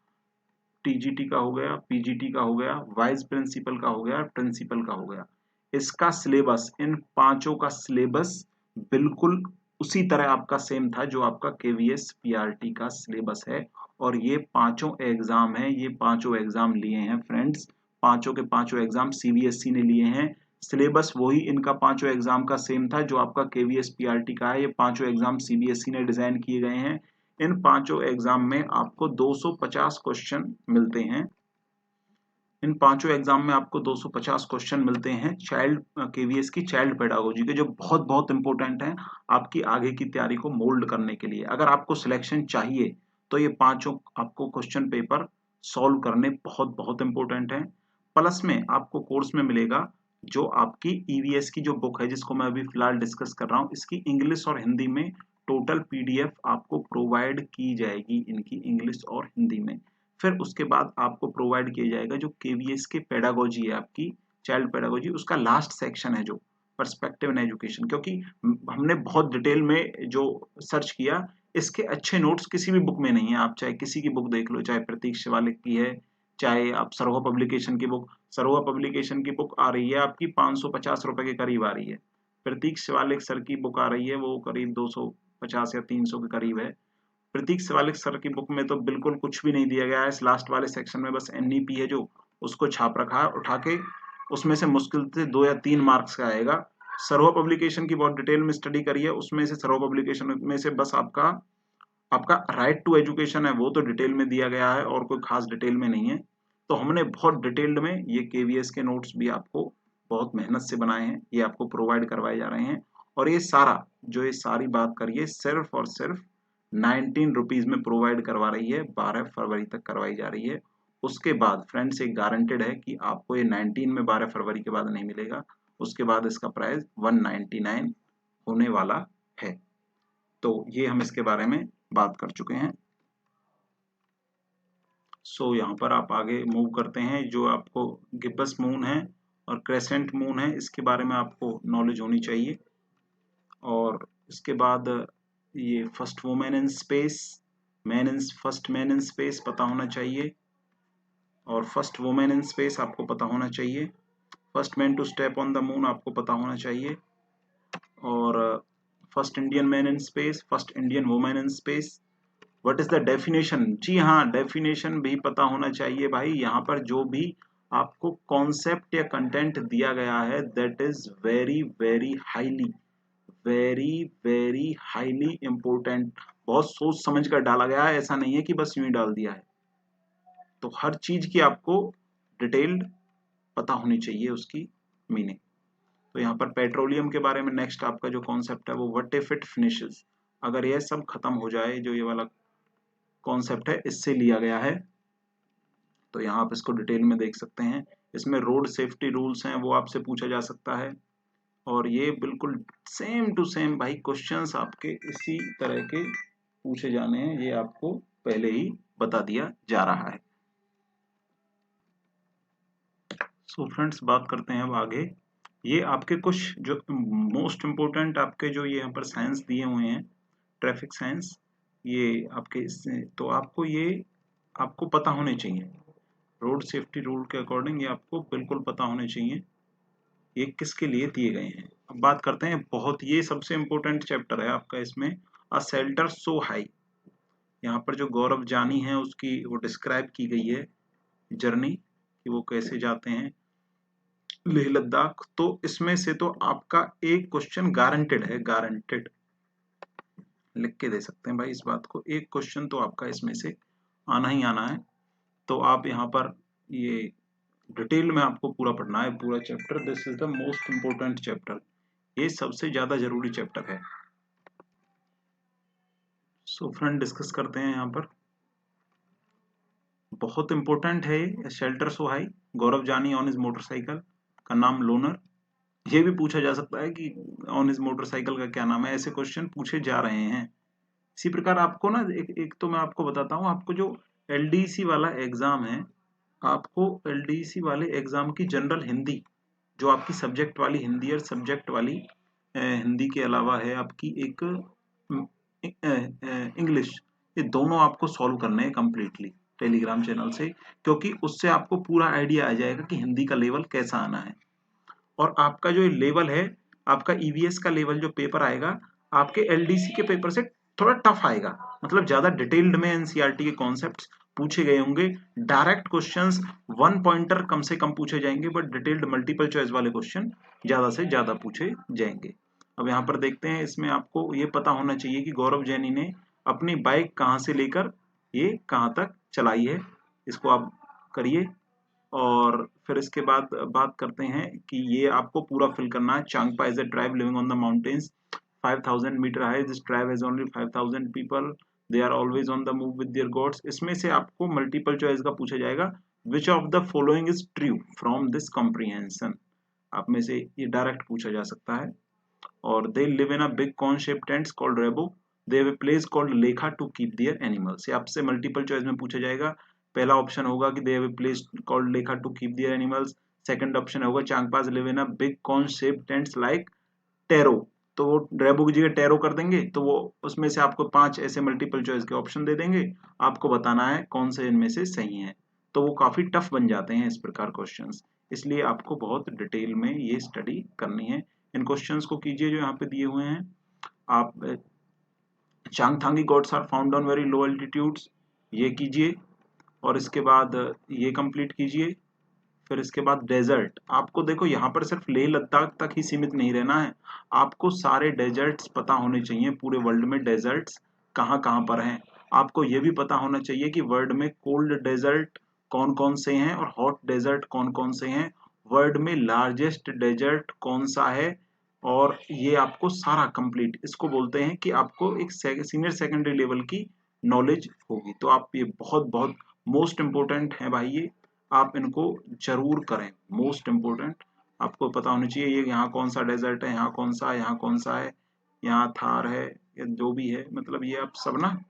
TGT का हो गया, PGT का हो गया, वाइस प्रिंसिपल का हो गया, प्रिंसिपल का हो गया। इसका सिलेबस, इन पांचों का सिलेबस बिल्कुल उसी तरह आपका सेम था जो आपका KVS PRT का सिलेबस है। और ये पांचों एग्जाम है, ये पांचों एग्जाम लिए हैं फ्रेंड्स, पांचों के पांचों एग्जाम CBSE ने लिए हैं। सिलेबस वही इनका पांचों एग्जाम का सेम था जो आपका KVS PRT का है। ये पांचों एग्जाम CBSE ने डिजाइन किए गए हैं। इन पांचों एग्जाम में आपको 250 क्वेश्चन मिलते हैं। इन पांचों एग्जाम में आपको 250 क्वेश्चन मिलते हैं चाइल्ड KVS की चाइल्ड पेडागोजी के, जो बहुत बहुत इंपॉर्टेंट हैं आपकी आगे की तैयारी को मोल्ड करने के लिए। अगर आपको सिलेक्शन चाहिए तो ये पांचों आपको क्वेश्चन पेपर सॉल्व करने बहुत बहुत इंपॉर्टेंट हैं। प्लस में आपको कोर्स में मिलेगा जो आपकी EVS की जो बुक है, जिसको मैं अभी फिलहाल डिस्कस कर रहा हूँ, इसकी इंग्लिश और हिंदी में टोटल PDF आपको प्रोवाइड की जाएगी, इनकी इंग्लिश और हिंदी में। फिर उसके बाद आपको प्रोवाइड किया जाएगा जो KVS के पेडागोजी है, आपकी चाइल्ड पेडागोजी, उसका लास्ट सेक्शन है जो पर्सपेक्टिव इन एजुकेशन। क्योंकि हमने बहुत डिटेल में जो सर्च किया, इसके अच्छे नोट्स किसी भी बुक में नहीं है। आप चाहे किसी की बुक देख लो, चाहे प्रतीक शिवालिक की है, चाहे आप सरोहा पब्लिकेशन की बुक, सरोहा पब्लिकेशन की बुक आ रही है आपकी 550 रुपए के करीब आ रही है। प्रतीक शिवालिक सर की बुक आ रही है वो करीब 250 या 300 के करीब है। प्रतीक शिवालिक सर की बुक में तो बिल्कुल कुछ भी नहीं दिया गया है। इस लास्ट वाले सेक्शन में बस NEP है जो उसको छाप रखा है उठा के, उसमें से मुश्किल से 2 या 3 मार्क्स का आएगा। सर्व पब्लिकेशन की बहुत डिटेल में स्टडी करी है, उसमें से सर्व पब्लिकेशन में से बस आपका राइट टू एजुकेशन है वो तो डिटेल में दिया गया है और कोई खास डिटेल में नहीं है। तो हमने बहुत डिटेल्ड में ये KVS के नोट्स भी आपको बहुत मेहनत से बनाए हैं, ये आपको प्रोवाइड करवाए जा रहे हैं। और ये सारी बात करिए सिर्फ और सिर्फ 19 रुपीज में प्रोवाइड करवा रही है, 12 फरवरी तक करवाई जा रही है। उसके बाद फ्रेंड्स एक गारंटेड है कि आपको ये 19 में 12 फरवरी के बाद नहीं मिलेगा, उसके बाद इसका प्राइस 199 होने वाला है। तो ये हम इसके बारे में बात कर चुके हैं। सो यहाँ पर आप आगे मूव करते हैं। जो आपको गिब्बस मून है और क्रेसेंट मून है इसके बारे में आपको नॉलेज होनी चाहिए। और इसके बाद ये first women in space, first man in space पता होना चाहिए, और फर्स्ट वुमेन इन स्पेस आपको पता होना चाहिए। First man to step on the moon आपको पता होना चाहिए। और first Indian man in space, first Indian women in space. What is the definition? जी हाँ, डेफिनेशन भी पता होना चाहिए भाई। यहाँ पर जो भी आपको कॉन्सेप्ट या कंटेंट दिया गया है that is very very highly important. बहुत सोच समझ कर डाला गया है, ऐसा नहीं है कि बस यूं ही डाल दिया है। तो हर चीज की आपको डिटेल्ड पता होनी चाहिए उसकी मीनिंग। तो यहाँ पर पेट्रोलियम के बारे में नेक्स्ट आपका जो कॉन्सेप्ट है वो व्हाट इफ इट फिनिशेस। अगर ये सब खत्म हो जाए, जो ये वाला कॉन्सेप्ट है इससे लिया गया है, तो यहाँ आप इसको डिटेल में देख सकते हैं। इसमें रोड सेफ्टी रूल्स हैं वो आपसे पूछा जा सकता है। और ये बिल्कुल सेम टू सेम भाई क्वेश्चंस आपके इसी तरह के पूछे जाने हैं, ये आपको पहले ही बता दिया जा रहा है। सो फ्रेंड्स बात करते हैं अब आगे। ये आपके कुछ जो मोस्ट इम्पोर्टेंट आपके जो ये यहाँ पर साइंस दिए हुए हैं, ट्रैफिक साइंस, ये आपके इससे तो आपको पता होने चाहिए। रोड सेफ्टी रूल के अकॉर्डिंग ये आपको बिल्कुल पता होने चाहिए ये किसके लिए दिए गए हैं। अब बात करते हैं, बहुत ये सबसे इम्पोर्टेंट चैप्टर है आपका इसमें, अ शेल्टर सो हाई। यहाँ पर जो गौरव जानी है उसकी वो डिस्क्राइब की गई है जर्नी कि वो कैसे जाते हैं लेह लद्दाख। तो इसमें से तो आपका एक क्वेश्चन गारंटेड है, गारंटेड लिख के दे सकते हैं भाई इस बात को। एक क्वेश्चन तो आपका इसमें से आना ही आना है। तो आप यहाँ पर ये डिटेल में आपको पूरा पढ़ना है, पूरा chapter. This is the most important chapter, ये सबसे ज्यादा जरूरी चैप्टर है। सो फ्रेंड डिस्कस करते हैं यहाँ पर। बहुत इंपॉर्टेंट है ये शेल्टर सो हाई। गौरव जानी ऑन हिज मोटरसाइकिल का नाम लोनर। ये भी पूछा जा सकता है कि ऑन हिज मोटरसाइकिल का क्या नाम है, ऐसे क्वेश्चन पूछे जा रहे हैं। इसी प्रकार आपको ना एक तो मैं आपको बताता हूँ, आपको जो LDC वाला एग्जाम है, आपको LDC वाले एग्जाम की जनरल हिंदी, जो आपकी सब्जेक्ट वाली हिंदी और सब्जेक्ट वाली हिंदी के अलावा है आपकी एक इंग्लिश, ये दोनों आपको सॉल्व करने हैं कंप्लीटली टेलीग्राम चैनल से, क्योंकि उससे आपको पूरा आइडिया आ जाएगा कि हिंदी का लेवल कैसा आना है। और आपका जो लेवल है, आपका EVS का लेवल जो पेपर आएगा आपके LDC के पेपर से थोड़ा टफ आएगा, मतलब ज्यादा डिटेल्ड में NCERT के कॉन्सेप्ट्स पूछे गए होंगे। डायरेक्ट क्वेश्चंस 1 पॉइंटर कम से कम पूछे जाएंगे, बट डिटेल्ड मल्टीपल चॉइस वाले क्वेश्चन ज्यादा से ज्यादा पूछे जाएंगे। अब यहाँ पर देखते हैं, इसमें आपको ये पता होना चाहिए कि गौरव जैनी ने अपनी बाइक कहाँ से लेकर ये कहाँ तक चलाई है, इसको आप करिए। और फिर इसके बाद बात करते हैं कि ये आपको पूरा फिल करना है। Changpa is a tribe living on the mountains 5000 metre high, this tribe has only 5000 people, they are always on the move with their goats. इसमें से आपको मल्टीपल चॉइस का पूछा जाएगा, which of the following is true from this comprehension. आप में से ये डायरेक्ट पूछा जा सकता है। और they live in a big corn shape tents called rebo, they have a place called lekha to keep their animals. ये आपसे मल्टीपल चॉइस में पूछा जाएगा। पहला ऑप्शन होगा कि they have a place called lekha to keep their animals. Second option होगा Changpas live in a big corn shape tents like tero, तो वो रेबो की जगह टेरो कर देंगे। तो वो उसमें से आपको 5 ऐसे मल्टीपल चॉइस के ऑप्शन दे देंगे, आपको बताना है कौन से इनमें से सही है। तो वो काफी टफ बन जाते हैं इस प्रकार क्वेश्चंस, इसलिए आपको बहुत डिटेल में ये स्टडी करनी है। इन क्वेश्चंस को कीजिए जो यहाँ पे दिए हुए हैं। आप Changthangi goats are found on very low altitudes, ये कीजिए। और इसके बाद ये कंप्लीट कीजिए। फिर इसके बाद डेजर्ट, आपको देखो यहाँ पर सिर्फ लेह लद्दाख तक ही सीमित नहीं रहना है, आपको सारे डेजर्ट्स पता होने चाहिए, पूरे वर्ल्ड में डेजर्ट्स कहाँ कहाँ पर हैं। आपको ये भी पता होना चाहिए कि वर्ल्ड में कोल्ड डेजर्ट कौन कौन से हैं और हॉट डेजर्ट कौन कौन से हैं, वर्ल्ड में लार्जेस्ट डेजर्ट कौन सा है। और ये आपको सारा कंप्लीट, इसको बोलते हैं कि आपको एक सीनियर सेकेंडरी लेवल की नॉलेज होगी। तो आप ये बहुत बहुत मोस्ट इम्पोर्टेंट है भाई, ये आप इनको जरूर करें, मोस्ट इम्पोर्टेंट आपको पता होना चाहिए। ये यहाँ कौन सा डेजर्ट है, यहाँ कौन सा है, यहाँ कौन सा है, यहाँ थार है, या जो भी है, मतलब ये आप सब ना,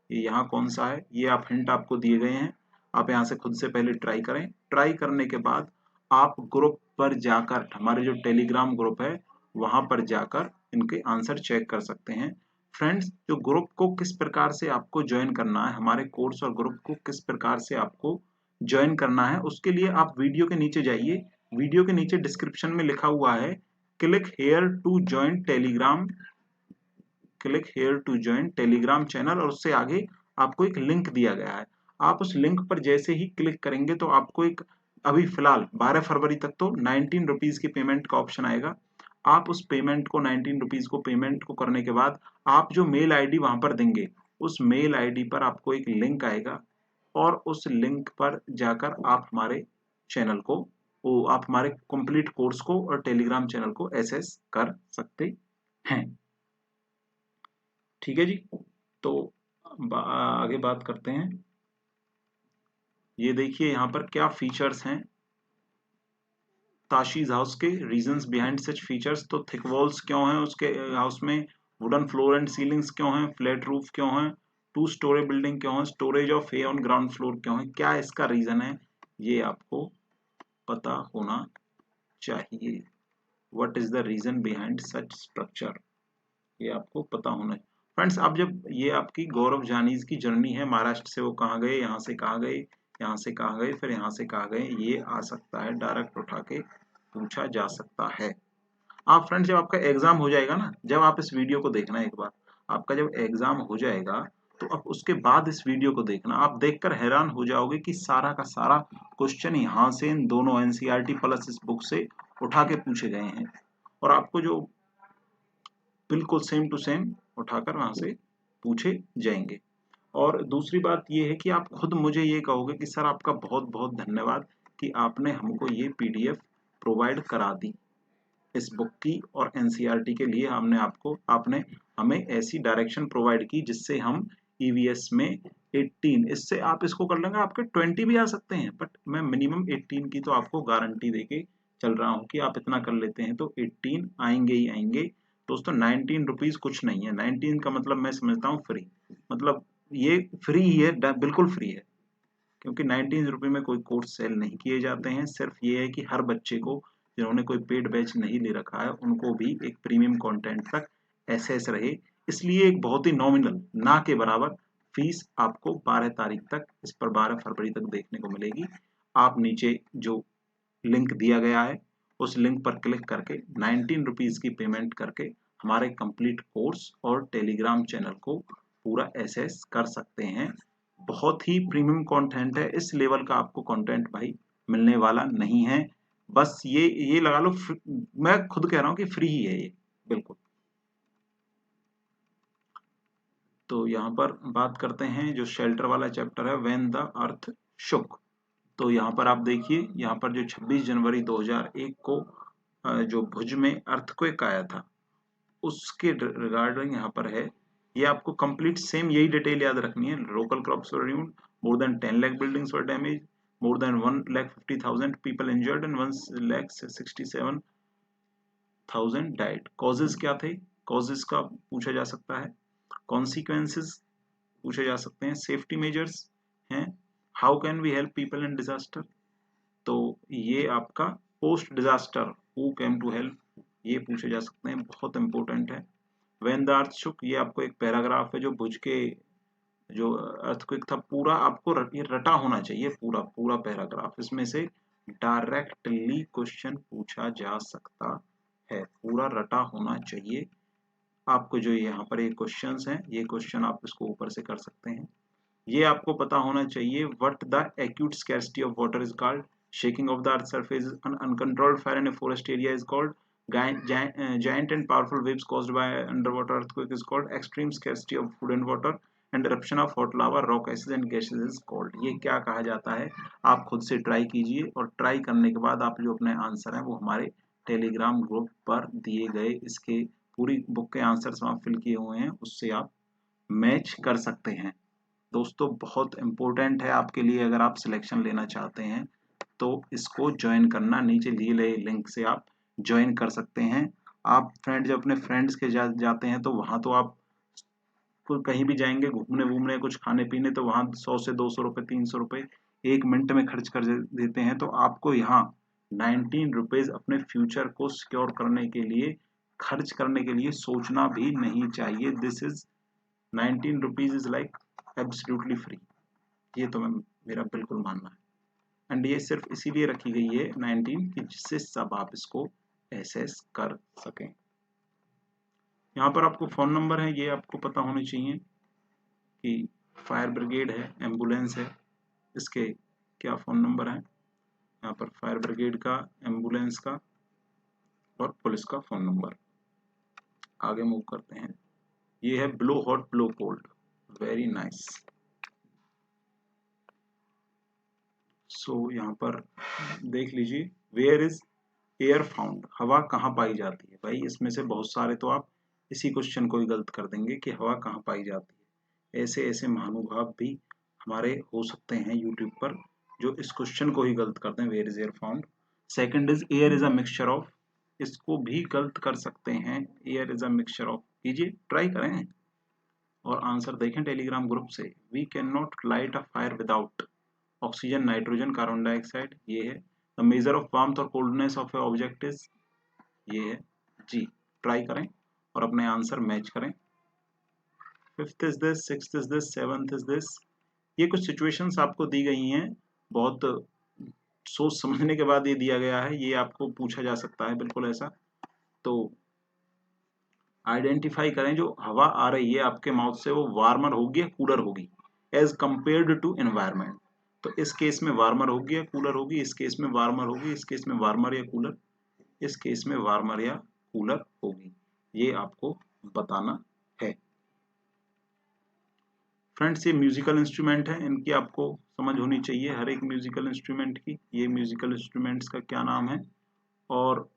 ये यहाँ कौन सा है, ये आप हिंट आपको दिए गए हैं। आप यहाँ से खुद से पहले ट्राई करें, ट्राई करने के बाद आप ग्रुप पर जाकर, हमारे जो टेलीग्राम ग्रुप है वहां पर जाकर इनके आंसर चेक कर सकते हैं। फ्रेंड्स, जो ग्रुप को किस प्रकार से आपको ज्वाइन करना है, हमारे कोर्स और ग्रुप को किस प्रकार से आपको ज्वाइन करना है, उसके लिए आप वीडियो के नीचे जाइए। वीडियो के नीचे डिस्क्रिप्शन में लिखा हुआ है click here to join Telegram, click here to join Telegram channel, और उससे आगे आपको एक लिंक दिया गया है। आप उस लिंक पर जैसे ही क्लिक करेंगे तो आपको एक, अभी फिलहाल 12 फरवरी तक तो 19 रुपीज की पेमेंट का ऑप्शन आएगा। आप उस पेमेंट को, 19 रुपीज को पेमेंट को करने के बाद आप जो मेल आईडी वहां पर देंगे, उस मेल आईडी पर आपको एक लिंक आएगा, और उस लिंक पर जाकर आप हमारे चैनल को, वो आप हमारे कंप्लीट कोर्स को और टेलीग्राम चैनल को एक्सेस कर सकते हैं। ठीक है जी। तो आगे बात करते हैं। ये देखिए यहाँ पर क्या फीचर्स हैं ताशीज हाउस के, रीजंस बिहाइंड सच फीचर्स। तो थिक वॉल्स क्यों हैं उसके हाउस में, वुडन फ्लोर एंड सीलिंग्स क्यों हैं, फ्लैट रूफ क्यों है, 2 स्टोरी बिल्डिंग क्यों है, storage of A on ground floor क्यों है, क्या इसका रीजन है, ये आपको पता होना चाहिए। What is the reason behind such structure, ये आपको पता होना है। फ्रेंड्स, अब जब ये आपकी गौरव जानीज की जर्नी है, महाराष्ट्र से वो कहाँ गए, यहाँ से कहाँ गए, यहाँ से कहाँ गए, फिर यहाँ से कहाँ गए, ये आ सकता है, डायरेक्ट उठा के पूछा जा सकता है। आप फ्रेंड्स, जब आपका एग्जाम हो जाएगा ना, जब आप इस वीडियो को देखना एक बार, आपका जब एग्जाम हो जाएगा तो अब उसके बाद इस वीडियो को देखना, आप देखकर हैरान हो जाओगे कि सारा का सारा क्वेश्चन यहाँ से, इन दोनों एनसीईआरटी प्लस इस बुक से उठा के पूछे गए हैं, और आपको जो बिल्कुल सेम टू सेम उठाकर वहां से पूछे जाएंगे। और दूसरी बात ये है कि आप खुद मुझे ये कहोगे कि सर आपका बहुत बहुत धन्यवाद कि आपने हमको ये पीडीएफ प्रोवाइड करा दी इस बुक की, और एनसीईआरटी के लिए आपने हमें ऐसी डायरेक्शन प्रोवाइड की जिससे हम ईवीएस में 18, इससे आप इसको कर लेंगे, आपके 20 भी आ सकते हैं, बट मैं मिनिमम 18 की तो आपको गारंटी देके चल रहा हूँ कि आप इतना कर लेते हैं तो 18 आएंगे ही आएंगे। दोस्तों 19 रुपीज कुछ नहीं है, 19 का मतलब मैं समझता हूँ फ्री, मतलब ये फ्री ही है, बिल्कुल फ्री है, क्योंकि 19 रुपये में कोई कोर्स सेल नहीं किए जाते हैं। सिर्फ ये है कि हर बच्चे को, जिन्होंने कोई पेड बैच नहीं ले रखा है, उनको भी एक प्रीमियम कंटेंट तक एक्सेस रहे, इसलिए एक बहुत ही नॉमिनल, ना के बराबर फीस आपको 12 तारीख तक, इस पर 12 फरवरी तक देखने को मिलेगी। आप नीचे जो लिंक दिया गया है उस लिंक पर क्लिक करके 19 रुपीज की पेमेंट करके हमारे कंप्लीट कोर्स और टेलीग्राम चैनल को पूरा एक्सेस कर सकते हैं। बहुत ही प्रीमियम कंटेंट है, इस लेवल का आपको कंटेंट भाई मिलने वाला नहीं है। बस ये लगा लो, मैं खुद कह रहा हूँ कि फ्री ही है ये, बिल्कुल। तो यहाँ पर बात करते हैं जो शेल्टर वाला चैप्टर है, व्हेन द अर्थ शुक। तो यहाँ पर आप देखिए, यहाँ पर जो 26 जनवरी 2001 को जो भुज में अर्थक्वेक आया था, उसके रिगार्डिंग यहाँ पर है। ये आपको कंप्लीट सेम यही डिटेल याद रखनी है। Local crops were ruined, more than 10 lakh buildings were damage, more than 1,50,000 people injured and 1,67,000 died. Causes क्या थे, कॉजेज का पूछा जा सकता है। कॉन्सिक्वेंसेस पूछे जा सकते हैं। सेफ्टी मेजर्स हैं। How can we help people in disaster, तो ये आपका post disaster who came to help, ये पूछे जा सकते हैं, बहुत इंपॉर्टेंट है। व्हेन द अर्थ शुक, ये आपको एक पैराग्राफ है जो भुज के जो अर्थक्वेक था, पूरा आपको ये रटा होना चाहिए, पूरा पूरा पैराग्राफ, इसमें से डायरेक्टली क्वेश्चन पूछा जा सकता है, पूरा रटा होना चाहिए। आपको जो यहाँ पर ये क्वेश्चंस हैं, ये क्वेश्चन आप इसको ऊपर से कर सकते हैं। ये आपको पता होना चाहिए, what the acute scarcity of water is called, shaking of the earth surface, uncontrolled fire in a forest area is called, giant and powerful waves caused by underwater earthquake is called, extreme scarcity of food and water and eruption of hot lava, rock acids and gases is called। ये क्या कहा जाता है, आप खुद से try कीजिए और ट्राई करने के बाद आप जो अपने आंसर हैं वो हमारे टेलीग्राम ग्रुप पर दिए गए इसके पूरी बुक के आंसर्स वहाँ फिल किए हुए हैं, उससे आप मैच कर सकते हैं। दोस्तों बहुत इम्पोर्टेंट है आपके लिए, अगर आप सिलेक्शन लेना चाहते हैं तो इसको ज्वाइन करना, नीचे दिए गए लिंक से आप ज्वाइन कर सकते हैं। आप फ्रेंड जब अपने फ्रेंड्स के जाते हैं तो वहाँ तो आप कहीं भी जाएंगे घूमने वूमने कुछ खाने पीने, तो वहाँ 100 से 200 रुपये 300 रुपये 1 मिनट में खर्च कर देते हैं। तो आपको यहाँ 19 रुपीज़ अपने फ्यूचर को सिक्योर करने के लिए, खर्च करने के लिए सोचना भी नहीं चाहिए। This is 19 rupees is like absolutely free, ये तो मेरा बिल्कुल मानना है। एंड ये सिर्फ इसीलिए रखी गई है 19 कि जिससे सब आप इसको एसेस कर सकें। यहाँ पर आपको फ़ोन नंबर है, ये आपको पता होने चाहिए कि फायर ब्रिगेड है, एम्बुलेंस है, इसके क्या फ़ोन नंबर है। यहाँ पर फायर ब्रिगेड का, एम्बुलेंस का और पुलिस का फ़ोन नंबर। आगे मूव करते हैं। ये है blow hot blow cold, very nice. So यहाँ पर देख लीजिए, वेयर इज एयर फाउंड, हवा कहाँ पाई जाती है। भाई इसमें से बहुत सारे तो आप इसी क्वेश्चन को ही गलत कर देंगे कि हवा कहाँ पाई जाती है। ऐसे ऐसे महानुभाव भी हमारे हो सकते हैं यूट्यूब पर जो इस क्वेश्चन को ही गलत कर दें, where is air found. Second is air is a mixture of, इसको भी गलत कर सकते हैं, air is a mixture of. कीजिए, ट्राई करें और आंसर देखें टेलीग्राम ग्रुप से। We can not light a fire without oxygen, nitrogen, carbon dioxide, ये है। द मेजर ऑफ वार्मथ और coldness of a object is, ये है जी। ट्राई करें और अपने आंसर मैच करें। Fifth is this, sixth is this, seventh is this. ये कुछ सिचुएशंस आपको दी गई हैं, बहुत सोच समझने के बाद ये दिया गया है, ये आपको पूछा जा सकता है बिल्कुल ऐसा। तो आइडेंटिफाई करें जो हवा आ रही है आपके माउथ से वो वार्मर होगी या कूलर होगी एज कंपेयर्ड टू एनवायरमेंट। तो इस केस में वार्मर होगी या कूलर होगी, इस केस में वार्मर होगी, इस केस में वार्मर या कूलर, इस केस में वार्मर या कूलर होगी, ये आपको बताना है। फ्रेंड्स ये म्यूजिकल इंस्ट्रूमेंट है, इनकी आपको समझ होनी चाहिए हर एक म्यूजिकल इंस्ट्रूमेंट की, ये म्यूजिकल इंस्ट्रूमेंट्स का क्या नाम है और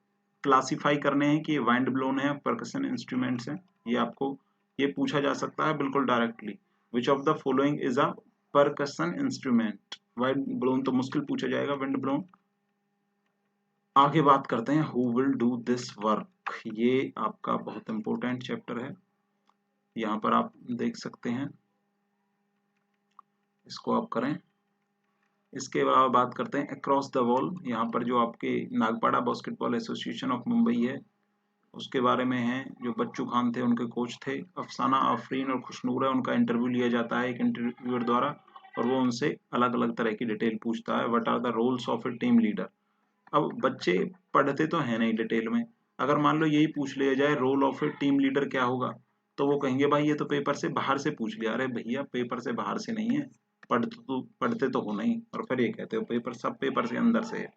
क्लासिफाई करने हैं कि ये वाइंड ब्लोन है, परकशन इंस्ट्रूमेंट्स हैं। ये आपको ये पूछा जा सकता है बिल्कुल directly, which of the following is a percussion instrument. Wind blown तो मुश्किल पूछा जाएगा, विंड ब्लोन। आगे बात करते हैं who will do this work, ये आपका बहुत इंपॉर्टेंट चैप्टर है, यहाँ पर आप देख सकते हैं, इसको आप करें। इसके अलावा बात करते हैं अक्रॉस द वॉल, यहाँ पर जो आपके Nagpada basketball association of Mumbai है उसके बारे में है। जो बच्चू खान थे उनके कोच थे, अफसाना आफरीन और खुशनूर है, उनका इंटरव्यू लिया जाता है एक इंटरव्यूअर द्वारा और वो उनसे अलग अलग तरह की डिटेल पूछता है। What are the roles of a team leader. अब बच्चे पढ़ते तो है नहीं डिटेल में, अगर मान लो यही पूछ लिया जाए role of a team leader क्या होगा, तो वो कहेंगे भाई ये तो पेपर से बाहर से पूछ लिया। अरे भैया पेपर से बाहर से नहीं है, पढ़ते तो हो नहीं, और फिर ये कहते हो पेपर, सब पेपर से अंदर से है।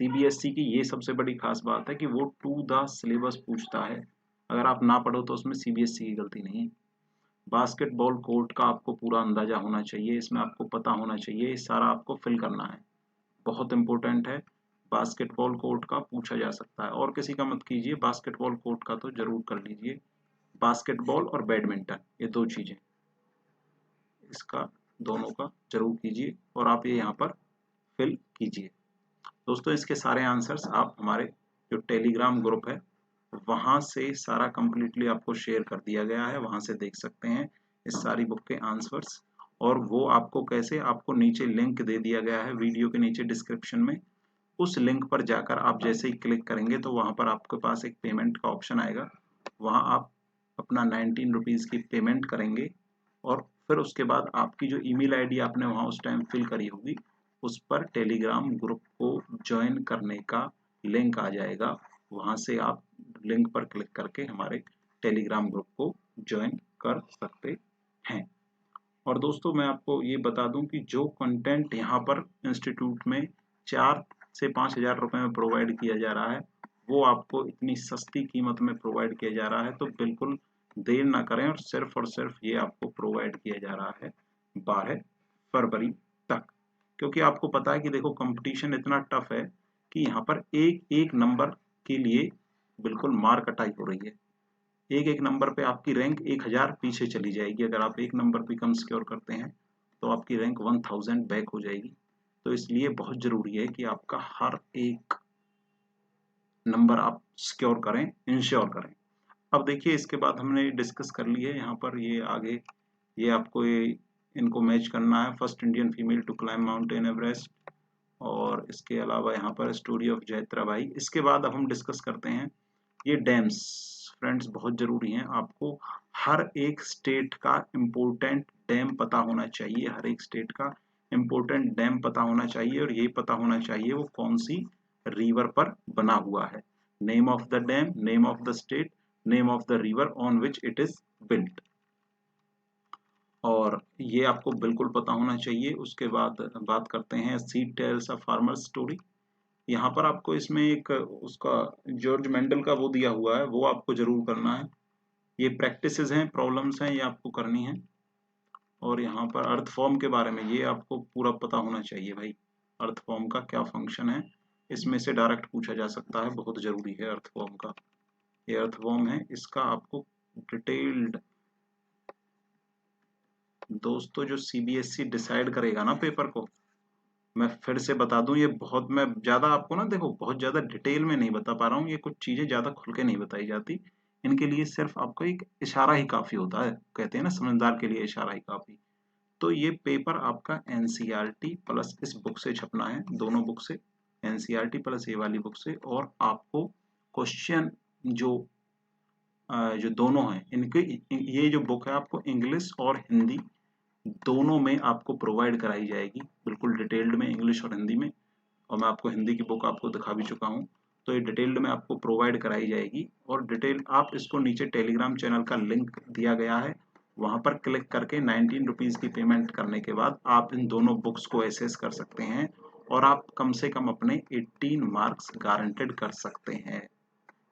सीबीएसई की ये सबसे बड़ी खास बात है कि वो टू द सिलेबस पूछता है, अगर आप ना पढ़ो तो उसमें सीबीएसई की गलती नहीं है। बास्केटबॉल कोर्ट का आपको पूरा अंदाजा होना चाहिए, इसमें आपको पता होना चाहिए, सारा आपको फिल करना है, बहुत इंपॉर्टेंट है। बास्केटबॉल कोर्ट का पूछा जा सकता है, और किसी का मत कीजिए, बास्केटबॉल कोर्ट का तो जरूर कर लीजिए। बास्केटबॉल और बैडमिंटन ये दो चीजें, इसका दोनों का जरूर कीजिए और आप ये यहाँ पर फिल कीजिए। दोस्तों इसके सारे आंसर्स आप हमारे जो टेलीग्राम ग्रुप है वहां से सारा कंप्लीटली आपको शेयर कर दिया गया है, वहां से देख सकते हैं इस सारी बुक के आंसर्स। और वो आपको कैसे, आपको नीचे लिंक दे दिया गया है वीडियो के नीचे डिस्क्रिप्शन में, उस लिंक पर जाकर आप जैसे ही क्लिक करेंगे तो वहां पर आपके पास एक पेमेंट का ऑप्शन आएगा, वहां आप अपना 19 रुपीज़ की पेमेंट करेंगे और फिर उसके बाद आपकी जो ईमेल आईडी आपने वहां उस टाइम फिल करी होगी उस पर टेलीग्राम ग्रुप को ज्वाइन करने का लिंक आ जाएगा, वहां से आप लिंक पर क्लिक करके हमारे टेलीग्राम ग्रुप को ज्वाइन कर सकते हैं। और दोस्तों मैं आपको ये बता दूं कि जो कंटेंट यहाँ पर इंस्टीट्यूट में 4 से 5 हज़ार रुपये में प्रोवाइड किया जा रहा है वो आपको इतनी सस्ती कीमत में प्रोवाइड किया जा रहा है, तो बिल्कुल देर ना करें और सिर्फ ये आपको प्रोवाइड किया जा रहा है 12 फरवरी तक। क्योंकि आपको पता है कि देखो कंपटीशन इतना टफ है कि यहाँ पर एक एक नंबर के लिए बिल्कुल मार कटाई हो रही है। एक एक नंबर पे आपकी रैंक 1000 पीछे चली जाएगी। अगर आप एक नंबर पे कम सिक्योर करते हैं तो आपकी रैंक 1000 बैक हो जाएगी। तो इसलिए बहुत जरूरी है कि आपका हर एक नंबर आप सिक्योर करें, इंश्योर करें। अब देखिए इसके बाद हमने डिस्कस कर ली है यहाँ पर ये आगे ये आपको इनको मैच करना है। First Indian female to climb mountain Everest, और इसके अलावा यहाँ पर स्टोरी ऑफ जैत्रा बाई। इसके बाद अब हम डिस्कस करते हैं ये डैम्स। फ्रेंड्स बहुत जरूरी हैं, आपको हर एक स्टेट का इम्पोर्टेंट डैम पता होना चाहिए। हर एक स्टेट का इम्पोर्टेंट डैम पता होना चाहिए और ये पता होना चाहिए वो कौन सी रिवर पर बना हुआ है। Name of the dam, name of the state, name of the river on which it is built, और ये आपको बिल्कुल पता होना चाहिए। उसके बाद बात करते हैं seed tales a farmer story. यहाँ पर आपको इसमें एक उसका जॉर्ज मेंडल का वो दिया हुआ है, वो आपको जरूर करना है। ये प्रैक्टिसेस हैं, प्रॉब्लम्स हैं, ये आपको करनी है। और यहाँ पर अर्थ फॉर्म के बारे में ये आपको पूरा पता होना चाहिए भाई, अर्थ फॉर्म का क्या फंक्शन है, इसमें से डायरेक्ट पूछा जा सकता है, बहुत जरूरी है अर्थ फॉर्म का। ये अर्थ फॉर्म है, इसका आपको डिटेल्ड दोस्तों जो सीबीएसई डिसाइड करेगा ना पेपर को, मैं फिर से बता दूं, ये बहुत मैं ज्यादा आपको ना देखो बहुत ज्यादा डिटेल में नहीं बता पा रहा हूँ, ये कुछ चीजें ज्यादा खुल के नहीं बताई जाती। इनके लिए सिर्फ आपको एक इशारा ही काफी होता है, कहते हैं ना समझदार के लिए इशारा ही काफी। तो ये पेपर आपका एनसीईआरटी प्लस इस बुक से छपना है, दोनों बुक से, एनसीईआरटी प्लस ये वाली बुक से। और आपको क्वेश्चन जो दोनों हैं इनके, ये जो बुक है आपको इंग्लिश और हिंदी दोनों में आपको प्रोवाइड कराई जाएगी, बिल्कुल डिटेल्ड में इंग्लिश और हिंदी में। और मैं आपको हिंदी की बुक आपको दिखा भी चुका हूँ, तो ये डिटेल्ड में आपको प्रोवाइड कराई जाएगी। और डिटेल आप इसको नीचे टेलीग्राम चैनल का लिंक दिया गया है, वहां पर क्लिक करके 19 रुपीज की पेमेंट करने के बाद आप इन दोनों बुक्स को एसेस कर सकते हैं और आप कम से कम अपने 18 मार्क्स गारंटेड कर सकते हैं।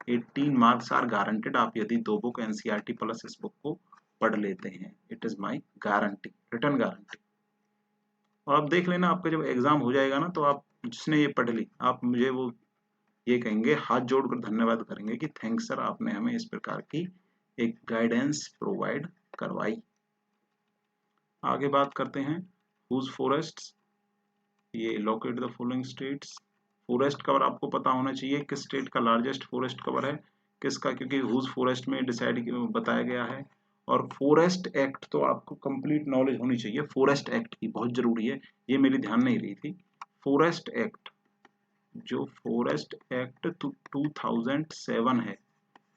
18 मार्क्स आर गारंटेड, आप यदि दो बुक एनसीईआरटी प्लस इस बुक को पढ़ लेते हैं। It is my guarantee, return guarantee. और आप देख लेना, आपका जब एग्जाम हो जाएगा ना तो आप जिसने ये पढ़ ली आप मुझे वो ये कहेंगे, हाथ जोड़कर धन्यवाद करेंगे कि थैंक्स सर, आपने हमें इस प्रकार की एक गाइडेंस प्रोवाइड करवाई। आगे बात करते हैं हुज फॉरेस्ट्स। ये locate the following states. Forest cover आपको पता होना चाहिए किस स्टेट का लार्जेस्ट फॉरेस्ट कवर है, किसका, क्योंकि हुज फॉरेस्ट में डिसाइड बताया गया है। और फॉरेस्ट एक्ट तो आपको कंप्लीट नॉलेज होनी चाहिए, फॉरेस्ट एक्ट की बहुत जरूरी है, ये मेरी ध्यान नहीं रही थी। फॉरेस्ट एक्ट, जो फॉरेस्ट एक्ट 2007 है,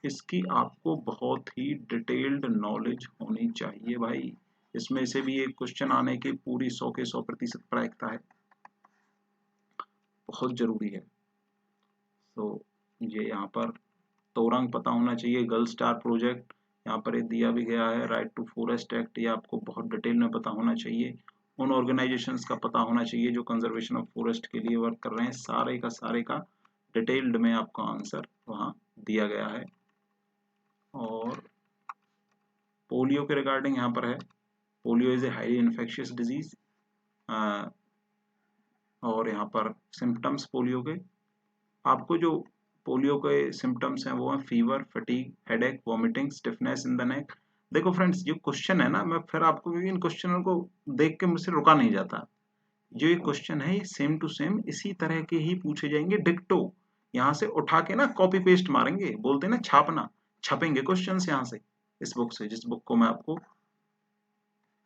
इसकी आपको बहुत ही डिटेल्ड नॉलेज होनी चाहिए भाई। इसमें से भी एक क्वेश्चन आने की पूरी 100 के 100% प्रायिकता है, बहुत जरूरी है। तो ये यहाँ पर तोरंग पता होना चाहिए, गर्ल स्टार प्रोजेक्ट यहाँ पर ये दिया भी गया है। राइट टू फॉरेस्ट एक्ट, ये आपको बहुत डिटेल में पता होना चाहिए। उन ऑर्गेनाइजेशंस का पता होना चाहिए जो कंजर्वेशन ऑफ फॉरेस्ट के लिए वर्क कर रहे हैं, सारे का डिटेल्ड में आपका आंसर वहाँ दिया गया है। और पोलियो के रिगार्डिंग यहाँ पर है, polio is a highly infectious disease. और यहाँ पर सिम्टम्स पोलियो के, आपको जो पोलियो के सिम्टम्स हैं वो हैं fever, fatigue, headache, vomiting, stiffness in the neck. देखो फ्रेंड्स, जो क्वेश्चन है ना, मैं फिर आपको इन क्वेश्चनों को देख के मुझसे रुका नहीं जाता। जो ये क्वेश्चन है ये सेम टू सेम इसी तरह के ही पूछे जाएंगे, डिक्टो। यहाँ से उठा के ना कॉपी पेस्ट मारेंगे, बोलते हैं ना छापना, छपेंगे क्वेश्चन यहाँ से, इस बुक से, जिस बुक को मैं आपको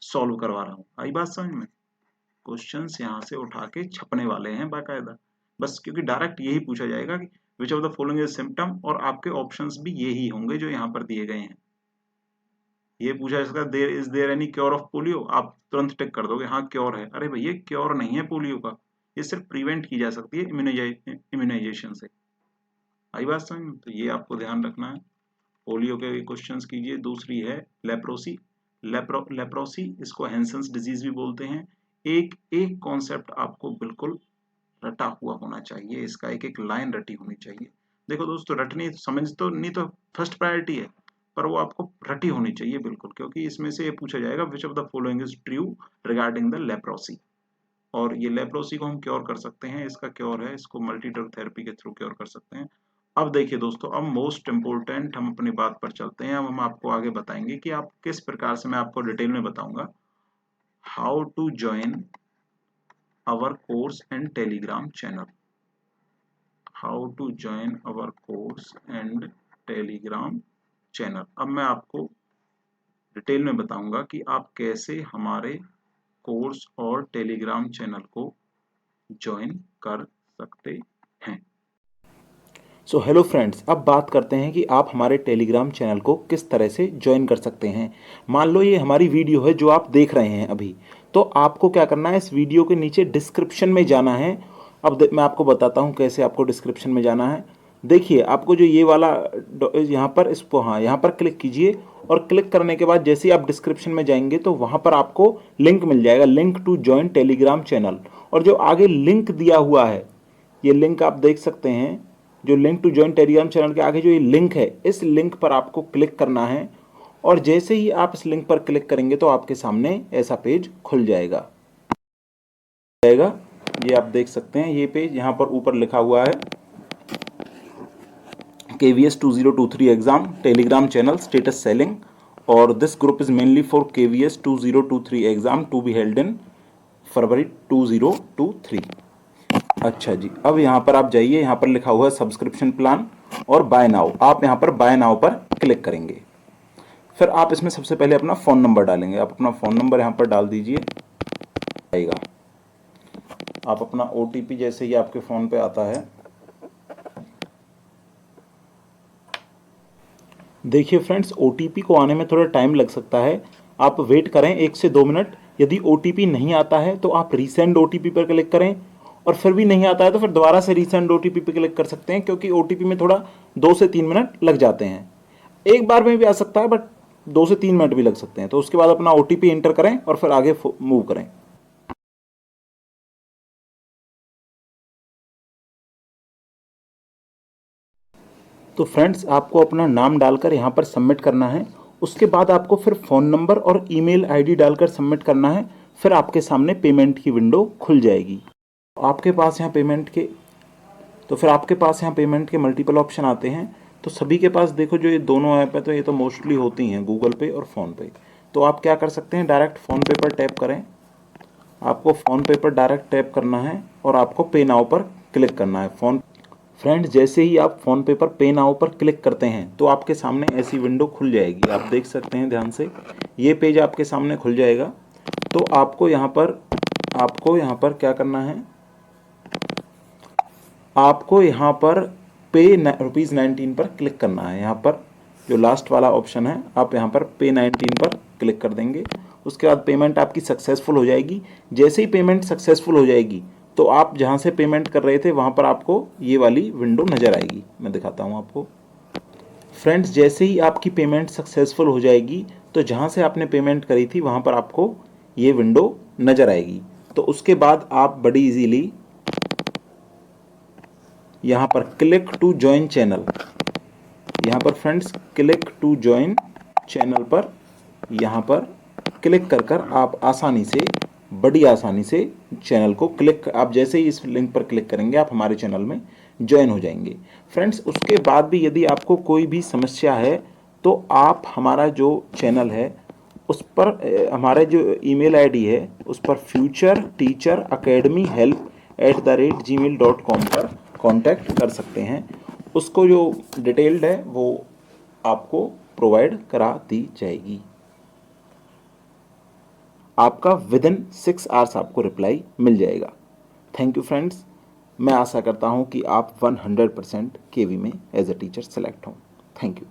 सॉल्व करवा रहा हूँ। आई बात समझ में? क्वेश्चंस यहाँ से उठा के छपने वाले हैं बाकायदा, बस क्योंकि डायरेक्ट यही पूछा जाएगा कि विच of the following is symptom, और आपके ऑप्शंस भी यही होंगे जो यहाँ पर दिए गए हैं। ये पूछा जा सकता है there is there any cure of polio, आप तुरंत टिक कर दोगे हाँ क्योर है। अरे भैया क्योर नहीं है पोलियो का, ये सिर्फ प्रिवेंट की जा सकती है इम्यूनाइजेशन से। आई बात समझ में? तो ये आपको ध्यान रखना है। पोलियो के क्वेश्चंस कीजिए। दूसरी है लेप्रोसी। लेप्रोसी, इसको हैंसन्स डिजीज भी बोलते हैं। एक एक कॉन्सेप्ट आपको बिल्कुल रटा हुआ होना चाहिए, इसका एक एक लाइन रटी होनी चाहिए। देखो दोस्तों, रटनी समझ तो नहीं तो फर्स्ट प्रायोरिटी है, पर वो आपको रटी होनी चाहिए बिल्कुल, क्योंकि इसमें से ये पूछा जाएगा which of the following is true regarding the leprosy. और ये लेप्रोसी को हम क्योर कर सकते हैं, इसका क्योर है, इसको मल्टी ड्रग थेरेपी के थ्रू क्योर कर सकते हैं। अब देखिए दोस्तों, अब मोस्ट इंपोर्टेंट हम अपनी बात पर चलते हैं। अब हम आपको आगे बताएंगे कि आप किस प्रकार से, मैं आपको डिटेल में बताऊंगा how to join our course and Telegram channel. How to join our course and Telegram channel. अब मैं आपको डिटेल में बताऊंगा कि आप कैसे हमारे कोर्स और टेलीग्राम चैनल को ज्वाइन कर सकते हैं। सो हेलो फ्रेंड्स, अब बात करते हैं कि आप हमारे टेलीग्राम चैनल को किस तरह से ज्वाइन कर सकते हैं। मान लो ये हमारी वीडियो है जो आप देख रहे हैं अभी, तो आपको क्या करना है, इस वीडियो के नीचे डिस्क्रिप्शन में जाना है। अब मैं आपको बताता हूँ कैसे आपको डिस्क्रिप्शन में जाना है। देखिए, आपको जो ये वाला यहाँ पर इसको, हाँ, यहाँ पर क्लिक कीजिए और क्लिक करने के बाद जैसे ही आप डिस्क्रिप्शन में जाएंगे तो वहाँ पर आपको लिंक मिल जाएगा, link to join Telegram channel. और जो आगे लिंक दिया हुआ है, ये लिंक आप देख सकते हैं, जो link to join Telegram channel के आगे जो ये लिंक है, इस लिंक पर आपको क्लिक करना है। और जैसे ही आप इस लिंक पर क्लिक करेंगे तो आपके सामने ऐसा पेज खुल जाएगा। ये आप देख सकते हैं, ये पेज यहाँ पर ऊपर लिखा हुआ है KVS 2023 exam Telegram channel status selling, और this group is mainly for KVS 2023 exam to be held in February 2023। अच्छा जी, अब यहाँ पर आप जाइए, यहाँ पर लिखा हुआ है सब्सक्रिप्शन प्लान और बाय नाउ। आप यहाँ पर बाय नाउ पर क्लिक करेंगे। फिर आप इसमें सबसे पहले अपना फ़ोन नंबर डालेंगे। आप अपना फ़ोन नंबर यहाँ पर डाल दीजिए, आएगा। आप अपना OTP जैसे ही आपके फ़ोन पे आता है, देखिए फ्रेंड्स, OTP को आने में थोड़ा टाइम लग सकता है, आप वेट करें 1 से 2 मिनट। यदि OTP नहीं आता है तो आप रीसेंड OTP पर क्लिक करें, और फिर भी नहीं आता है तो फिर दोबारा से रीसेंड OTP पे क्लिक कर सकते हैं, क्योंकि OTP में थोड़ा 2 से 3 मिनट लग जाते हैं। एक बार में भी आ सकता है, बट 2 से 3 मिनट भी लग सकते हैं। तो उसके बाद अपना OTP एंटर करें और फिर आगे मूव करें। तो फ्रेंड्स, आपको अपना नाम डालकर यहाँ पर सबमिट करना है। उसके बाद आपको फिर फ़ोन नंबर और ईमेल आईडी डालकर सबमिट करना है। फिर आपके सामने पेमेंट की विंडो खुल जाएगी। आपके पास यहाँ पेमेंट के मल्टीपल ऑप्शन आते हैं। तो सभी के पास देखो, जो ये दोनों ऐप है तो ये तो मोस्टली होती हैं, गूगल पे और फ़ोनपे। तो आप क्या कर सकते हैं, डायरेक्ट फ़ोनपे पर टैप करें। आपको फ़ोनपे पर डायरेक्ट टैप करना है और आपको पे नाउ पर क्लिक करना है। फ्रेंड्स, जैसे ही आप फ़ोनपे पर पे नाउ पर क्लिक करते हैं तो आपके सामने ऐसी विंडो खुल जाएगी। आप देख सकते हैं ध्यान से, ये पेज आपके सामने खुल जाएगा। तो आपको यहाँ पर क्या करना है, आपको यहाँ पर पे ₹19 पर क्लिक करना है। यहाँ पर जो लास्ट वाला ऑप्शन है, आप यहाँ पर पे 19 पर क्लिक कर देंगे। उसके बाद पेमेंट आपकी सक्सेसफुल हो जाएगी। जैसे ही पेमेंट सक्सेसफुल हो जाएगी तो आप जहाँ से पेमेंट कर रहे थे वहाँ पर आपको ये वाली विंडो नज़र आएगी। मैं दिखाता हूँ आपको। फ्रेंड्स, जैसे ही आपकी पेमेंट सक्सेसफुल हो जाएगी तो जहाँ से आपने पेमेंट करी थी वहाँ पर आपको ये विंडो नज़र आएगी। तो उसके बाद आप बड़ी इजीली यहाँ पर क्लिक टू ज्वाइन चैनल, यहाँ पर friends click to join channel पर यहाँ पर क्लिक कर आप बड़ी आसानी से चैनल को आप जैसे ही इस लिंक पर क्लिक करेंगे आप हमारे चैनल में ज्वाइन हो जाएंगे। फ्रेंड्स, उसके बाद भी यदि आपको कोई भी समस्या है तो आप हमारा जो चैनल है उस पर हमारे जो ईमेल आईडी है उस पर futureteacheracademyhelp@gmail.com पर कांटेक्ट कर सकते हैं। उसको जो डिटेल्ड है वो आपको प्रोवाइड करा दी जाएगी। आपका विदिन 6 आवर्स आपको रिप्लाई मिल जाएगा। थैंक यू फ्रेंड्स, मैं आशा करता हूँ कि आप 100% KV में एज ए टीचर सेलेक्ट हों। Thank you.